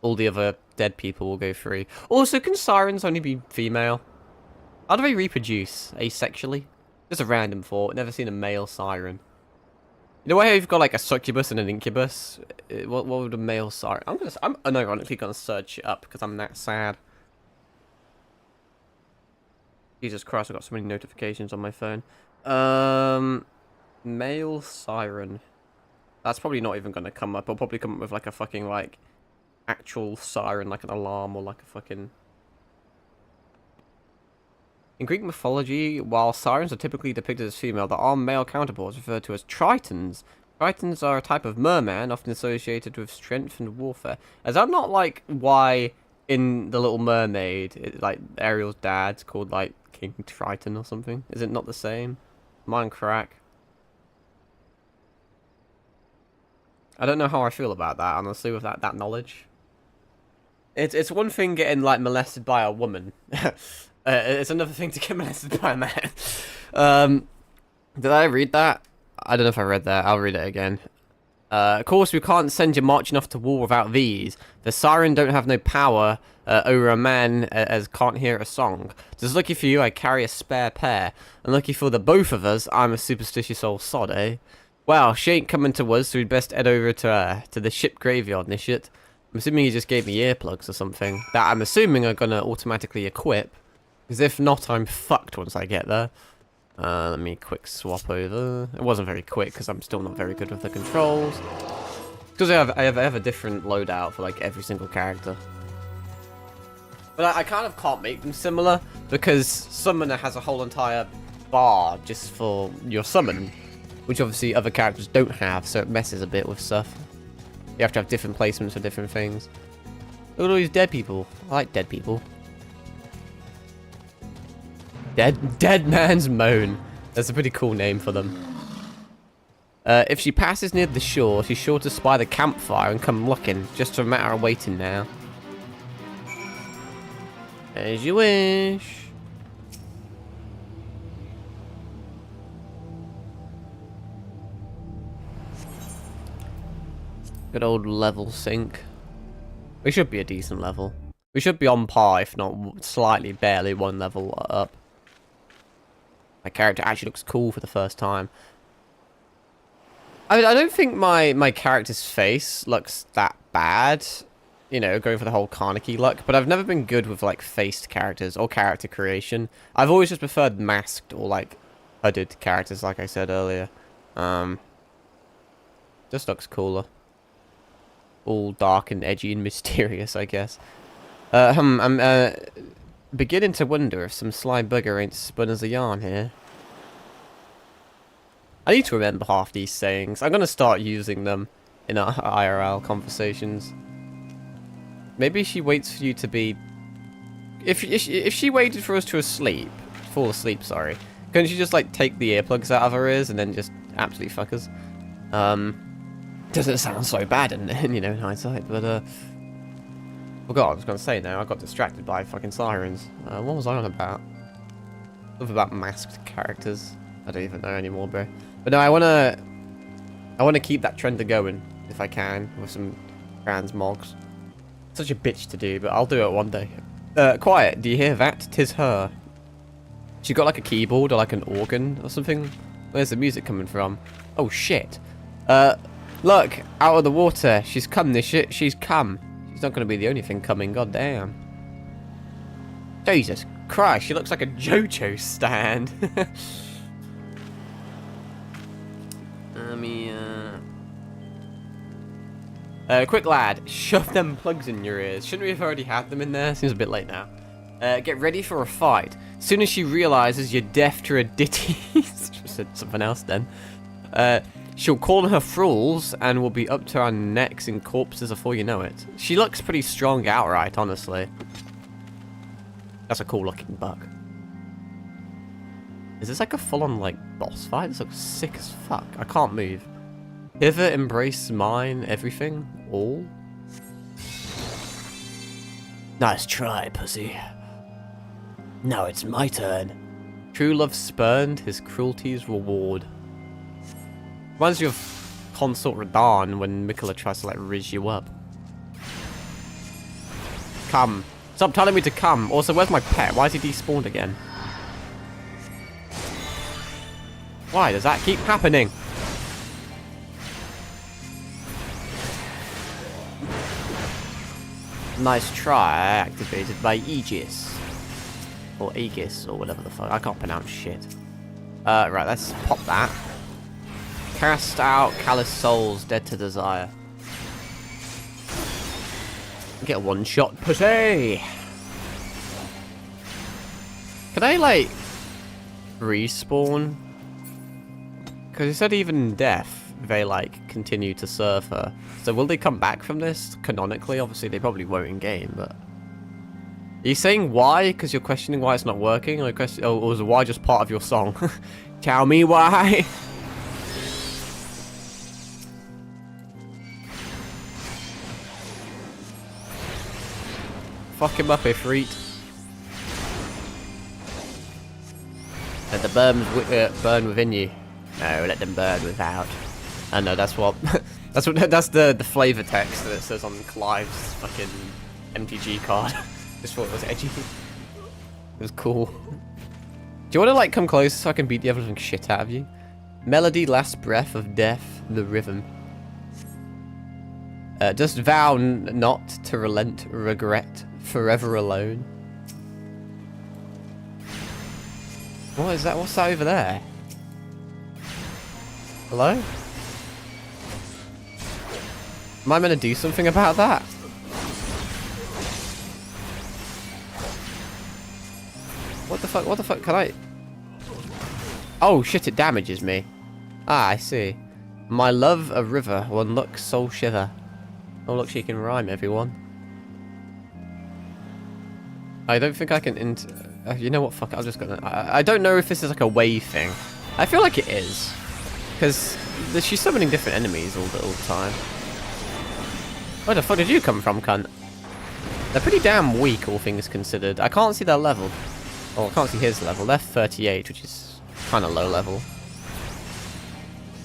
all the other dead people will go free. Also, can sirens only be female? How do they reproduce asexually? Just a random thought. Never seen a male siren. You know why you've got like a succubus and an incubus? What would a male siren? I'm unironically gonna search it up because I'm that sad. Jesus Christ, I've got so many notifications on my phone. Male siren. That's probably not even gonna come up. I'll probably come up with like a fucking like actual siren, like an alarm or like a fucking... In Greek mythology, while sirens are typically depicted as female, there are male counterparts referred to as tritons. Tritons are a type of merman, often associated with strength and warfare. Is that not like why in The Little Mermaid, like Ariel's dad's called like King Triton or something? Is it not the same? Mine crack. I don't know how I feel about that, honestly, with that knowledge. It's one thing getting like molested by a woman. It's another thing to get molested by a man. Did I read that? I don't know if I read that. I'll read it again. Of course, we can't send you marching off to war without these. The siren don't have no power over a man as can't hear a song. Just lucky for you, I carry a spare pair. And lucky for the both of us, I'm a superstitious old sod, eh? Well, she ain't coming to us, so we'd best head over to the ship graveyard and this shit. I'm assuming he just gave me earplugs or something. That I'm assuming are gonna automatically equip. Because if not, I'm fucked once I get there. Let me quick swap over. It wasn't very quick because I'm still not very good with the controls. Because I have a different loadout for like every single character. But I kind of can't make them similar because Summoner has a whole entire bar just for your summon, which obviously other characters don't have, so it messes a bit with stuff. You have to have different placements for different things. Look at all these dead people. I like dead people. Dead Man's Moan. That's a pretty cool name for them. If she passes near the shore, she's sure to spy the campfire and come looking. Just a matter of waiting now. As you wish. Good old level sync. We should be a decent level. We should be on par, if not slightly, barely one level up. My character actually looks cool for the first time. I don't think my character's face looks that bad. You know, going for the whole Carnegie look. But I've never been good with, like, faced characters or character creation. I've always just preferred masked or, like, hooded characters, like I said earlier. Just looks cooler. All dark and edgy and mysterious, I guess. I'm beginning to wonder if some sly bugger ain't spun us a yarn here. I need to remember half these sayings. I'm going to start using them in our IRL conversations. Maybe she waits for you to be... If she waited for us to fall asleep, sorry, couldn't she just, like, take the earplugs out of her ears and then just absolutely fuck us? Doesn't sound so bad in you know, in hindsight, but, forgot what I was going to say now. I got distracted by fucking sirens. What was I on about? Something about masked characters. I don't even know anymore, bro. But no, I wanna keep that trend going, if I can, with some transmogs. Such a bitch to do, but I'll do it one day. Quiet, do you hear that? 'Tis her. She got like a keyboard or like an organ or something. Where's the music coming from? Oh shit. Look, out of the water. She's come, this shit. She's come. She's not gonna be the only thing coming, god damn. Jesus Christ, she looks like a JoJo stand. Quick lad, shove them plugs in your ears. Shouldn't we have already had them in there? Seems a bit late now. Get ready for a fight. Soon as she realizes you're deaf to her ditties, she said something else then. She'll call her thralls and will be up to our necks in corpses before you know it. She looks pretty strong outright, honestly. That's a cool looking bug. Is this like a full-on like boss fight? This looks sick as fuck. I can't move. Hither, embrace mine, everything, all. Nice try, pussy. Now it's my turn. True love spurned, his cruelty's reward. Reminds you of Consort Radahn when Mikola tries to like riz you up. Come. Stop telling me to come. Also, where's my pet? Why is he despawned again? Why does that keep happening? Nice try, activated by Aegis. Or Aegis, or whatever the fuck. I can't pronounce shit. Right, let's pop that. Cast out callous souls, dead to desire. Get a one-shot pussy! Can I, like, respawn? Because you said even in death, they, like, continue to serve her. So will they come back from this? Canonically, obviously they probably won't in-game, but... Are you saying why? Because you're questioning why it's not working? Or, or is why just part of your song? Tell me why! Fuck him up, Ifrit. Let the burn within you. No, let them burn without. I know that's what that's the flavor text that it says on Clive's fucking MTG card. Just thought it was edgy. It was cool. Do you want to like come close so I can beat the ever living shit out of you? Melody, last breath of death, the rhythm. Just vow not to relent, regret, forever alone. What is that? What's that over there? Hello? Am I meant to do something about that? What the fuck? What the fuck? Can I... Oh shit, it damages me. Ah, I see. My love, a river, one look, soul shiver. Oh look, she can rhyme, everyone. I don't think I can you know what, fuck it, I'm just gonna... I don't know if this is like a wave thing. I feel like it is. Because she's summoning different enemies all the time. Where the fuck did you come from, cunt? They're pretty damn weak, all things considered. I can't see their level. Oh, I can't see his level. They're 38, which is kind of low level.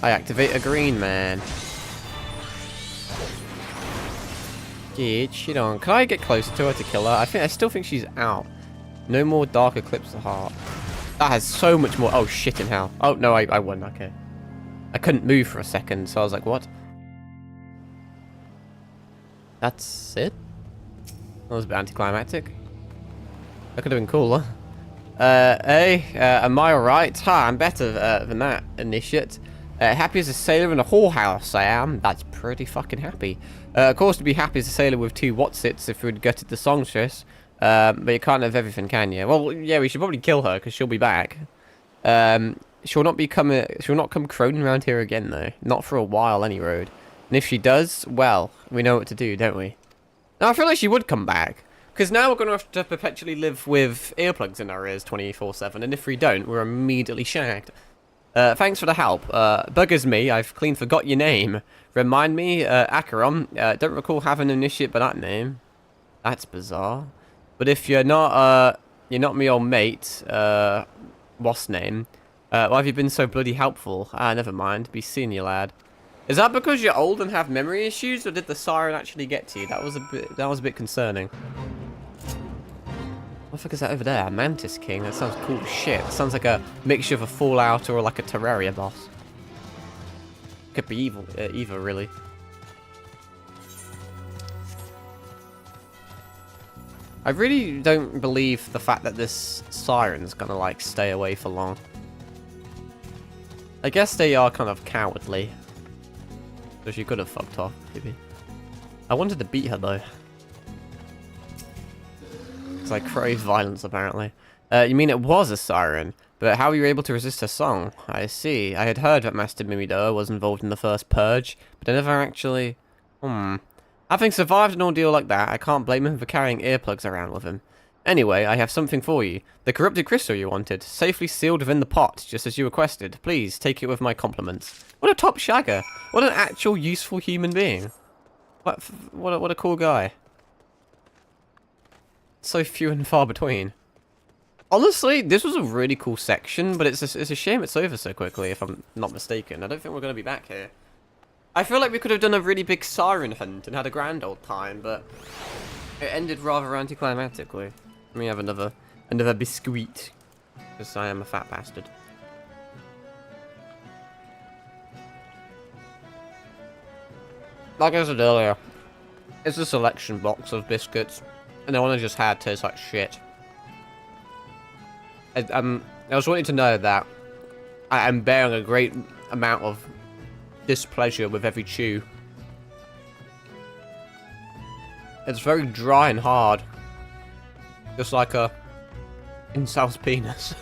I activate a green man. Get shit on. Can I get closer to her to kill her? I still think she's out. No more Dark Eclipse of Heart. That has so much more. Oh shit in hell. Oh no, I won. Okay. I couldn't move for a second, so I was like, what? That's it? That was a bit anticlimactic. That could have been cooler. Am I alright? Ha, I'm better than that, initiate. Happy as a sailor in a whorehouse, I am. That's pretty fucking happy. Of course, to be happy as a sailor with 2 Watsits if we'd gutted the songstress. But you can't have everything, can you? Well, yeah, we should probably kill her, because she'll be back. She'll not come croning around here again, though. Not for a while, any road. And if she does, well, we know what to do, don't we? Now, I feel like she would come back. Because now we're going to have to perpetually live with earplugs in our ears 24/7. And if we don't, we're immediately shagged. Thanks for the help. Buggers me, I've clean forgot your name. Remind me, Acheron. Don't recall having an initiate by that name. That's bizarre. But if you're not me old mate, what's name? Why have you been so bloody helpful? Ah, never mind. Be seeing you, lad. Is that because you're old and have memory issues, or did the siren actually get to you? That was a bit concerning. What the fuck is that over there? A Mantis King? That sounds cool as shit. It sounds like a mixture of a Fallout or like a Terraria boss. Could be evil, either, really. I really don't believe the fact that this siren's gonna, like, stay away for long. I guess they are kind of cowardly. So she could have fucked off, maybe. I wanted to beat her, though. Because I crave violence, apparently. You mean it was a siren? But how were you able to resist her song? I see. I had heard that Master Mimido was involved in the first purge, but I never actually... Having survived an ordeal like that, I can't blame him for carrying earplugs around with him. Anyway, I have something for you. The corrupted crystal you wanted, safely sealed within the pot, just as you requested. Please, take it with my compliments. What a top shagger. What an actual useful human being. What a cool guy. So few and far between. Honestly, this was a really cool section, but it's a shame it's over so quickly, if I'm not mistaken. I don't think we're going to be back here. I feel like we could have done a really big siren hunt and had a grand old time, but it ended rather anticlimactically. Let me have another biscuit, because I am a fat bastard. Like I said earlier, it's a selection box of biscuits, and the one I just had tastes like shit. I was wanting to know that I am bearing a great amount of displeasure with every chew. It's very dry and hard. Just like a incel's penis.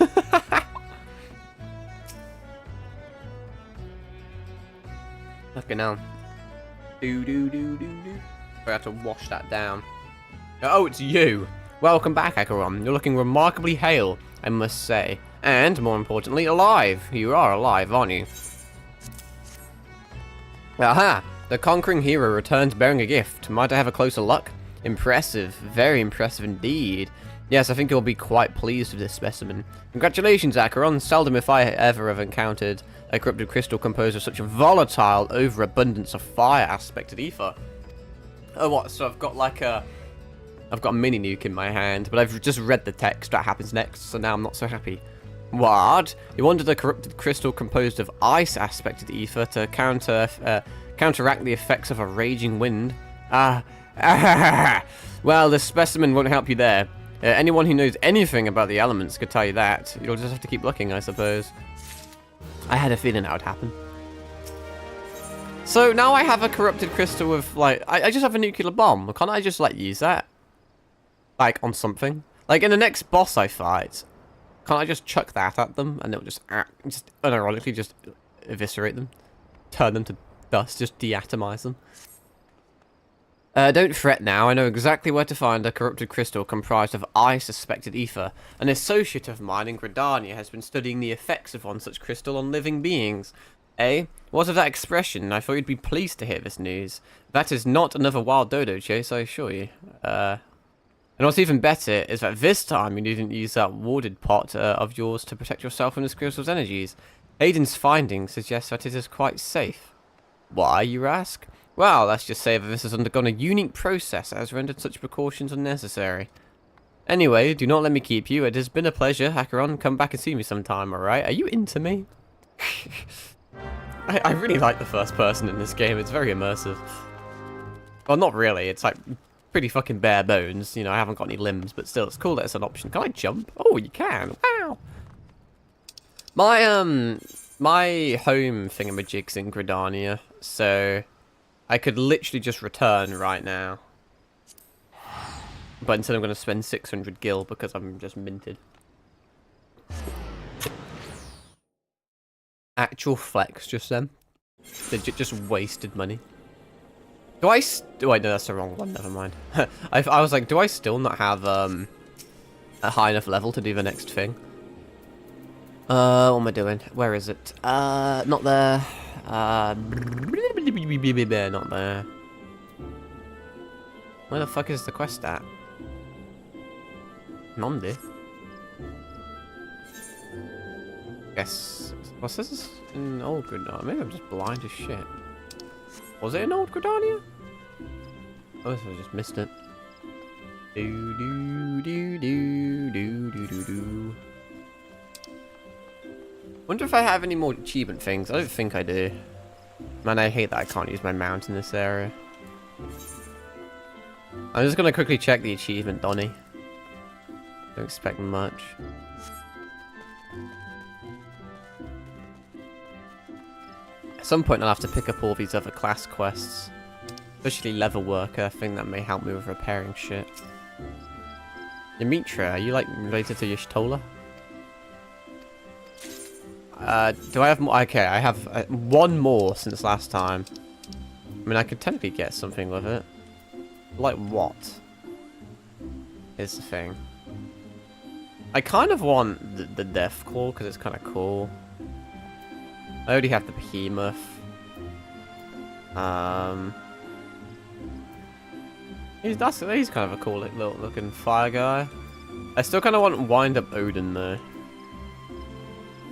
Okay, now. I have to wash that down. Oh, it's you! Welcome back, Acheron. You're looking remarkably hale, I must say. And, more importantly, alive. You are alive, aren't you? Aha! The conquering hero returns bearing a gift. Might I have a closer look? Impressive. Very impressive indeed. Yes, I think you'll be quite pleased with this specimen. Congratulations, Acheron. Seldom if I ever have encountered a corrupted crystal composed of such a volatile overabundance of fire aspected ether. Oh, what? So I've got like a... I've got a mini nuke in my hand, but I've just read the text that happens next, so now I'm not so happy. What? You wanted a corrupted crystal composed of ice aspected ether to counteract the effects of a raging wind? Well, this specimen won't help you there. Anyone who knows anything about the elements could tell you that. You'll just have to keep looking, I suppose. I had a feeling that would happen. So now I have a corrupted crystal with, like, I just have a nuclear bomb. Can't I just, like, use that? Like, on something? Like, in the next boss I fight, can't I just chuck that at them and it'll just unironically just eviscerate them? Turn them to dust, just deatomize them? Don't fret now, I know exactly where to find a corrupted crystal comprised of I-suspected ether. An associate of mine in Gridania has been studying the effects of one such crystal on living beings. Eh? What of that expression? I thought you'd be pleased to hear this news. That is not another wild dodo chase, I assure you. And what's even better is that this time you didn't use that warded pot of yours to protect yourself from this crystal's energies. Aiden's findings suggest that it is quite safe. Why, you ask? Well, let's just say that this has undergone a unique process that has rendered such precautions unnecessary. Anyway, do not let me keep you. It has been a pleasure, Acheron. Come back and see me sometime, alright? Are you into me? I really like the first person in this game. It's very immersive. Well, not really. It's like pretty fucking bare bones. You know, I haven't got any limbs, but still, it's cool that it's an option. Can I jump? Oh, you can. Wow. My home thingamajig's in Gridania, so I could literally just return right now. But instead I'm going to spend 600 gil because I'm just minted. Actual flex just then. They just wasted money. Do I wait, no, that's the wrong one. Never mind. I was like, do I still not have a high enough level to do the next thing? What am I doing? Where is it? Not there. Not there. Where the fuck is the quest at? Nondi. Guess. What's this? In Old Gridania? Maybe I'm just blind as shit. Was it in Old Gridania? Oh, I just missed it. Do do do do do do do do. Wonder if I have any more achievement things. I don't think I do. Man, I hate that I can't use my mount in this area. I'm just gonna quickly check the achievement, Donny. Don't expect much. At some point I'll have to pick up all these other class quests. Especially level worker, I think that may help me with repairing shit. Yamitra, are you like related to Y'shtola? Do I have more? Okay, I have one more since last time. I mean, I could technically get something with it. Like what? Is the thing. I kind of want the Death Claw because it's kind of cool. I already have the Behemoth. He's kind of a cool little looking fire guy. I still kind of want Wind Up Odin though.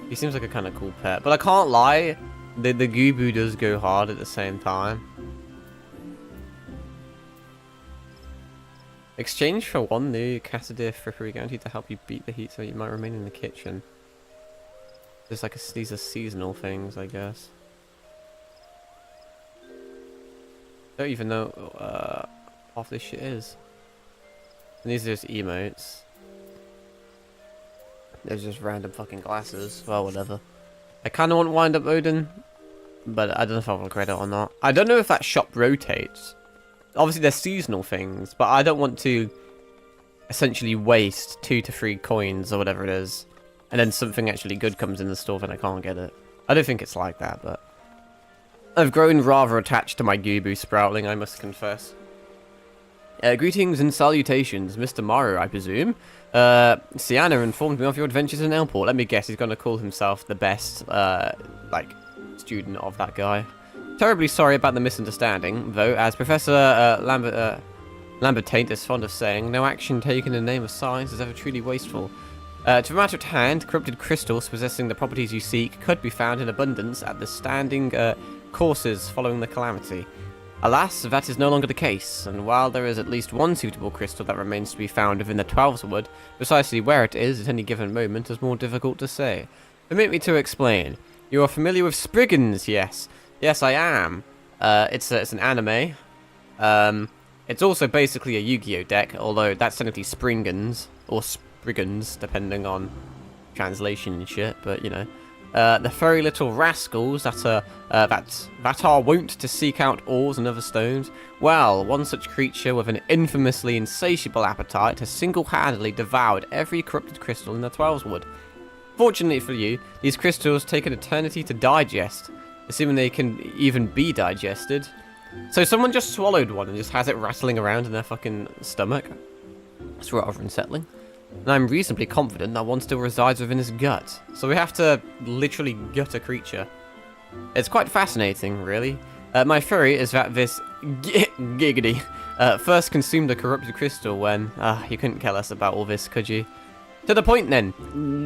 He seems like a kind of cool pet, but I can't lie, the Gubu does go hard at the same time. Exchange for one new Cassadir Frippery guaranteed to help you beat the heat so you might remain in the kitchen. Just like these are seasonal things, I guess. Don't even know half this shit is. And these are just emotes. There's just random fucking glasses. Well, whatever. I kind of want Wind Up Odin, but I don't know if I'll regret it or not. I don't know if that shop rotates. Obviously, they're seasonal things, but I don't want to essentially waste 2 to 3 coins or whatever it is, and then something actually good comes in the store and I can't get it. I don't think it's like that, but I've grown rather attached to my Gubu Sproutling, I must confess. Greetings and salutations, Mr. Mario, I presume. Sienna informed me of your adventures in Elport. Let me guess, he's going to call himself the best, like, student of that guy. Terribly sorry about the misunderstanding, though, as Professor Lambertaint is fond of saying, no action taken in the name of science is ever truly wasteful. To the matter at hand, corrupted crystals possessing the properties you seek could be found in abundance at the standing courses following the calamity. Alas, that is no longer the case, and while there is at least one suitable crystal that remains to be found within the Twelves Wood, precisely where it is at any given moment is more difficult to say. Permit me to explain. You are familiar with Spriggans, yes? Yes, I am. It's an anime. It's also basically a Yu-Gi-Oh deck, although that's technically Springans, or Spriggans, depending on translation and shit, but, you know. The furry little rascals that are wont to seek out ores and other stones. Well, one such creature with an infamously insatiable appetite has single-handedly devoured every corrupted crystal in the Twelves Wood. Fortunately for you, these crystals take an eternity to digest, assuming they can even be digested. So someone just swallowed one and just has it rattling around in their fucking stomach. That's rather unsettling. And I'm reasonably confident that one still resides within his gut. So we have to literally gut a creature. It's quite fascinating, really. My theory is that this giggity first consumed a corrupted crystal when... you couldn't tell us about all this, could you? To the point, then.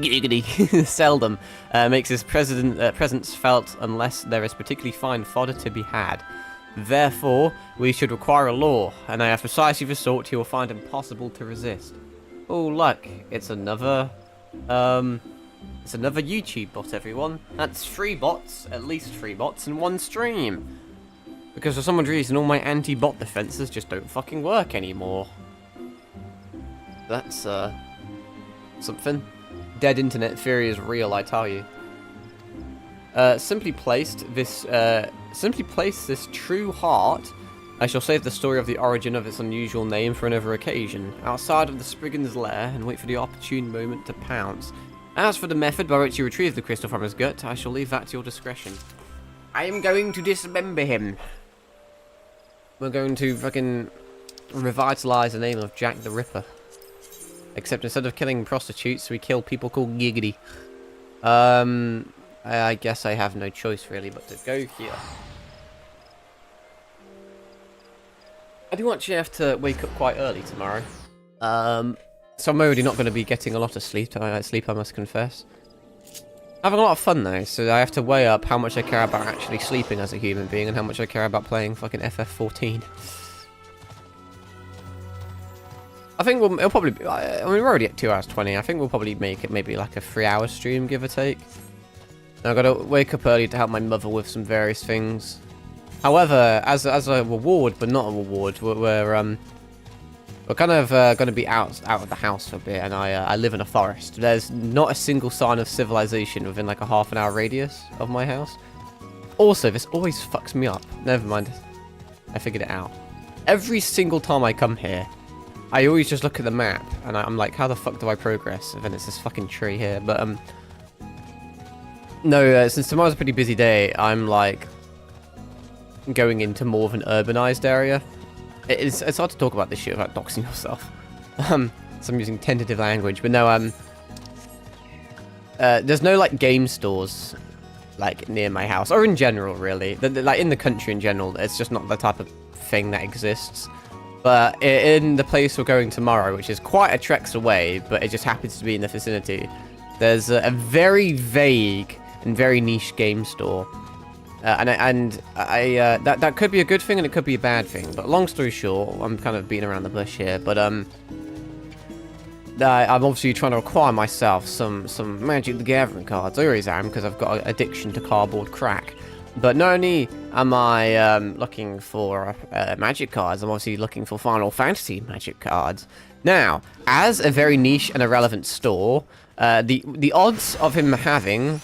Giggity seldom makes his presence felt unless there is particularly fine fodder to be had. Therefore, we should require a law, and I have precisely the sort you will find impossible to resist. Oh, look, it's another YouTube bot, everyone. That's 3 bots, at least 3 bots in one stream. Because for some reason, all my anti-bot defenses just don't fucking work anymore. That's, something. Dead internet theory is real, I tell you. Simply place this true heart. I shall save the story of the origin of its unusual name for another occasion, outside of the Spriggan's lair, and wait for the opportune moment to pounce. As for the method by which you retrieve the crystal from his gut, I shall leave that to your discretion. I am going to dismember him. we're going to fucking revitalize the name of Jack the Ripper. Except instead of killing prostitutes, we kill people called Giggity. I guess I have no choice really but to go here. I do actually have to wake up quite early tomorrow. So I'm already not going to be getting a lot of sleep, I must confess. Having a lot of fun though, so I have to weigh up how much I care about actually sleeping as a human being and how much I care about playing fucking FF14. I think it'll probably be, I mean, we're already at 2 hours 20. I think we'll probably make it maybe like a 3-hour stream, give or take. And I've got to wake up early to help my mother with some various things. However, as a reward, but not a reward, we're kind of going to be out of the house for a bit, and I live in a forest. There's not a single sign of civilization within like a half-an-hour radius of my house. Also, this always fucks me up. Never mind. I figured it out. Every single time I come here, I always just look at the map, and I'm like, how the fuck do I progress? And then it's this fucking tree here. But, no, since tomorrow's a pretty busy day, I'm, like, going into more of an urbanized area. It's hard to talk about this shit without doxing yourself. So I'm using tentative language. But no, there's no, like, game stores, like, near my house. Or in general, really. Like, in the country in general, it's just not the type of thing that exists. But in the place we're going tomorrow, which is quite a treks away, but it just happens to be in the vicinity, there's a very vague and very niche game store. That could be a good thing and it could be a bad thing. But long story short, I'm kind of beating around the bush here. But I'm obviously trying to acquire myself some Magic the Gathering cards. I always am because I've got an addiction to cardboard crack. But not only am I looking for Magic cards, I'm obviously looking for Final Fantasy Magic cards. Now, as a very niche and irrelevant store, the odds of him having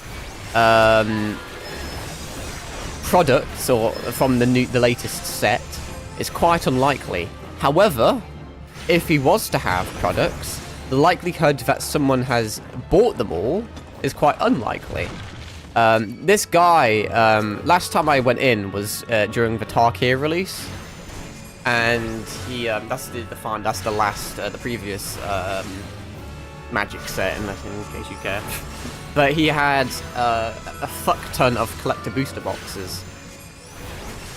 products or from the latest set is quite unlikely. However, if he was to have products, the likelihood that someone has bought them all is quite unlikely. This guy, last time I went in was during the Tarkir release, and he, that's the last, the previous Magic set, in case you care. But he had a fuck ton of collector booster boxes,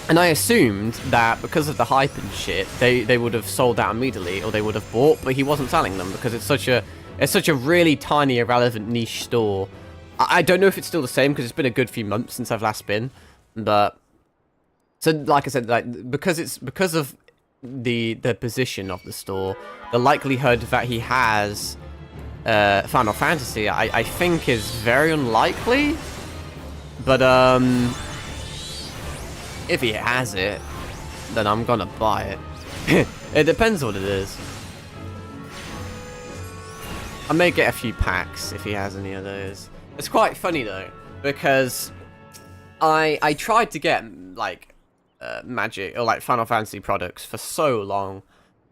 and I assumed that because of the hype and shit, they would have sold out immediately, or they would have bought, but he wasn't selling them because it's such a really tiny, irrelevant niche store. I don't know if it's still the same because it's been a good few months since I've last been, but so like I said, like because of the position of the store, the likelihood that he has Final Fantasy, I think is very unlikely. But if he has it, then I'm gonna buy it. It depends what it is. I may get a few packs if he has any of those. It's quite funny though, because I tried to get like Magic or like Final Fantasy products for so long,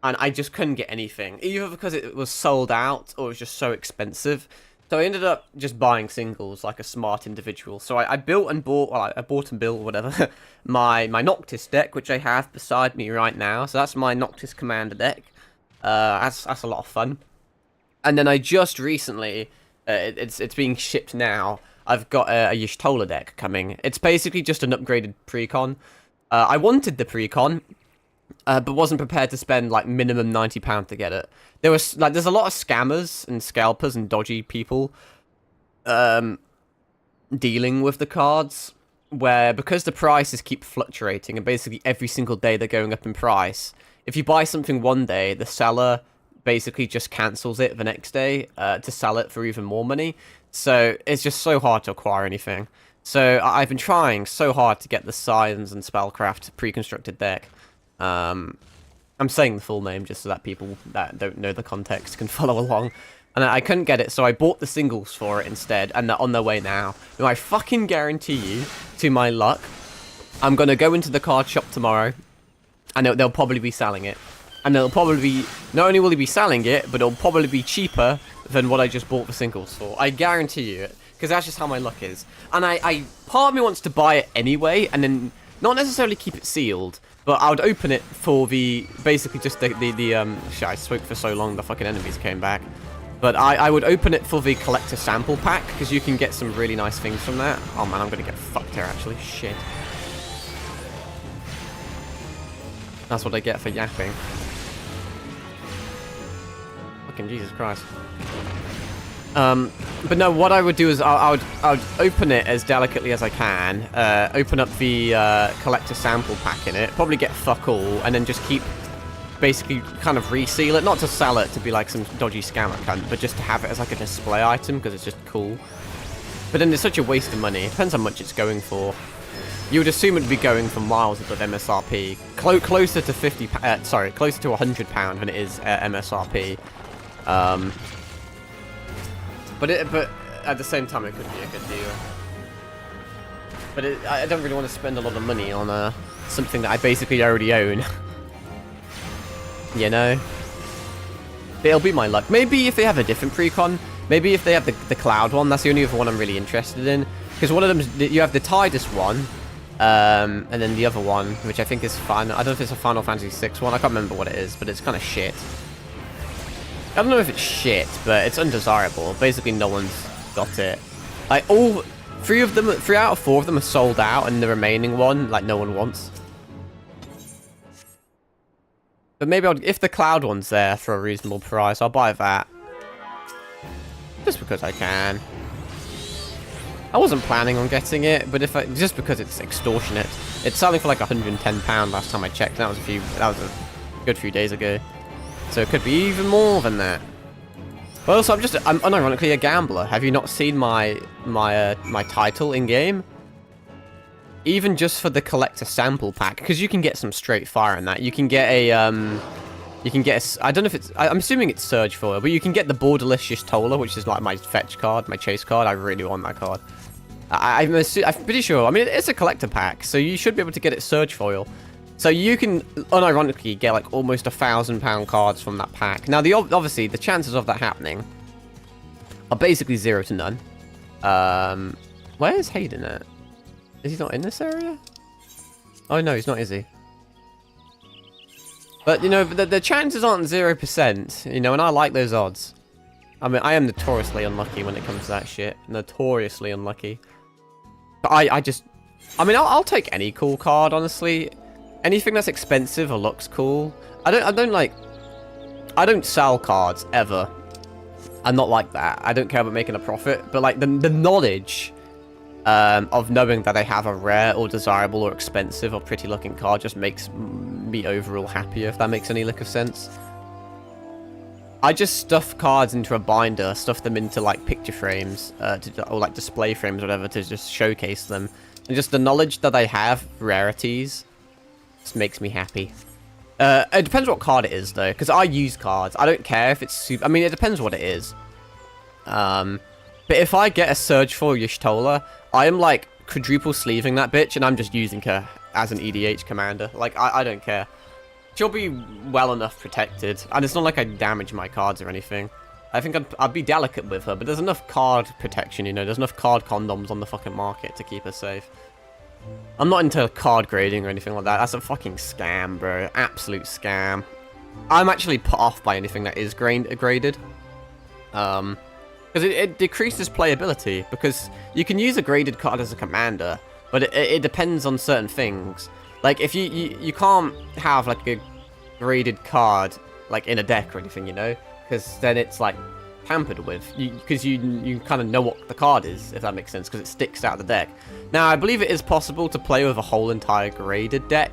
and I just couldn't get anything, either because it was sold out or it was just so expensive. So I ended up just buying singles like a smart individual. So I built and bought, well, I bought and built, whatever, my Noctis deck, which I have beside me right now. So that's my Noctis Commander deck. That's a lot of fun. And then I just recently, it's being shipped now, I've got a Y'shtola deck coming. It's basically just an upgraded precon. I wanted the precon, but wasn't prepared to spend like minimum £90 to get it. There's a lot of scammers and scalpers and dodgy people dealing with the cards, where because the prices keep fluctuating and basically every single day they're going up in price, if you buy something one day, the seller basically just cancels it the next day to sell it for even more money. So it's just so hard to acquire anything. So I've been trying so hard to get the Scions and Spellcraft pre-constructed deck. I'm saying the full name just so that people that don't know the context can follow along. And I couldn't get it, so I bought the singles for it instead, and they're on their way now. And I fucking guarantee you, to my luck, I'm going to go into the card shop tomorrow, and they'll probably be selling it. And they'll probably be, not only will they be selling it, but it'll probably be cheaper than what I just bought the singles for. I guarantee you it, because that's just how my luck is. And part of me wants to buy it anyway, and then not necessarily keep it sealed, But I would open it for the, basically just shit, I spoke for so long, the fucking enemies came back. But I would open it for the collector sample pack, because you can get some really nice things from that. Oh man, I'm gonna get fucked here actually, shit. That's what I get for yapping. Fucking Jesus Christ. But no, what I would do is I would open it as delicately as I can, open up the collector sample pack in it, probably get fuck all, and then just keep, basically kind of reseal it, not to sell it to be like some dodgy scammer cunt, but just to have it as like a display item because it's just cool. But then it's such a waste of money. It depends how much it's going for. You would assume it'd be going for miles above MSRP, closer to closer to £100 than it is MSRP. But at the same time, it could be a good deal. But I don't really want to spend a lot of money on something that I basically already own. You know? It'll be my luck. Maybe if they have a different precon, maybe if they have the cloud one, that's the only other one I'm really interested in. Because one of them, you have the Tidus one, and then the other one, which I think is final. I don't know if it's a Final Fantasy VI one. I can't remember what it is, but it's kind of shit. I don't know if it's shit, but it's undesirable. Basically, no one's got it. Like, three out of four of them are sold out, and the remaining one, like, no one wants. But maybe if the cloud one's there for a reasonable price, I'll buy that. Just because I can. I wasn't planning on getting it, but just because it's extortionate. It's selling for like £110 last time I checked. That was a good few days ago. So it could be even more than that. But also, I'm unironically a gambler. Have you not seen my title in game? Even just for the collector sample pack, because you can get some straight fire in that. You can get a I don't know if it's, I'm assuming it's Surge Foil, but you can get the Borderless Y'shtola, which is like my fetch card, my chase card. I really want that card. I'm pretty sure. I mean, it's a collector pack, so you should be able to get it Surge Foil. So you can, unironically, get like almost £1,000 cards from that pack. Now, obviously, the chances of that happening are basically 0 to none. Where is Hayden at? Is he not in this area? Oh, no, he's not, is he? But, you know, the chances aren't 0%, you know, and I like those odds. I mean, I am notoriously unlucky when it comes to that shit. Notoriously unlucky. But I mean, I'll take any cool card, honestly. Anything that's expensive or looks cool. I don't sell cards, ever. I'm not like that. I don't care about making a profit. But, like, the knowledge of knowing that I have a rare or desirable or expensive or pretty looking card just makes me overall happier, if that makes any lick of sense. I just stuff cards into a binder, stuff them into like picture frames, or like display frames or whatever, to just showcase them. And just the knowledge that I have rarities just makes me happy. It depends what card it is though, because I use cards. I don't care if it's super, I mean, it depends what it is. But if I get a Surge for Y'shtola, I am like quadruple sleeving that bitch, and I'm just using her as an EDH commander. Like, I don't care. She'll be well enough protected, and it's not like I damage my cards or anything. I think I'd be delicate with her, but there's enough card protection, you know, there's enough card condoms on the fucking market to keep her safe. I'm not into card grading or anything like that. That's a fucking scam, bro. Absolute scam. I'm actually put off by anything that is graded. Because it decreases playability, because you can use a graded card as a commander, but it depends on certain things. Like, if you can't have, like, a graded card, like, in a deck or anything, you know? Because then it's, like, tampered with. Because you kind of know what the card is, if that makes sense, because it sticks out of the deck. Now, I believe it is possible to play with a whole entire graded deck.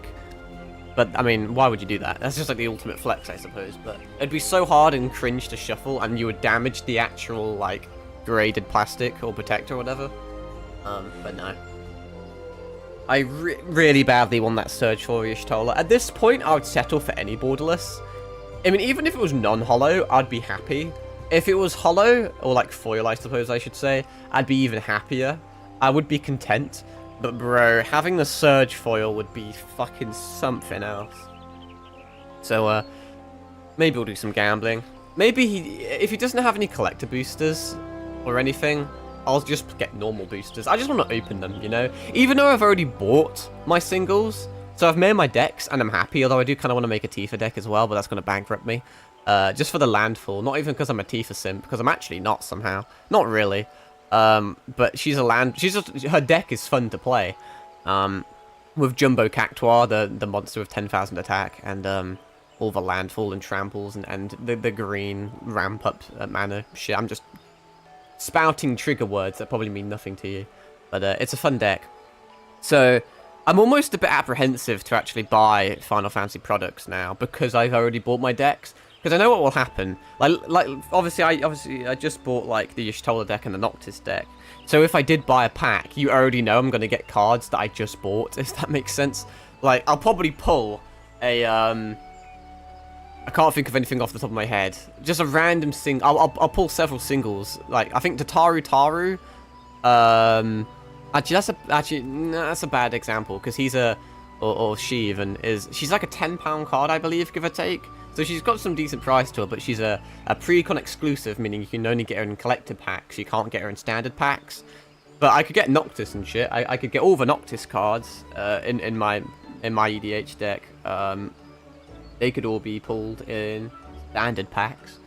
But, I mean, why would you do that? That's just, like, the ultimate flex, I suppose. But it'd be so hard and cringe to shuffle, and you would damage the actual, like, graded plastic or protector or whatever. But no. I really badly want that Surge for Y'shtola. At this point, I would settle for any borderless. I mean, even if it was non-hollow, I'd be happy. If it was hollow, or like foil, I suppose I should say, I'd be even happier. I would be content. But bro, having the Surge foil would be fucking something else. So, maybe we'll do some gambling. Maybe if he doesn't have any collector boosters or anything, I'll just get normal boosters. I just want to open them, you know? Even though I've already bought my singles, So I've made my decks, and I'm happy, although I do kind of want to make a Tifa deck as well, but that's going to bankrupt me. Just for the landfall, not even because I'm a Tifa simp, because I'm actually not somehow. Not really. But she's a land... her deck is fun to play. With Jumbo Cactuar, the monster with 10,000 attack, and all the landfall and tramples, and the green ramp up mana shit. I'm just spouting trigger words that probably mean nothing to you. But it's a fun deck. So... I'm almost a bit apprehensive to actually buy Final Fantasy products now because I've already bought my decks. Because I know what will happen. Like obviously I just bought like the Y'shtola deck and the Noctis deck. So if I did buy a pack, you already know I'm going to get cards that I just bought, if that makes sense. Like I'll probably pull a I can't think of anything off the top of my head. Just a random I'll pull several singles. Like I think Taru. Actually, that's a bad example because he's or she even is. She's like a £10 card, I believe, give or take. So she's got some decent price to her, but she's a pre-con exclusive, meaning you can only get her in collector packs. You can't get her in standard packs. But I could get Noctis and shit. I could get all the Noctis cards in my EDH deck. They could all be pulled in standard packs.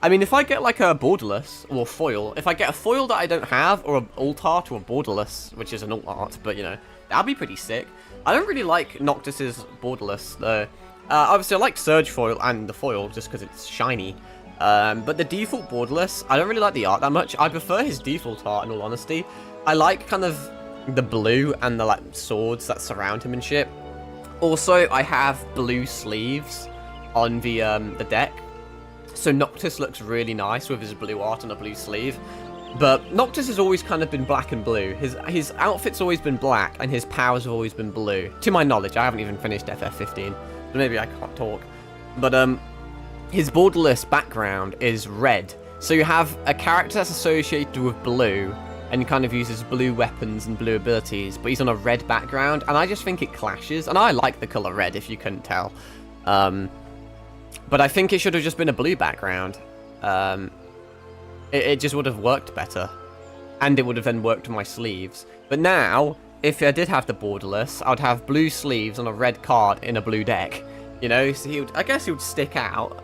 I mean, if I get like a borderless or foil, if I get a foil that I don't have, or an alt art or a borderless, which is an alt art, but you know, that'd be pretty sick. I don't really like Noctis's borderless though. Obviously, I like Surge foil and the foil just because it's shiny. But the default borderless, I don't really like the art that much. I prefer his default art in all honesty. I like kind of the blue and the like swords that surround him and shit. Also, I have blue sleeves on the deck. So Noctis looks really nice with his blue art and a blue sleeve. But Noctis has always kind of been black and blue. His outfit's always been black, and his powers have always been blue. To my knowledge, I haven't even finished FF14, so maybe I can't talk. But his borderless background is red. So you have a character that's associated with blue, and kind of uses blue weapons and blue abilities, but he's on a red background, and I just think it clashes. And I like the color red, if you couldn't tell. But I think it should have just been a blue background. It just would have worked better. And it would have then worked with my sleeves. But now, if I did have the borderless, I'd have blue sleeves on a red card in a blue deck. You know, so I guess he would stick out.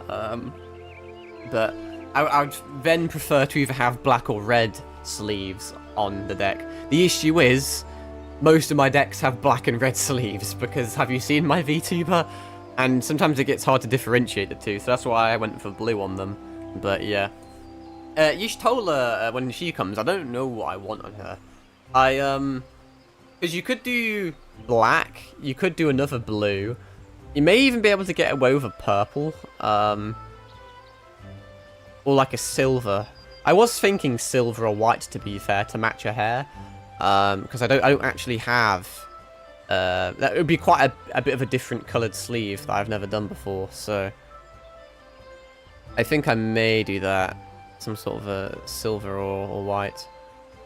But I would then prefer to either have black or red sleeves on the deck. The issue is, most of my decks have black and red sleeves, because have you seen my VTuber? And sometimes it gets hard to differentiate the two, so that's why I went for blue on them. But yeah. Y'shtola, when she comes, I don't know what I want on her. Because you could do black, you could do another blue. You may even be able to get away with a purple. Or like a silver. I was thinking silver or white, to be fair, to match her hair. Because I don't actually have... that would be quite a bit of a different coloured sleeve that I've never done before, so... I think I may do that. Some sort of a silver or white.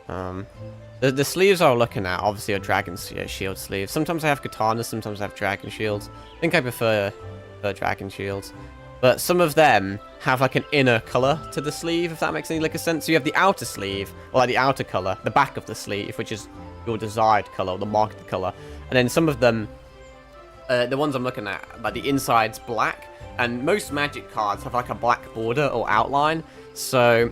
The sleeves I'm looking at, obviously, are dragon shield sleeves. Sometimes I have katanas, sometimes I have dragon shields. I think I prefer dragon shields. But some of them have like an inner colour to the sleeve, if that makes any sense. So you have the outer sleeve, or like the outer colour, the back of the sleeve, which is your desired colour, or the marked colour. And then some of them, the ones I'm looking at, like the inside's black. And most magic cards have like a black border or outline. So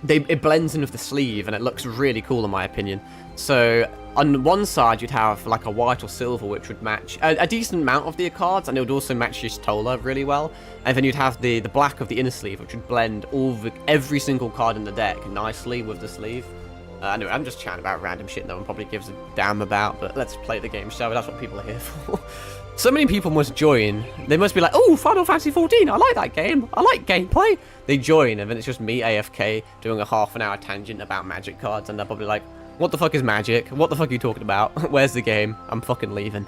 it blends in with the sleeve and it looks really cool in my opinion. So on one side you'd have like a white or silver, which would match a decent amount of the cards, and it would also match Y'shtola really well. And then you'd have the black of the inner sleeve, which would blend every single card in the deck nicely with the sleeve. Anyway, I'm just chatting about random shit no one probably gives a damn about, but let's play the game, shall we? That's what people are here for. So many people must join. They must be like, oh, Final Fantasy 14, I like that game. I like gameplay. They join, and then it's just me, AFK, doing a half-an-hour tangent about magic cards, and they're probably like, what the fuck is magic? What the fuck are you talking about? Where's the game? I'm fucking leaving.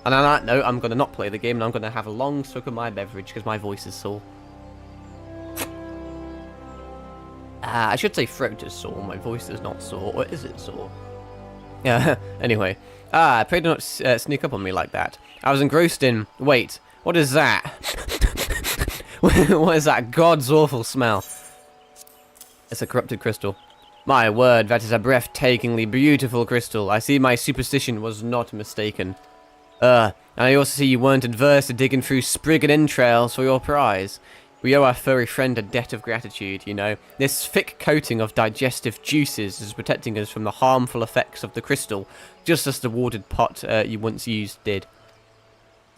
And on that note, I'm going to not play the game, and I'm going to have a long suck of my beverage, because my voice is sore. I should say throat is sore, my voice is not sore, or is it sore? Yeah, anyway. Pray do not sneak up on me like that. I was engrossed in... Wait, what is that? What is that God's awful smell? It's a corrupted crystal. My word, that is a breathtakingly beautiful crystal. I see my superstition was not mistaken. And I also see you weren't adverse to digging through Spriggan entrails for your prize. We owe our furry friend a debt of gratitude, you know. This thick coating of digestive juices is protecting us from the harmful effects of the crystal, just as the watered pot you once used did.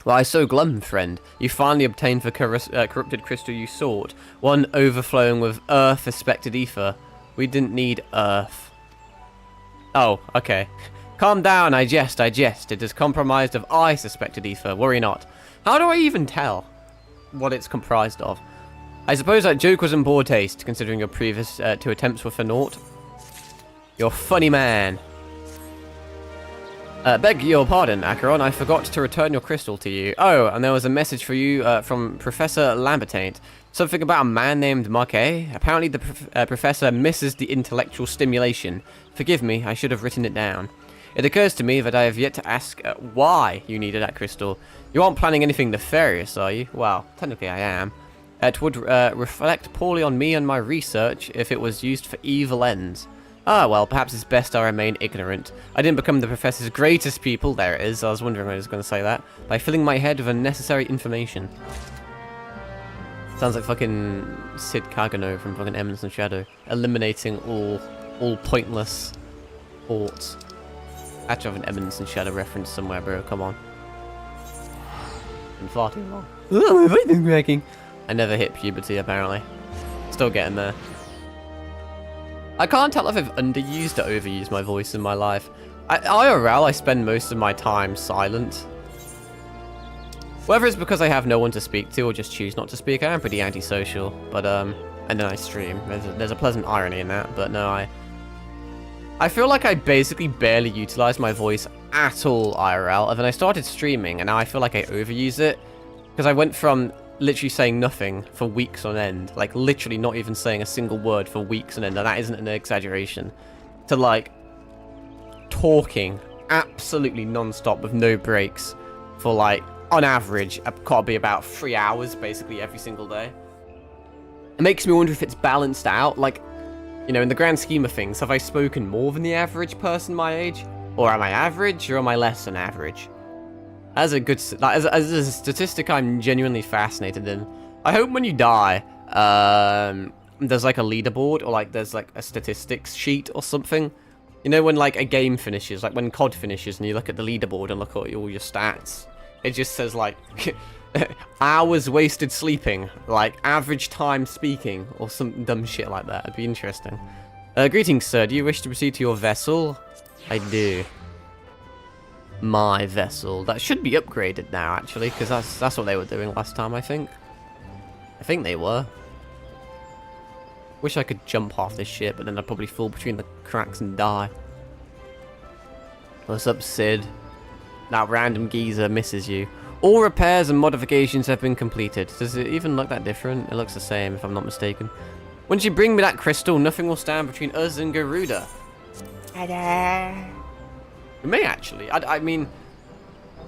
Why so glum, friend? You finally obtained the corrupted crystal you sought, one overflowing with earth-aspected ether. We didn't need earth. Oh, okay. Calm down, I jest. It is comprised of I-suspected ether, worry not. How do I even tell what it's comprised of? I suppose that joke was in poor taste, considering your previous two attempts were for naught. You're a funny man. Beg your pardon, Acheron, I forgot to return your crystal to you. Oh, and there was a message for you from Professor Lambertaint. Something about a man named Marquet. Apparently the professor misses the intellectual stimulation. Forgive me, I should have written it down. It occurs to me that I have yet to ask why you needed that crystal. You aren't planning anything nefarious, are you? Well, technically I am. It would reflect poorly on me and my research if it was used for evil ends. Ah, well, perhaps it's best I remain ignorant. I didn't become the professor's greatest pupil, there it is, I was wondering when I was going to say that, by filling my head with unnecessary information. Sounds like fucking Sid Kagano from fucking Eminence and Shadow, eliminating all pointless thoughts. I actually have an Eminence and Shadow reference somewhere, bro, come on. Been far too long. Oh, my voice is cracking. I never hit puberty, apparently. Still getting there. I can't tell if I've underused or overused my voice in my life. IRL, I spend most of my time silent. Whether it's because I have no one to speak to or just choose not to speak, I am pretty antisocial. But, and then I stream. There's a pleasant irony in that, but no, I feel like I basically barely utilize my voice at all IRL, and then I started streaming, and now I feel like I overuse it. Because I went from literally saying nothing for weeks on end, like literally not even saying a single word for weeks on end, and that isn't an exaggeration, to like talking absolutely non-stop with no breaks for like, on average, I've got to be about 3 hours basically every single day. It makes me wonder if it's balanced out, like, you know, in the grand scheme of things, have I spoken more than the average person my age? Or am I average, or am I less than average? As a good, as a statistic I'm genuinely fascinated in. I hope when you die, there's like a leaderboard, or like there's like a statistics sheet or something. You know, when like a game finishes, like when COD finishes and you look at the leaderboard and look at all your stats. It just says like, hours wasted sleeping, like average time speaking, or some dumb shit like that. It'd be interesting. Greetings, sir. Do you wish to proceed to your vessel? I do. My vessel. That should be upgraded now, actually, because that's what they were doing last time, I think. I think they were. Wish I could jump off this shit, but then I'd probably fall between the cracks and die. What's up, Sid? That random geezer misses you. All repairs and modifications have been completed. Does it even look that different? It looks the same, if I'm not mistaken. Once you bring me that crystal, nothing will stand between us and Garuda. Ta-da! It may actually. I mean,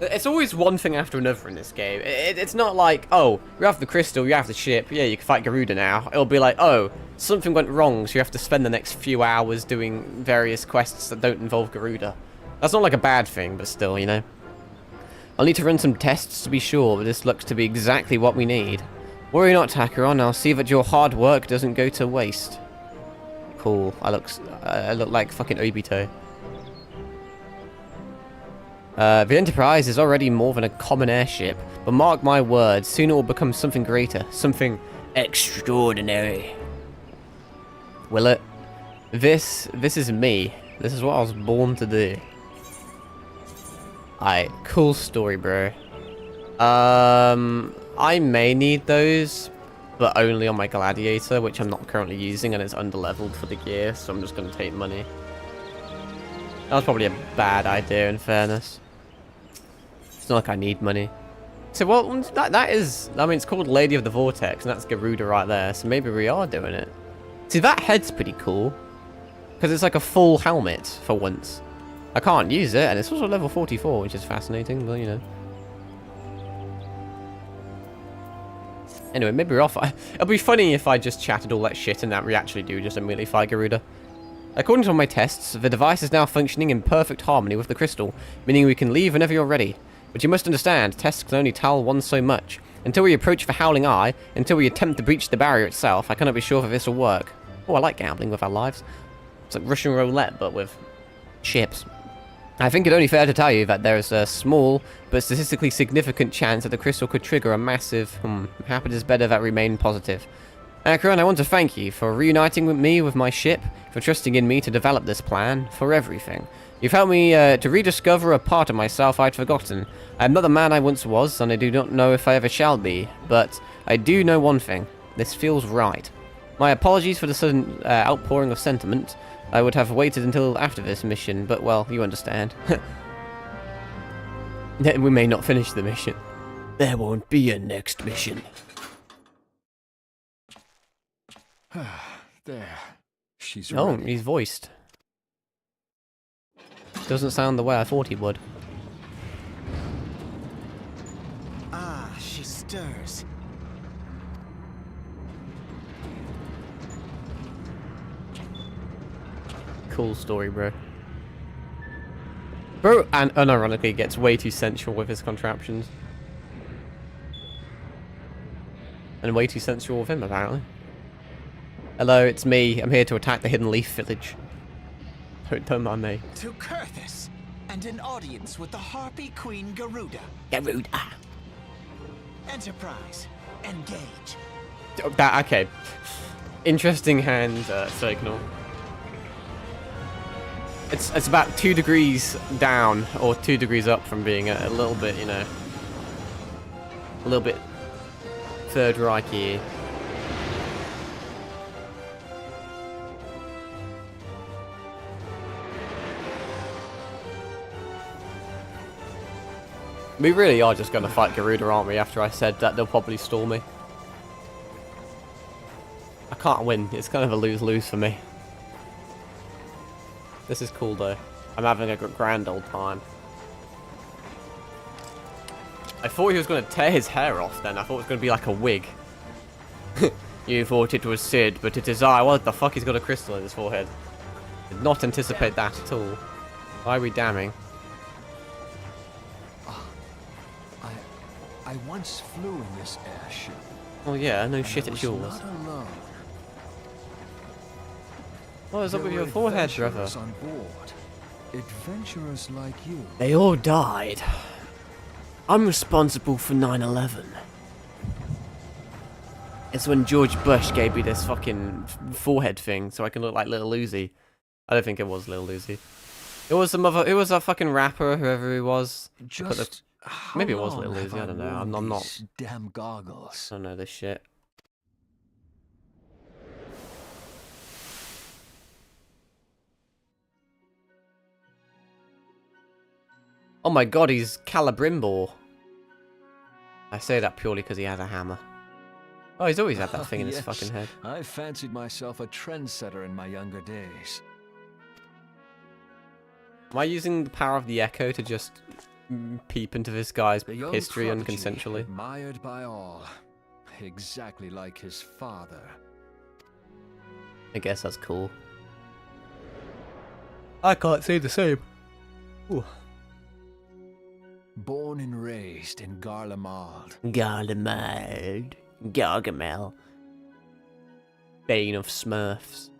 it's always one thing after another in this game. It's not like, oh, you have the crystal, you have the ship, yeah, you can fight Garuda now. It'll be like, oh, something went wrong, so you have to spend the next few hours doing various quests that don't involve Garuda. That's not like a bad thing, but still, you know. I'll need to run some tests to be sure, but this looks to be exactly what we need. Worry not, Acheron, I'll see that your hard work doesn't go to waste. Cool, I look like fucking Obito. The Enterprise is already more than a common airship, but mark my words, soon it will become something greater, something extraordinary. Will it? This is me. This is what I was born to do. Alright, cool story, bro. I may need those, but only on my Gladiator, which I'm not currently using, and it's underleveled for the gear, so I'm just going to take money. That was probably a bad idea, in fairness. It's not like I need money. So, well, that is... I mean, it's called Lady of the Vortex, and that's Garuda right there, so maybe we are doing it. See, that head's pretty cool. Because it's like a full helmet, for once. I can't use it, and it's also level 44, which is fascinating, but, you know. Anyway, maybe we're off. It'll be funny if I just chatted all that shit and that we actually do just immediately fight Garuda. According to my tests, the device is now functioning in perfect harmony with the crystal, meaning we can leave whenever you're ready. But you must understand, tests can only tell one so much. Until we approach the Howling Eye, until we attempt to breach the barrier itself, I cannot be sure if this will work. Oh, I like gambling with our lives. It's like Russian roulette, but with chips. I think it only fair to tell you that there is a small, but statistically significant chance that the crystal could trigger a massive, perhaps it is better that remain positive. Akron, I want to thank you for reuniting with me with my ship, for trusting in me to develop this plan, for everything. You've helped me to rediscover a part of myself I'd forgotten. I am not the man I once was, and I do not know if I ever shall be, but I do know one thing. This feels right. My apologies for the sudden outpouring of sentiment. I would have waited until after this mission, but well, you understand. We may not finish the mission. There won't be a next mission. There. She's Oh, ready. he's voiced. Doesn't sound the way I thought he would. Ah, she stirs. Cool story, bro. Bro, and unironically gets way too sensual with his contraptions. And way too sensual with him, apparently. Hello, it's me. I'm here to attack the Hidden Leaf Village. Don't mind me. To Kurthus, and an audience with the Harpy Queen Garuda. Garuda. Enterprise, engage. Oh, that, okay. Interesting hand signal. It's about 2 degrees down, or 2 degrees up from being a little bit, you know, a little bit Third Reich-y. We really are just going to fight Garuda, aren't we, after I said that they'll probably stall me. I can't win. It's kind of a lose-lose for me. This is cool, though. I'm having a grand old time. I thought he was going to tear his hair off then. I thought it was going to be like a wig. You thought it was Sid, but it is I. What the fuck? He's got a crystal in his forehead. Did not anticipate that at all. Why are we damning? I once flew in this airship. Oh yeah, no and shit, I it's was yours. not alone. What is up with There your were forehead, brother? adventurers on board. Adventurers like you. They all died. I'm responsible for 9/11. It's when George Bush gave me this fucking forehead thing so I can look like Little Uzi. I don't think it was Little Uzi. It was some other. It was a fucking rapper, whoever he was. Just maybe it was how Little long have Uzi, I don't know. worn I'm not. these damn goggles. I don't know this shit. Oh my god, he's Celebrimbor. I say that purely because he has a hammer. Oh, he's always had that thing in his Yes, fucking head. I fancied myself a trendsetter in my younger days. Am I using the power of the echo to just peep into this guy's The young history prodigy, unconsensually? admired by all, exactly like his father. I guess that's cool. I can't say the same. Ooh. Born and raised in Garlemald. Garlemald. Gargamel. Bane of Smurfs.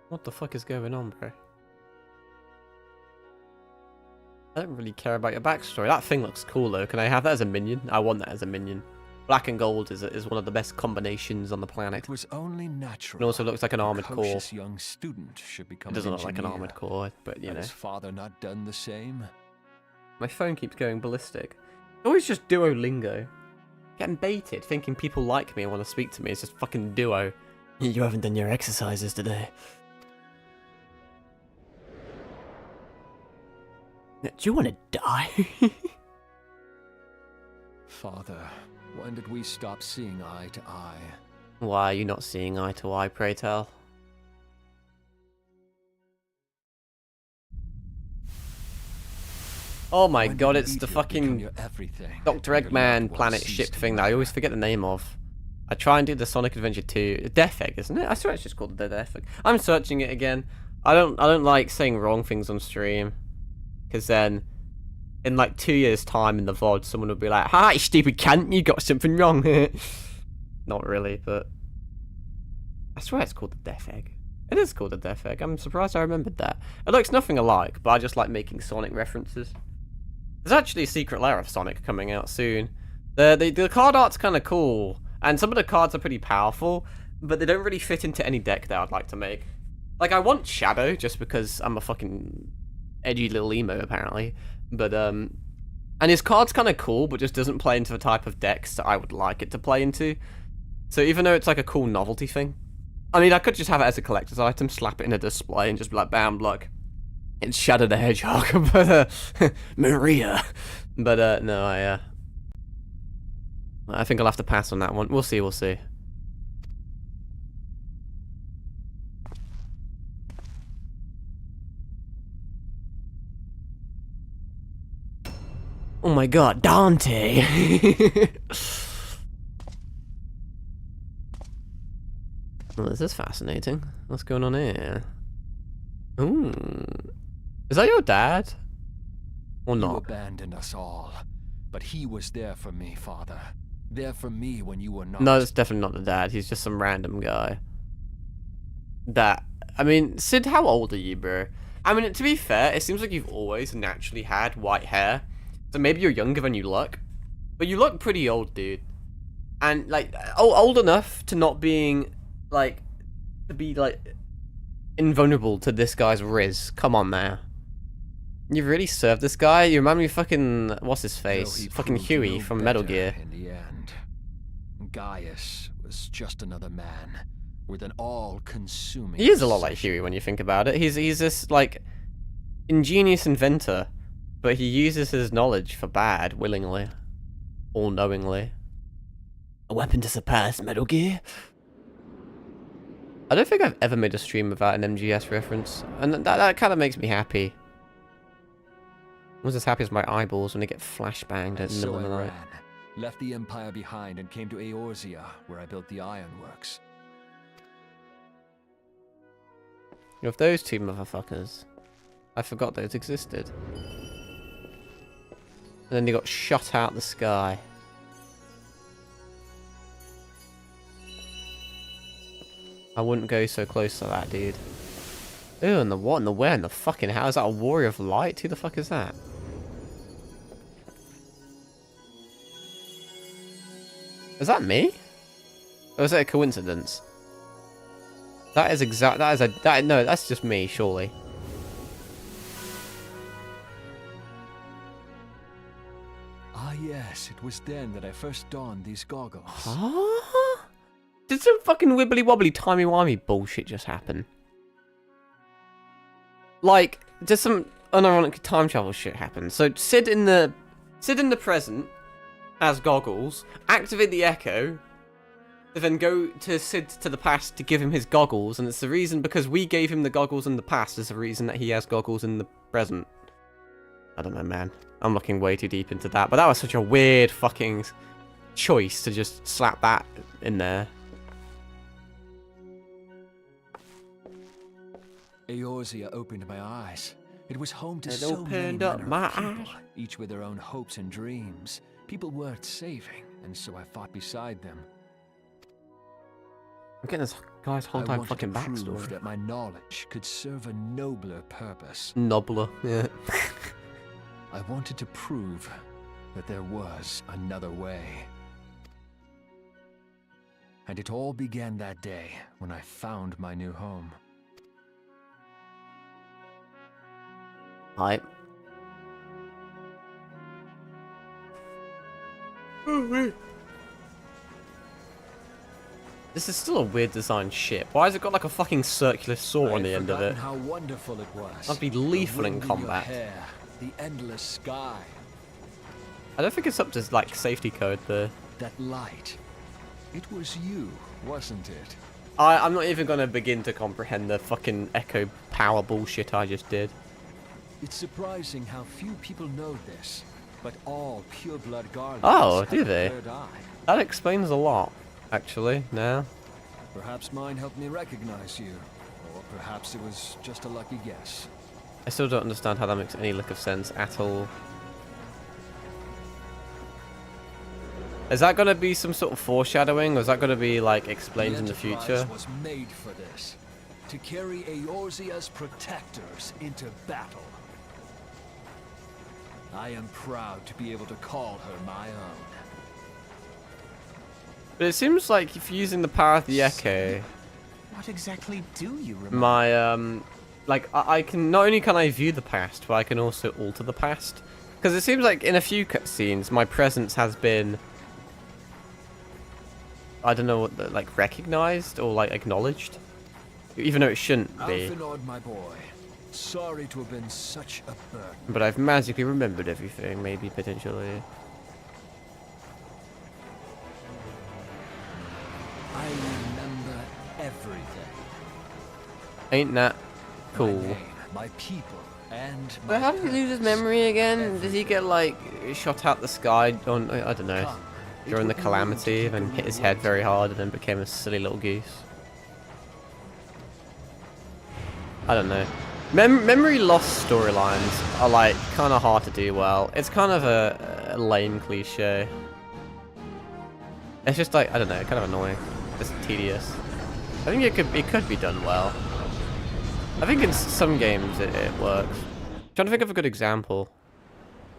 What the fuck is going on, bro? I don't really care about your backstory. That thing looks cool, though. Can I have that as a minion? I want that as a minion. Black and gold is one of the best combinations on the planet. It was only natural. It also looks like an a armored core. precocious young student should become It doesn't an look like an engineer. armored core, but you Had know. his father not done the same? My phone keeps going ballistic. Always just Duolingo. Getting baited, thinking people like me and want to speak to me. It's just fucking Duo. You haven't done your exercises today. Do you want to die? Father, when did we stop seeing eye to eye? Why are you not seeing eye to eye, pray tell? Oh my When god, did it's the Ether become fuckman your everything, Dr. and your Eggman loved planet ones ship ceased thing to that I always matter? forget the name of. I try and do the Sonic Adventure 2. Death Egg, isn't it? I swear it's just called the Death Egg. I'm searching it again. I don't like saying wrong things on stream, because then in like 2 years' time in the VOD, someone will be like, "Hi, you stupid cunt, you got something wrong." Not really, but I swear it's called the Death Egg. It is called the Death Egg. I'm surprised I remembered that. It looks nothing alike, but I just like making Sonic references. There's actually a secret lair of Sonic coming out soon. The card art's kind of cool, and some of the cards are pretty powerful, but they don't really fit into any deck that I'd like to make. Like, I want Shadow, just because I'm a fucking edgy little emo, apparently. But, and his card's kind of cool, but just doesn't play into the type of decks that I would like it to play into. So even though it's like a cool novelty thing, I mean, I could just have it as a collector's item, slap it in a display, and just be like, bam, look, it's Shadow the Hedgehog, but, Maria. But, no, I think I'll have to pass on that one. We'll see, we'll see. Oh my god, Dante! Well, this is fascinating. What's going on here? Ooh. Is that your dad? Or You not? abandoned us all, but he was there for me, Father. There for me when you were not. No, it's definitely not the dad. He's just some random guy. I mean, Sid, how old are you, bro? I mean, to be fair, it seems like you've always naturally had white hair. So maybe you're younger than you look. But you look pretty old, dude. And, like, old enough to not being, like, to be, like, invulnerable to this guy's riz. Come on now. You've really served this guy? You remind me of fucking, what's his face? He Fucking proved Huey no from Metal better Gear. In the end, Gaius was just another man with an all-consuming. He is a lot like obsession. Huey when you think about it. He's this, like, ingenious inventor, but he uses his knowledge for bad, willingly. All-knowingly. A weapon to surpass Metal Gear? I don't think I've ever made a stream without an MGS reference, and that kind of makes me happy. I was as happy as my eyeballs when they get flashbanged at the middle of the night. Left the Empire behind and came to Eorzea, where I built the ironworks. Of those two motherfuckers, I forgot those existed. And then they got shot out the sky. I wouldn't go so close to that, dude. Ew, and the what and the where and the fucking how? Is that a Warrior of Light? Who the fuck is that? Is that me? Or is that a coincidence? That is no, that's just me, surely. Ah yes, it was then that I first donned these goggles. Huh? Did some fucking wibbly wobbly timey wimey bullshit just happen? Like, did some unironic time travel shit happen? So Sid in the present has goggles, activate the echo, then go to Sid to the past to give him his goggles, and it's the reason because we gave him the goggles in the past is the reason that he has goggles in the present. I don't know, man. I'm looking way too deep into that, but that was such a weird fucking choice to just slap that in there. Eorzea opened my eyes. It was home to It so many opened up manner my of people, eyes. each with their own hopes and dreams. People worth saving, and so I fought beside them. I'm getting this guy's whole I time wanted fucking to prove backstory. that my knowledge could serve a nobler purpose. Nobler, yeah. I wanted to prove that there was another way. And it all began that day when I found my new home. Hype. This is still a weird design ship. Why has it got like a fucking circular saw on the end of it? How wonderful it was. That'd be The lethal in wind your combat. hair, the endless sky, I don't think it's up to like safety code there. that light. It was you, wasn't it? I'm not even gonna begin to comprehend the fucking echo power bullshit I just did. It's surprising how few people know this, but all pure-blood Garlands Oh, have do a they? third eye. That explains a lot, actually, now. Perhaps mine helped me recognize you, or Perhaps it was just a lucky guess. I still don't understand how that makes any lick of sense at all. Is that going to be some sort of foreshadowing, or is that going to be, like, explained in the future? Enterprise was made for this. To carry Eorzea's protectors into battle. I am proud to be able to call her my own. But it seems like if you're using the power of the Echo, What exactly do you remember? my, like, I can, not only can I view the past, but I can also alter the past. Because it seems like in a few cutscenes, my presence has been, I don't know what, like, recognized or, like, acknowledged. Even though it shouldn't be. Alphinaud, my boy. Sorry to have been such a burden. But I've magically remembered everything, maybe, potentially. I remember everything. Ain't that My cool? name, my people, and my But how did he lose his purpose. memory again? Did he get, like, shot out the sky on, I don't know, Come, it during the would be rude to calamity, keep and the hit his rule head to very you. hard and then became a silly little goose? I don't know. Memory loss storylines are, like, kind of hard to do well. It's kind of a lame cliche. It's just, like, I don't know, kind of annoying. It's tedious. I think it could be done well. I think in some games it works. I'm trying to think of a good example.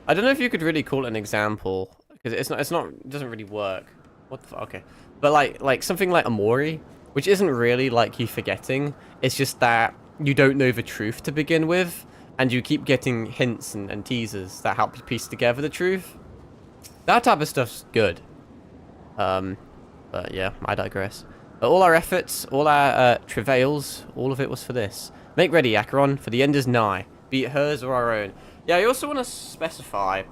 I don't know if you could really call it an example, because it doesn't really work. What the fuck? Okay. But like something like Amori, which isn't really like you forgetting. It's just that you don't know the truth to begin with, and you keep getting hints and teasers that help you piece together the truth. That type of stuff's good. But yeah, I digress. But all our efforts, all our travails, all of it was for this. Make ready, Acheron, for the end is nigh. Be it hers or our own. Yeah, I also want to specify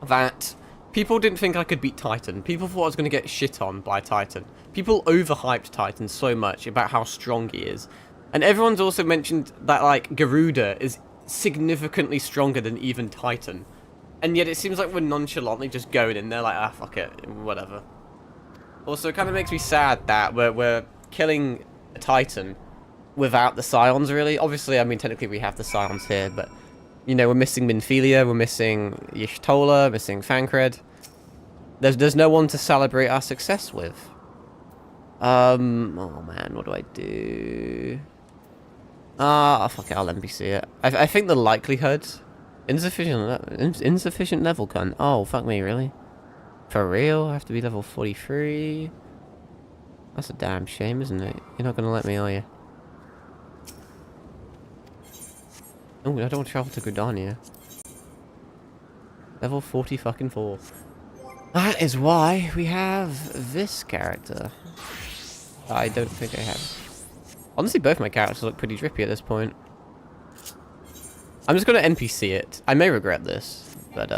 that people didn't think I could beat Titan. People thought I was going to get shit on by Titan. People overhyped Titan so much about how strong he is. And everyone's also mentioned that, like, Garuda is significantly stronger than even Titan. And yet it seems like we're nonchalantly just going in there like, ah, fuck it, whatever. Also, it kind of makes me sad that we're killing Titan without the Scions, really. Obviously, I mean, technically we have the Scions here, but, you know, we're missing Minfilia, we're missing Y'shtola, missing Thancred. There's no one to celebrate our success with. Oh man, what do I do? Fuck it, I'll NPC it. I think the likelihood... Insufficient level gun. Oh, fuck me, really? For real? I have to be level 43? That's a damn shame, isn't it? You're not gonna let me, are you? Oh, I don't want to travel to Gridania. Level 40 fucking 4. That is why we have this character. I don't think I have. Honestly, both my characters look pretty drippy at this point. I'm just gonna NPC it. I may regret this, but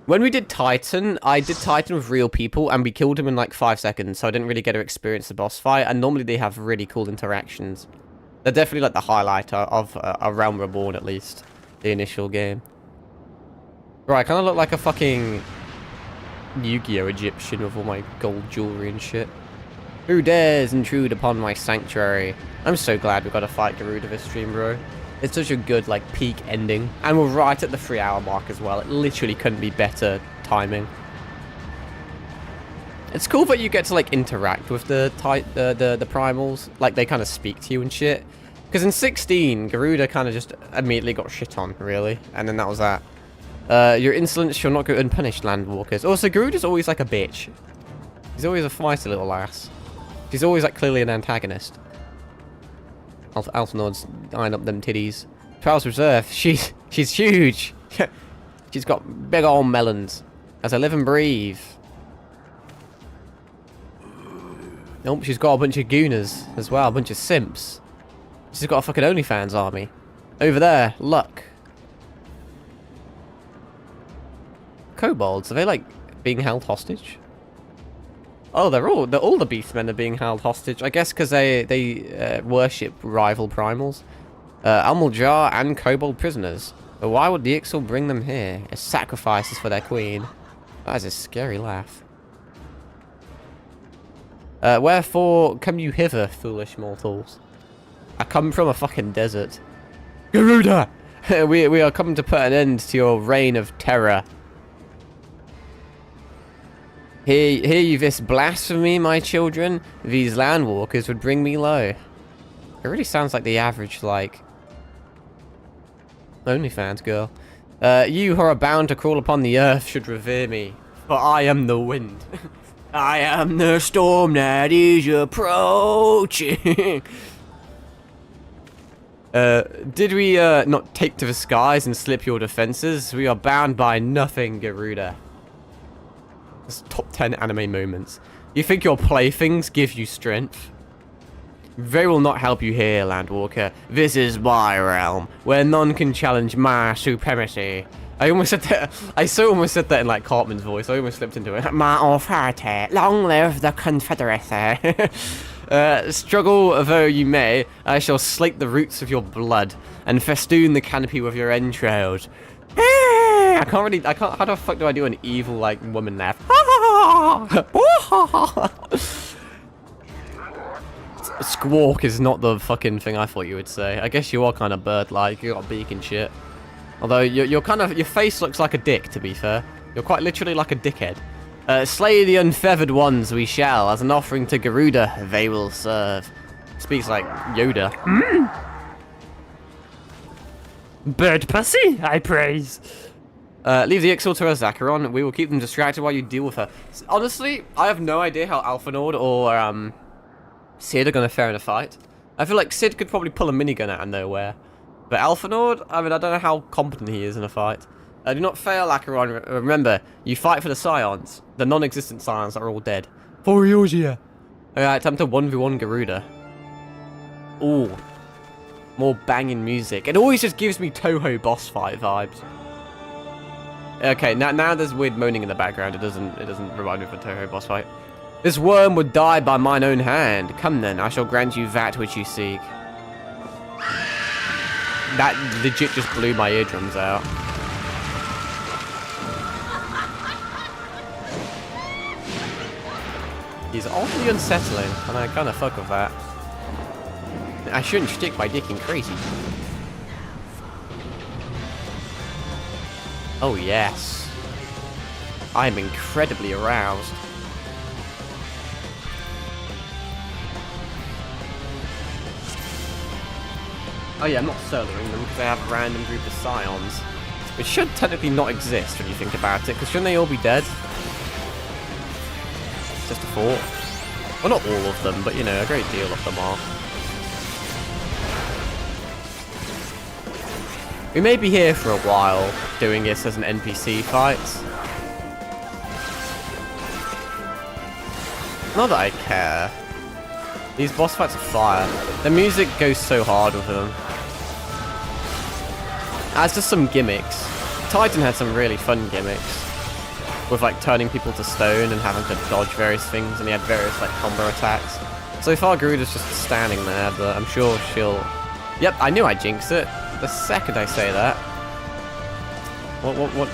when we did Titan, I did Titan with real people, and we killed him in like 5 seconds, so I didn't really get to experience the boss fight, and normally they have really cool interactions. They're definitely like the highlight of A Realm Reborn, at least. The initial game. Right, I kind of look like a fucking Yu-Gi-Oh! Egyptian with all my gold jewelry and shit. Who dares intrude upon my sanctuary? I'm so glad we got to fight Garuda this stream, bro. It's such a good, like, peak ending. And we're right at the 3-hour mark as well. It literally couldn't be better timing. It's cool that you get to, like, interact with the primals. Like, they kind of speak to you and shit. Because in 16, Garuda kind of just immediately got shit on, really. And then that was that. Your insolence shall not go unpunished, Landwalkers. Also, Garuda's always, like, a bitch. He's always a feisty little ass. She's always, like, clearly an antagonist. Alphinaud's eyeing up them titties. Trials Reserve. She's huge. She's got big old melons. As I live and breathe. Nope, she's got a bunch of gooners as well. A bunch of simps. She's got a fucking OnlyFans army. Over there. Luck. Kobolds. Are they, like, being held hostage? Oh, all the Beastmen are being held hostage. I guess because they worship rival primals. Almuljar and Kobold prisoners. But why would the Ixal bring them here? As sacrifices for their queen. That is a scary laugh. Wherefore come you hither, foolish mortals? I come from a fucking desert. Garuda! we are coming to put an end to your reign of terror. Hear you this blasphemy, my children? These landwalkers would bring me low. It really sounds like the average, like, OnlyFans girl. You who are bound to crawl upon the earth should revere me, for I am the wind. I am the storm that is approaching. Did we not take to the skies and slip your defenses? We are bound by nothing, Garuda. That's top 10 anime moments. You think your playthings give you strength? They will not help you here, Landwalker. This is my realm, where none can challenge my supremacy. I almost said that. I so almost said that in like Cartman's voice. I almost slipped into it. My authority. Long live the Confederacy. Struggle though you may, I shall slake the roots of your blood and festoon the canopy with your entrails. I can't, how the fuck do I do an evil, like, woman laugh? Squawk is not the fucking thing I thought you would say. I guess you are kind of bird-like, you got a beak and shit. Although, you're kind of, your face looks like a dick, to be fair. You're quite literally like a dickhead. Slay the unfeathered ones we shall, as an offering to Garuda, they will serve. Speaks like Yoda. Bird pussy, I praise. Leave the Ixal to Zacharon. We will keep them distracted while you deal with her. Honestly, I have no idea how Alphanord or Sid are going to fare in a fight. I feel like Sid could probably pull a minigun out of nowhere. But Alphanord, I mean, I don't know how competent he is in a fight. Do not fail, Acheron. Remember, you fight for the Scions. The non-existent Scions are all dead. For Eogia. Alright, time to 1v1 Garuda. Ooh. More banging music. It always just gives me Toho boss fight vibes. Okay, now there's weird moaning in the background. It doesn't remind me of a Toho boss fight. This worm would die by mine own hand. Come then, I shall grant you that which you seek. That legit just blew my eardrums out. He's awfully unsettling, and I kind of fuck with that. I shouldn't stick my dick in crazy. Oh yes. I am incredibly aroused. Oh yeah, I'm not soloing them because I have a random group of Scions. Which should technically not exist when you think about it, because shouldn't they all be dead? Just a thought. Well, not all of them, but you know, a great deal of them are. We may be here for a while, doing this as an NPC fight. Not that I care. These boss fights are fire. The music goes so hard with them. As just some gimmicks. Titan had some really fun gimmicks. With like turning people to stone and having to dodge various things, and he had various like combo attacks. So far Garuda's just standing there, but I'm sure she'll... Yep, I knew I'd jinx it. The second I say that. What?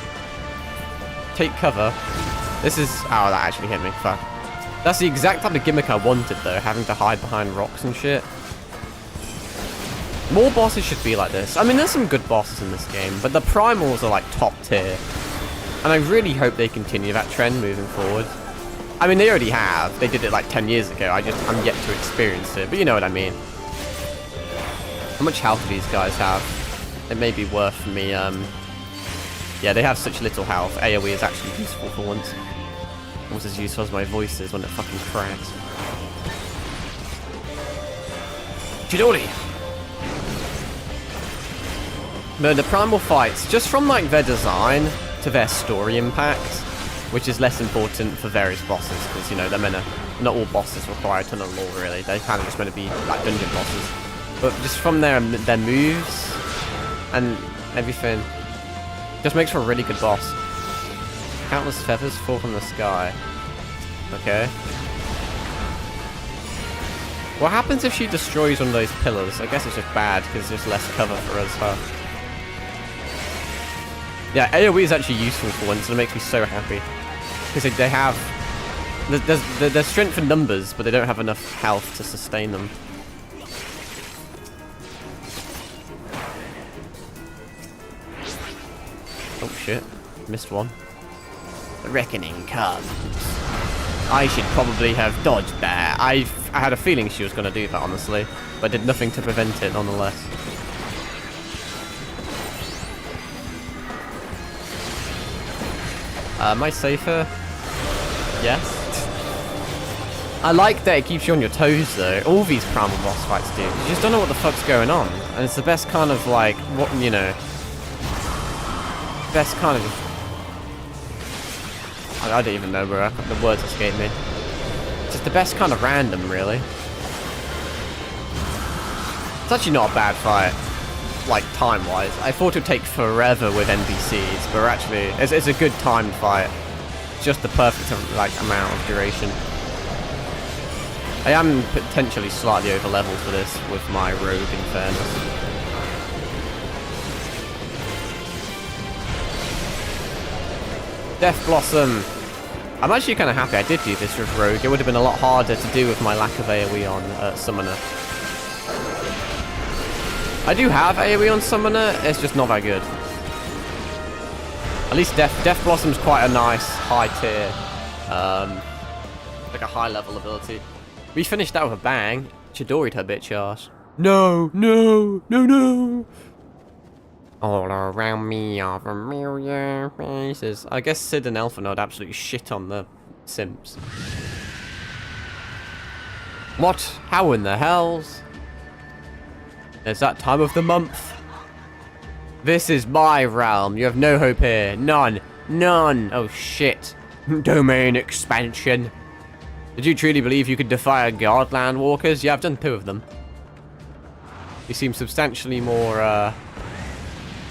Take cover. This is... Oh, that actually hit me. Fuck. That's the exact type of gimmick I wanted though, having to hide behind rocks and shit. More bosses should be like this. I mean, there's some good bosses in this game, but the primals are like top tier. And I really hope they continue that trend moving forward. I mean, they already have. They did it like 10 years ago. I'm yet to experience it, but you know what I mean. How much health do these guys have? It may be worth me, yeah, they have such little health. AoE is actually useful for once. Almost as useful as my voice is when it fucking cracks. Chidori! No, the primal fights, just from like their design to their story impact, which is less important for various bosses, because, you know, they're meant to, not all bosses require a ton of lore, really. They're kind of just meant to be like dungeon bosses. But just from their moves and everything, just makes for a really good boss. Countless feathers fall from the sky. Okay. What happens if she destroys one of those pillars? I guess it's just bad, because there's less cover for us, huh? Yeah, AoE is actually useful for once, and it makes me so happy. Because they have... There's strength in numbers, but they don't have enough health to sustain them. shit. Missed one. The reckoning comes. I should probably have dodged that. I had a feeling she was going to do that, honestly. But did nothing to prevent it, nonetheless. Am I safer? Yes. I like that it keeps you on your toes, though. All these primal boss fights do. You just don't know what the fuck's going on. And it's the best kind of, like, what, you know... Best kind of... I don't even know where the words escape me. Just the best kind of random, really. It's actually not a bad fight, like, time-wise. I thought it would take forever with NPCs, but actually, it's a good timed fight. It's just the perfect, like, amount of duration. I am potentially slightly over-leveled for this with my rogue, in fairness. Death Blossom. I'm actually kind of happy I did do this with rogue. It would have been a lot harder to do with my lack of AoE on Summoner. I do have AoE on Summoner, it's just not that good. At least Death Blossom's quite a nice high tier, like a high level ability. We finished that with a bang. Chidori'd her bitch ass. No, no, no, no. All around me are familiar faces. I guess Sid and Elfin would absolutely shit on the simps. What? How in the hells? It's that time of the month. This is my realm. You have no hope here. None. None. Oh shit. Domain expansion. Did you truly believe you could defy a god, Landwalkers? Yeah, I've done 2 of them. You seem substantially more,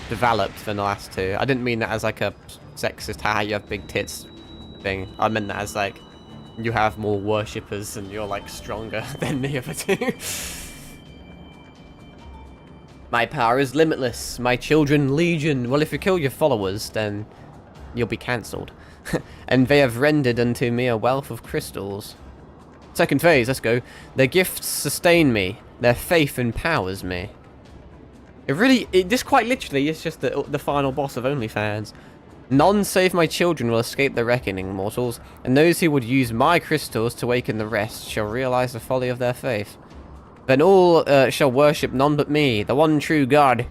developed than the last 2. I didn't mean that as like a sexist, haha, you have big tits thing. I meant that as like, you have more worshippers and you're like stronger than the other 2. My power is limitless. My children legion. Well, if you kill your followers, then you'll be cancelled. And they have rendered unto me a wealth of crystals. Second phase, let's go. Their gifts sustain me. Their faith empowers me. This quite literally is just the final boss of OnlyFans. None save my children will escape the reckoning, mortals, and those who would use my crystals to waken the rest shall realize the folly of their faith. Then all shall worship none but me, the one true God.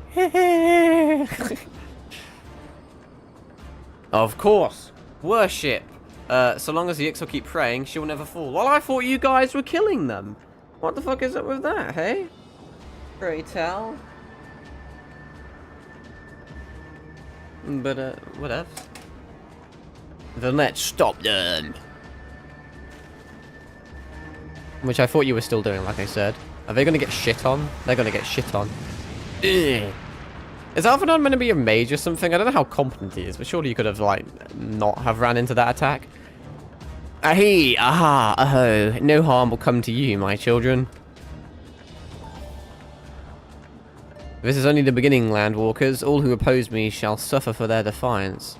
Of course. Worship. So long as the Ix will keep praying, she'll never fall. Well, I thought you guys were killing them. What the fuck is up with that, hey? Pray tell. But, whatever. Then let's stop them. Which I thought you were still doing, like I said. Are they gonna get shit on? They're gonna get shit on. Ugh. Is Alphanon meant to be a mage or something? I don't know how competent he is, but surely you could have, like, not have ran into that attack. Ahee, aha, aho. No harm will come to you, my children. This is only the beginning, Landwalkers. All who oppose me shall suffer for their defiance.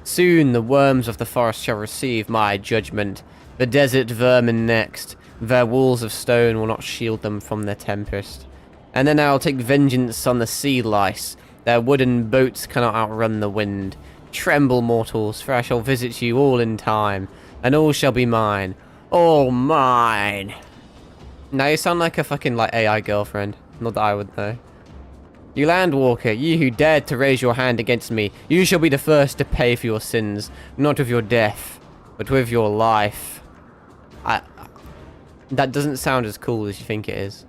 Soon the worms of the forest shall receive my judgment. The desert vermin next. Their walls of stone will not shield them from their tempest. And then I'll take vengeance on the sea lice. Their wooden boats cannot outrun the wind. Tremble, mortals, for I shall visit you all in time, and all shall be mine. All mine. Now you sound like a fucking, like, AI girlfriend. Not that I would know. You Landwalker, you who dared to raise your hand against me, you shall be the first to pay for your sins, not with your death, but with your life. That doesn't sound as cool as you think it is.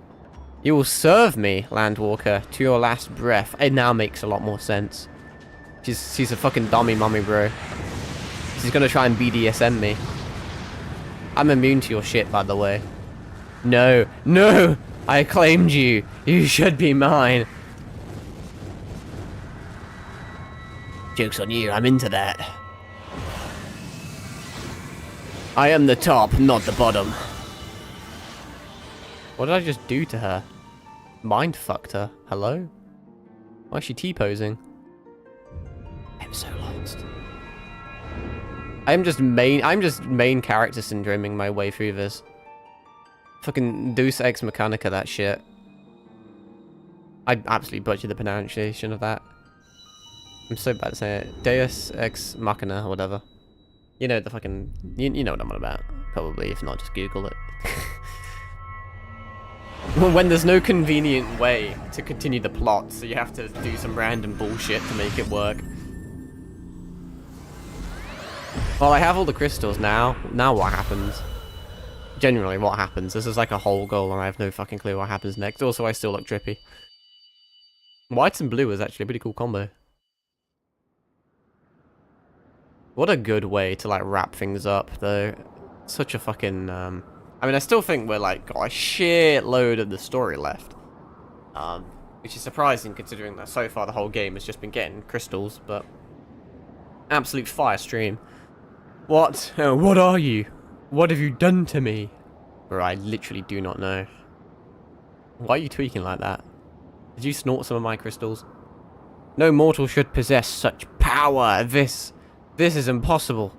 You will serve me, Landwalker, to your last breath. It now makes a lot more sense. She's a fucking dummy mummy, bro. She's gonna try and BDSM me. I'm immune to your shit, by the way. No, no! I claimed you. You should be mine. Joke's on you, I'm into that. I am the top, not the bottom. What did I just do to her? Mind fucked her. Hello? Why is she T-posing? I'm so lost. I'm just main character syndroming my way through this. Fucking Deus Ex Mechanica, that shit. I absolutely butchered the pronunciation of that. I'm so bad at saying it. Deus Ex Machina or whatever. You know the fucking... You know what I'm on about. Probably, if not, just Google it. When there's no convenient way to continue the plot, so you have to do some random bullshit to make it work. Well, I have all the crystals now. Now what happens? Generally, what happens? This is like a whole goal, and I have no fucking clue what happens next. Also, I still look drippy. White and blue is actually a pretty cool combo. What a good way to, like, wrap things up, though. Such a fucking, I mean, I still think we're, like, got a shitload of the story left. Which is surprising, considering that so far the whole game has just been getting crystals, but... Absolute fire stream. What? What are you? What have you done to me? Bro, I literally do not know. Why are you tweaking like that? Did you snort some of my crystals? No mortal should possess such power. This is impossible.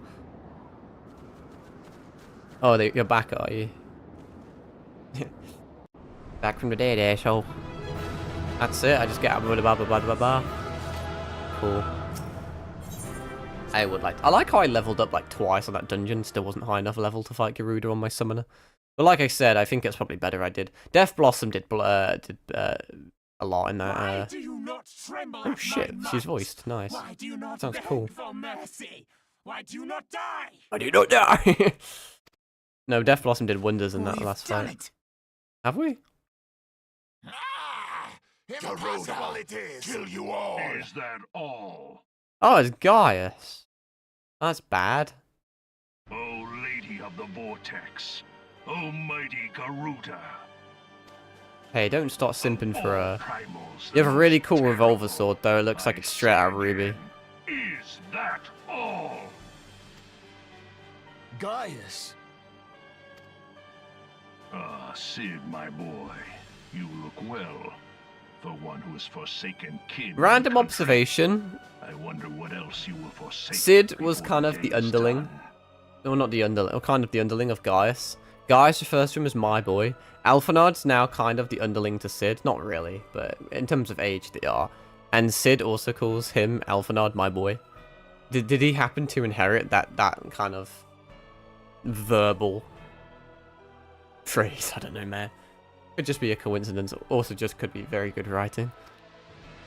Oh, you're back, are you? Back from the dead, asshole. That's it. I just get out. Cool. I like how I leveled up like twice on that dungeon. Still wasn't high enough level to fight Garuda on my summoner. But like I said, I think it's probably better I did. Death Blossom did a lot in that. Why do you not tremble Oh at shit, my she's might? voiced. Nice. Why do you not Sounds beg cool. for mercy? Why do you not die? I do not die. No, Death Blossom did wonders in that We've last done fight. it. Have we? Ah, impossible it is. Kill you all. Is that all? Oh, it's Gaius. That's bad. O Lady of the Vortex, O mighty Garuda. Hey, don't start simping for All her. primals, You have a really cool terrible. revolver sword, though. It looks like I it's straight out of say Ruby. again, Is that all? Gaius! Ah, Sid, my boy, you look well. For one who has forsaken kin. Random and country. observation. I wonder what else you will forsake. Sid was before kind of the day is underling. done. No, not the underling. Or kind of the underling of Gaius. Gaius refers to him as my boy. Alphonard's now kind of the underling to Sid. Not really, but in terms of age, they are. And Sid also calls him, Alphonard, my boy. Did he happen to inherit that kind of verbal phrase? I don't know, man. Could just be a coincidence. Also just could be very good writing.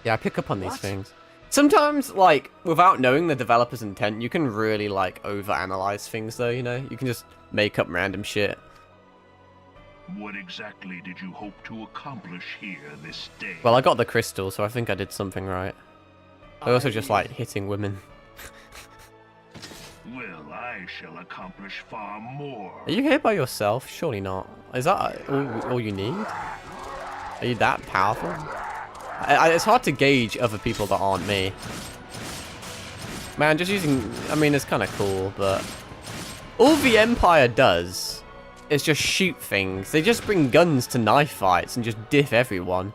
Yeah, I pick up on these things. Sometimes, like, without knowing the developer's intent, you can really, like, overanalyze things, though, you know? You can just make up random shit. What exactly did you hope to accomplish here this day? Well, I got the crystal, so I think I did something right. I also just like hitting women. Well, I shall accomplish far more. Are you here by yourself? Surely not. Is that all you need? Are you that powerful? It's hard to gauge other people that aren't me. Man, just using... I mean, it's kind of cool, but... All the Empire does is just shoot things. They just bring guns to knife fights and just diff everyone.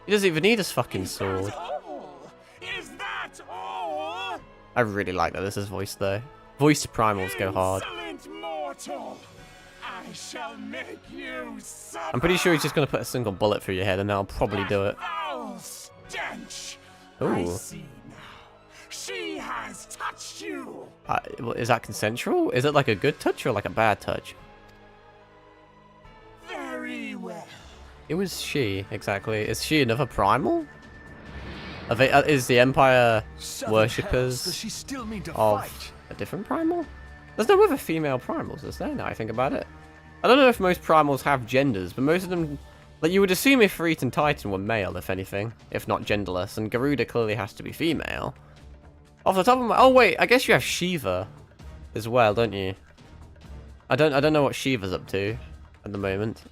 He doesn't even need his fucking sword. Is that all? I really like that this is voiced, though. Voiced primals go hard. Insolent mortal! I shall make you suffer. I'm pretty sure he's just going to put a single bullet through your head, and that'll probably do it. Foul stench! I Ooh. see now. She has touched you. Is that consensual? Is it like a good touch or like a bad touch? Very well. It was she, exactly. Is she another primal? Is the Empire worshippers Does she still mean to of fight? a different primal? There's no other female primals, is there, now I think about it? I don't know if most primals have genders, but most of them... Like, you would assume Ifrit and Titan were male, if anything. If not genderless, and Garuda clearly has to be female. Off the top of my... Oh, wait, I guess you have Shiva as well, don't you? I don't know what Shiva's up to at the moment.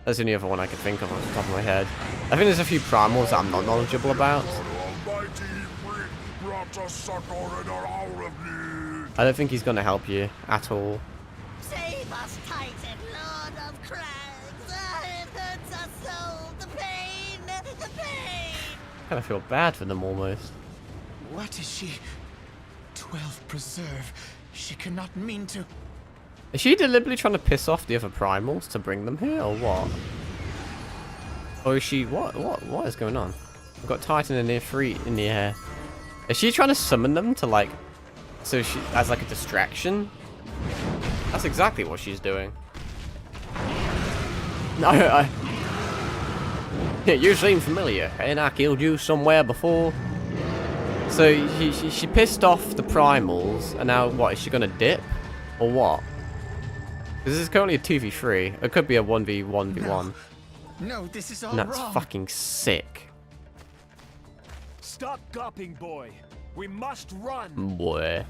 That's the only other one I can think of off the top of my head. I think there's a few primals that I'm not knowledgeable about. I don't think he's going to help you at all. Save us, Titan, Lord of Crags. It hurts us so. The pain, the pain. I kind of feel bad for them almost. What is she? 12 preserve. She cannot mean to. Is she deliberately trying to piss off the other primals to bring them here, or what? Or is she... What is going on? We've got Titan and Ifrit in the air. Is she trying to summon them to like, so she as like a distraction? That's exactly what she's doing. No, yeah, you seem familiar, and I killed you somewhere before. So she pissed off the primals, and now what? Is she gonna dip, or what? This is currently a 2v3. It could be a 1v1v1. No, this is all And that's wrong. fucking sick. Stop gawping, boy. We must run. Boy.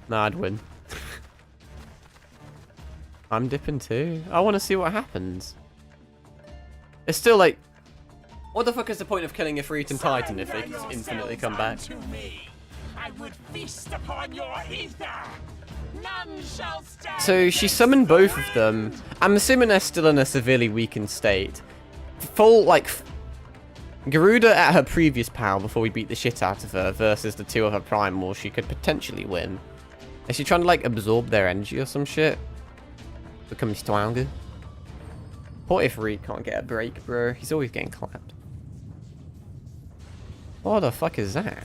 Nah, I'd win. I'm dipping too. I want to see what happens. It's still like, what the fuck is the point of killing Ifrit and Titan if they can just infinitely come back? To me, I would feast upon your ether. None shall stand. So she summoned both of them. I'm assuming they're still in a severely weakened state. Full, like, Garuda at her previous power before we beat the shit out of her versus the two of her primals, she could potentially win. Is she trying to, like, absorb their energy or some shit? Become stronger? Poor Ifrit can't get a break, bro. He's always getting clapped. What the fuck is that?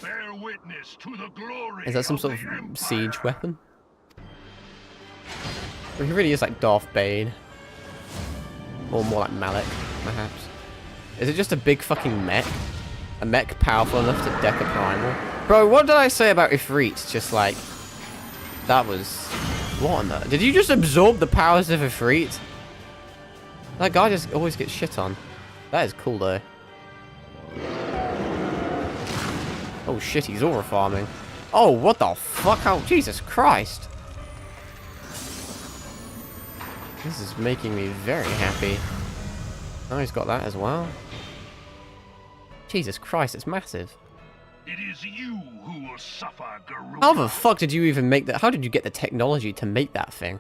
Bear witness to the glory Is that some sort the of Empire. siege weapon? Well, he really is like Darth Bane. Or more like Malik, perhaps. Is it just a big fucking mech? A mech powerful enough to deck a primal? Bro, what did I say about Ifrit? Just like... That was... What on the... Did you just absorb the powers of Ifrit? That guy just always gets shit on. That is cool though. Oh shit, he's aura farming. Oh, what the fuck? Oh, Jesus Christ. This is making me very happy. Oh, he's got that as well. Jesus Christ, it's massive. It is you who will suffer, Garuda. How the fuck did you even make that? How did you get the technology to make that thing?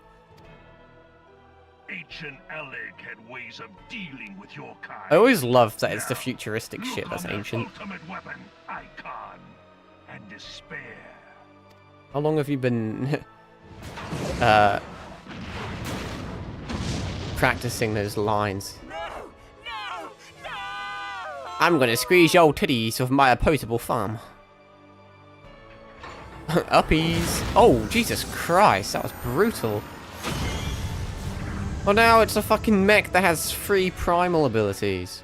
Ancient Aleg had ways of dealing with your kind. I always loved that it's the futuristic Look shit that's on their ancient. ultimate weapon, Icon, and despair. How long have you been practicing those lines? No, no, no. I'm gonna squeeze your titties with my opposable thumb. Uppies. Oh, Jesus Christ, that was brutal. Well, now it's a fucking mech that has 3 primal abilities.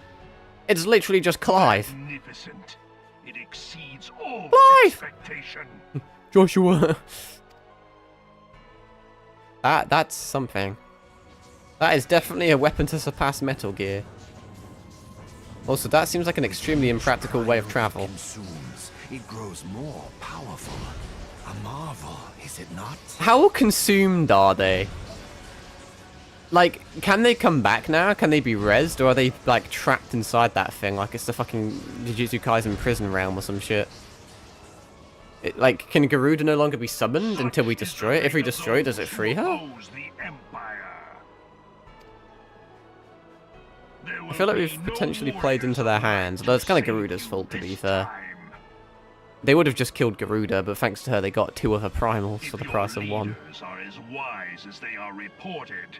It's literally just Clive. Magnificent. It exceeds all Clive! expectation. Joshua. That's something. That is definitely a weapon to surpass Metal Gear. Also, that seems like an extremely impractical way of travel. Consumes, it grows more powerful. A marvel, is it not? How consumed are they? Like, can they come back now? Can they be rezzed? Or are they, like, trapped inside that thing? Like, it's the fucking Jujutsu Kaisen prison realm or some shit. Like, can Garuda no longer be summoned until we destroy it? If we destroy it, does it free her? Oppose the Empire. There I will feel like be we've no potentially played into their hands. Although it's kind of Garuda's fault, to be this fair. time. They would have just killed Garuda, but thanks to her, they got 2 of her primals for If the your price of 1. leaders are as wise as they are reported,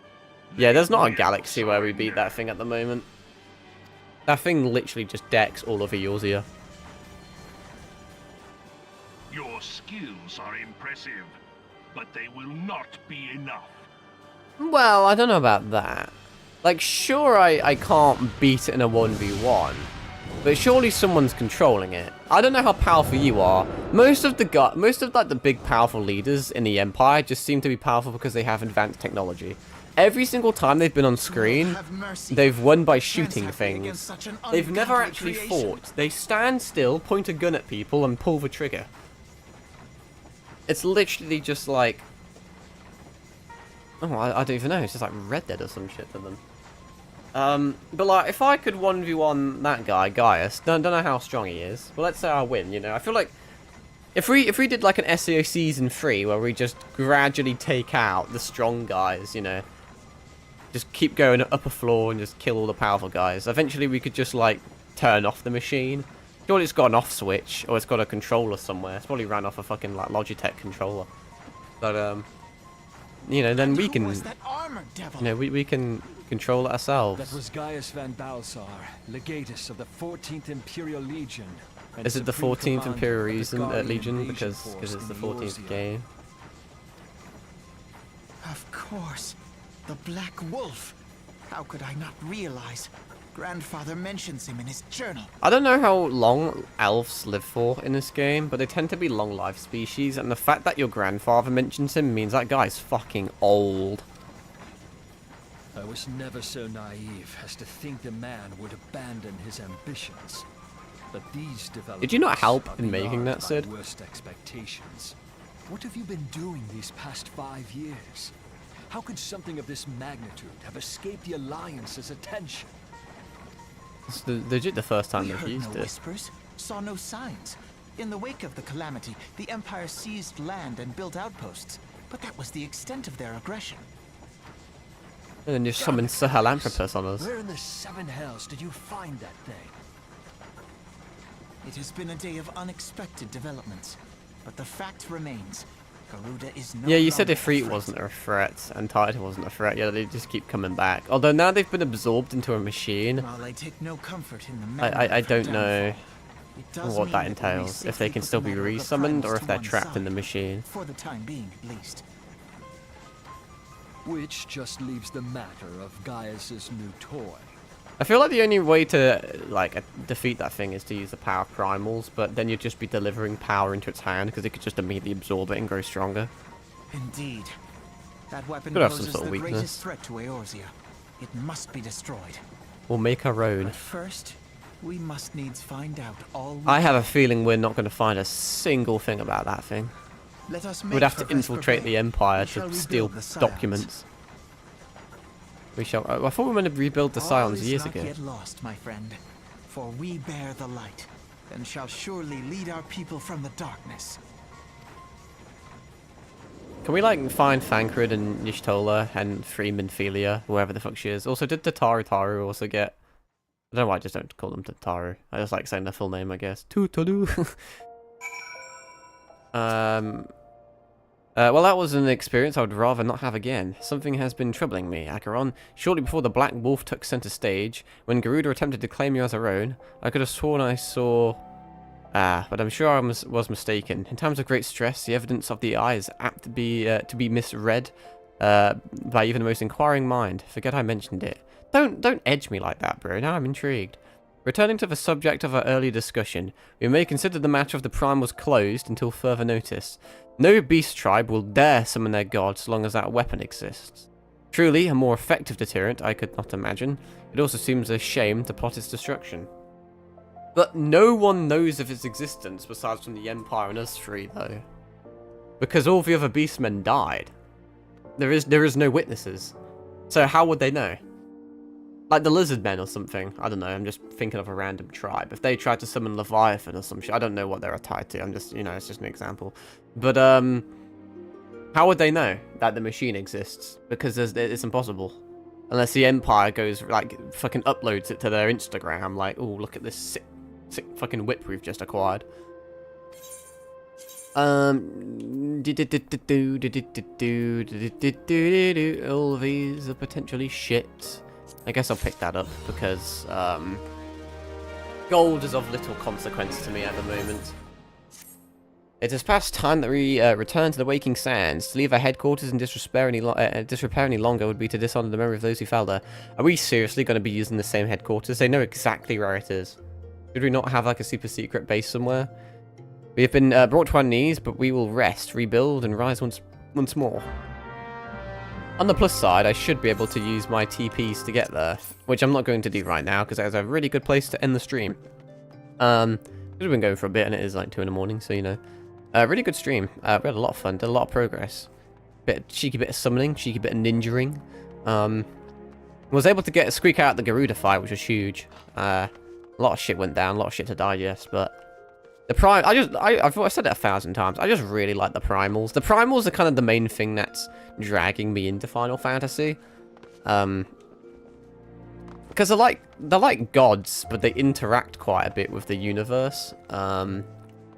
Yeah, there's not a will galaxy where we beat surrender. that thing at the moment. That thing literally just decks all over Eorzea. Your skills are impressive, but they will not be enough. Well, I don't know about that. Like, sure, I can't beat it in a 1v1, but surely someone's controlling it. I don't know how powerful you are. Most of like the big powerful leaders in the Empire just seem to be powerful because they have advanced technology. Every single time they've been on screen, Have mercy. they've won by Can't shooting have me against things. such an They've never ungodly actually creation. fought. They stand still, point a gun at people, and pull the trigger. It's literally just like... Oh, I don't even know. It's just like Red Dead or some shit to them. But like, if I could 1v1 that guy, Gaius, don't know how strong he is. Well, let's say I win, you know. I feel like if we did like an SAO Season 3 where we just gradually take out the strong guys, you know. Just keep going upper floor and just kill all the powerful guys. Eventually we could just like turn off the machine. Surely it's got an off switch, or it's got a controller somewhere. It's probably ran off a fucking like Logitech controller. But you know, then we Who can, was that armored devil? you know, we can control it ourselves. That was Gaius van Balsar, legatus of the 14th Imperial Legion. and Is it the supreme 14th commander Imperial of the Legion, Guardian Legion invasion because force it's the in 14th Eorzea. game? Of course. The Black Wolf. How could I not realize? Grandfather mentions him in his journal. I don't know how long elves live for in this game, but they tend to be long life species, and the fact that your grandfather mentions him means that guy's fucking old. I was never so naive as to think the man would abandon his ambitions. But these developments Did you not help are in making beyond that, my Sid? worst expectations. What have you been doing these past 5 years? How could something of this magnitude have escaped the Alliance's attention? It's legit the first time We they've heard used no it. whispers, saw no signs. In the wake of the calamity, the Empire seized land and built outposts. But that was the extent of their aggression. And then just summoned Sahelanthropus on us. Where in the seven hells did you find that thing? It has been a day of unexpected developments. But the fact remains, Garuda is no Yeah, you said longer Ifrit a threat. wasn't a threat, and Titan wasn't a threat. Yeah, they just keep coming back. Although now they've been absorbed into a machine. While I take no comfort in the manner I of her don't know downfall, it does what mean that we may entails. If they safely can put still the be matter of the resummoned, or Primus if to they're one trapped in the side, machine. For the time being, at least. Which just leaves the matter of Gaius's new toy. I feel like the only way to like defeat that thing is to use the power of primals, but then you'd just be delivering power into its hand because it could just immediately absorb it and grow stronger. Indeed. That weapon Could have some poses sort of the weakness. greatest threat to Eorzea. It must be destroyed. We'll make our own. But first, we must needs find out all we I have a feeling we're not going to find a single thing about that thing. Let us We'd make have for to infiltrate Vesper the Empire We shall to steal rebuild the Scions. documents. We shall. I thought we were going to rebuild the All Scions is years not ago. yet lost, my friend. For we bear the light, and shall surely lead our people from the darkness. Can we like find Thancred and Y'shtola and free Minfilia, whoever the fuck she is? Also, did the Taru also get? I don't know why I just don't call them Taru. I just like saying their full name, I guess. Tutaru. Well, that was an experience I would rather not have again. Something has been troubling me, Acheron. Shortly before the Black Wolf took center stage, when Garuda attempted to claim you as her own, I could have sworn I saw... but I'm sure I was mistaken. In times of great stress, the evidence of the eye is apt to be misread by even the most inquiring mind. Forget I mentioned it. Don't edge me like that, bro. Now I'm intrigued. Returning to the subject of our earlier discussion, we may consider the matter of the Primals closed until further notice. No beast tribe will dare summon their god so long as that weapon exists. Truly, a more effective deterrent I could not imagine. It also seems a shame to plot its destruction. But no one knows of its existence besides from the Empire and us three, though. Because all the other beastmen died. There is no witnesses. So how would they know? Like the lizard men or something. I don't know, I'm just thinking of a random tribe. If they tried to summon Leviathan or some shit, I don't know what they're tied to. I'm just, it's just an example. But, how would they know that the machine exists? Because it's impossible. Unless the Empire goes, like, fucking uploads it to their Instagram. Like, oh, look at this sick fucking whip we've just acquired. All these are potentially shit. I guess I'll pick that up because gold is of little consequence to me at the moment. It is past time that we return to the Waking Sands. To leave our headquarters in disrepair any longer would be to dishonor the memory of those who fell there. Are we seriously going to be using the same headquarters? They know exactly where it is. Should we not have like a super secret base somewhere? We have been brought to our knees, but we will rest, rebuild, and rise once more. On the plus side, I should be able to use my TPs to get there, which I'm not going to do right now because that is a really good place to end the stream. We've been going for a bit, and it is like 2 in the morning, so you know. Really good stream. We had a lot of fun, did a lot of progress. Cheeky bit of summoning, cheeky bit of ninjaing. Was able to get a squeak out the Garuda fight, which was huge. A lot of shit went down, a lot of shit to digest, but I've said it 1,000 times. I just really like the primals. The primals are kind of the main thing that's dragging me into Final Fantasy. Because they're like gods, but they interact quite a bit with the universe.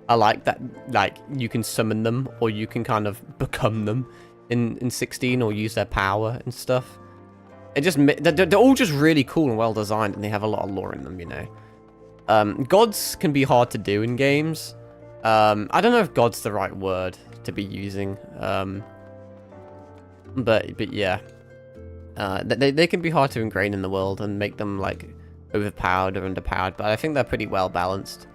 I like that, like, you can summon them, or you can kind of become them in 16, or use their power and stuff. It just they're all just really cool and well designed, and they have a lot of lore in them, you know. Gods can be hard to do in games. I don't know if god's the right word to be using. But yeah. They can be hard to ingrain in the world and make them like overpowered or underpowered, but I think they're pretty well balanced.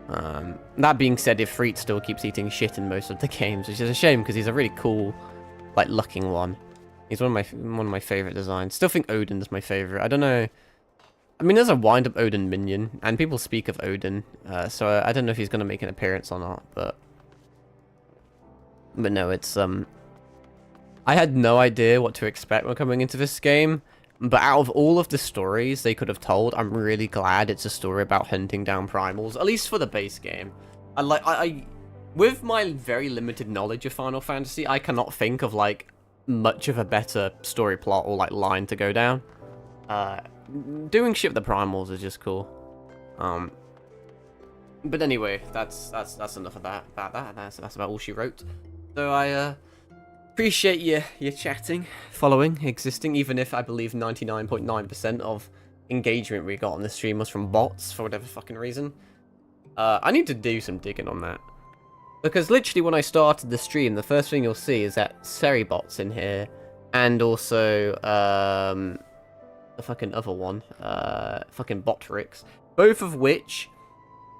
That being said, Ifrit still keeps eating shit in most of the games, which is a shame because he's a really cool, like, looking one. He's one of my favorite designs. Still think Odin's my favorite. I don't know. I mean, there's a wind-up Odin minion, and people speak of Odin, so I don't know if he's gonna make an appearance or not, but no, it's I had no idea what to expect when coming into this game, but out of all of the stories they could have told, I'm really glad it's a story about hunting down primals, at least for the base game. I with my very limited knowledge of Final Fantasy, I cannot think of, like, much of a better story plot or, like, line to go down. Doing shit with the primals is just cool. But anyway, that's enough of that. That's about all she wrote. So I appreciate you chatting, following, existing, even if I believe 99.9% of engagement we got on the stream was from bots for whatever fucking reason. I need to do some digging on that. Because literally when I started the stream, the first thing you'll see is that Seri bot's in here, and also the fucking other one, fucking Botrix, both of which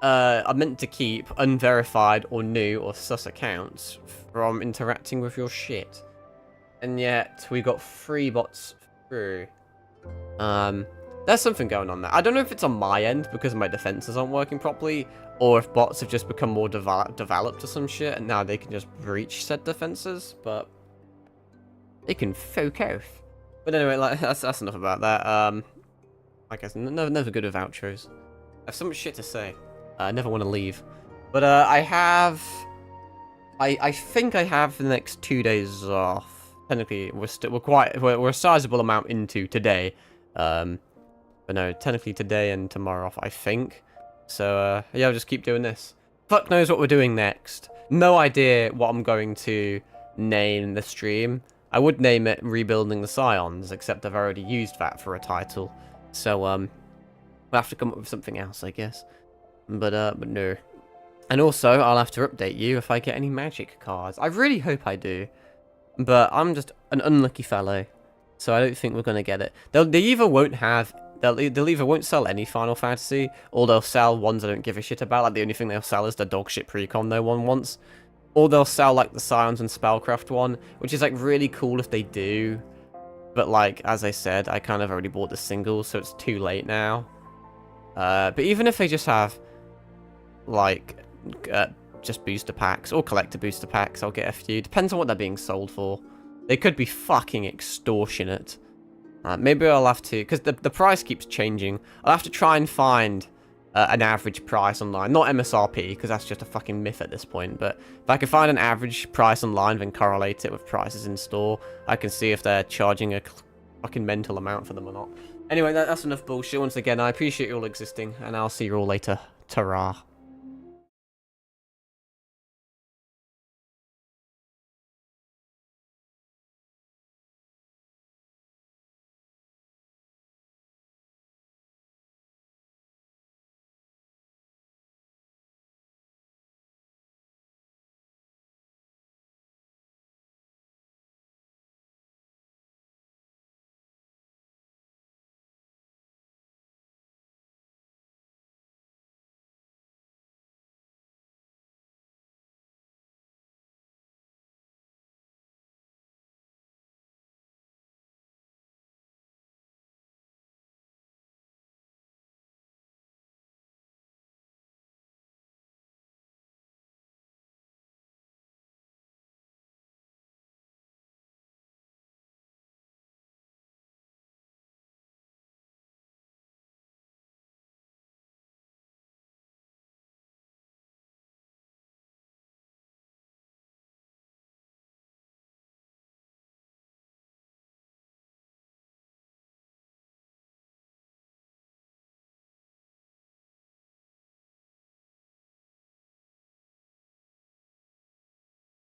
are meant to keep unverified or new or sus accounts from interacting with your shit. And yet, we got 3 bots through. There's something going on there. I don't know if it's on my end because my defenses aren't working properly, or if bots have just become more developed or some shit, and now they can just breach said defenses, but they can fuck off. But anyway, like, that's enough about that. I guess never good with outros. I have so much shit to say. I never want to leave. But I think I have the next 2 days off. Technically, we're a sizable amount into today. But no, technically today and tomorrow off, I think. So yeah, I'll just keep doing this. Fuck knows what we're doing next. No idea what I'm going to name the stream. I would name it Rebuilding the Scions, except I've already used that for a title. So we'll have to come up with something else, I guess. But no. And also, I'll have to update you if I get any magic cards. I really hope I do. But I'm just an unlucky fellow. So I don't think we're going to get it. They either won't have... They'll either won't sell any Final Fantasy, or they'll sell ones I don't give a shit about. Like, the only thing they'll sell is the dogshit precon no one wants. Or they'll sell, like, the Scions and Spellcraft one, which is, like, really cool if they do. But, like, as I said, I kind of already bought the singles, so it's too late now. But even if they just have, like, just booster packs, or collector booster packs, I'll get a few. Depends on what they're being sold for. They could be fucking extortionate. Maybe I'll have to, because the price keeps changing. I'll have to try and find an average price online. Not MSRP, because that's just a fucking myth at this point. But if I can find an average price online, then correlate it with prices in store, I can see if they're charging a fucking mental amount for them or not. Anyway, that's enough bullshit. Once again, I appreciate you all existing, and I'll see you all later. Ta-ra.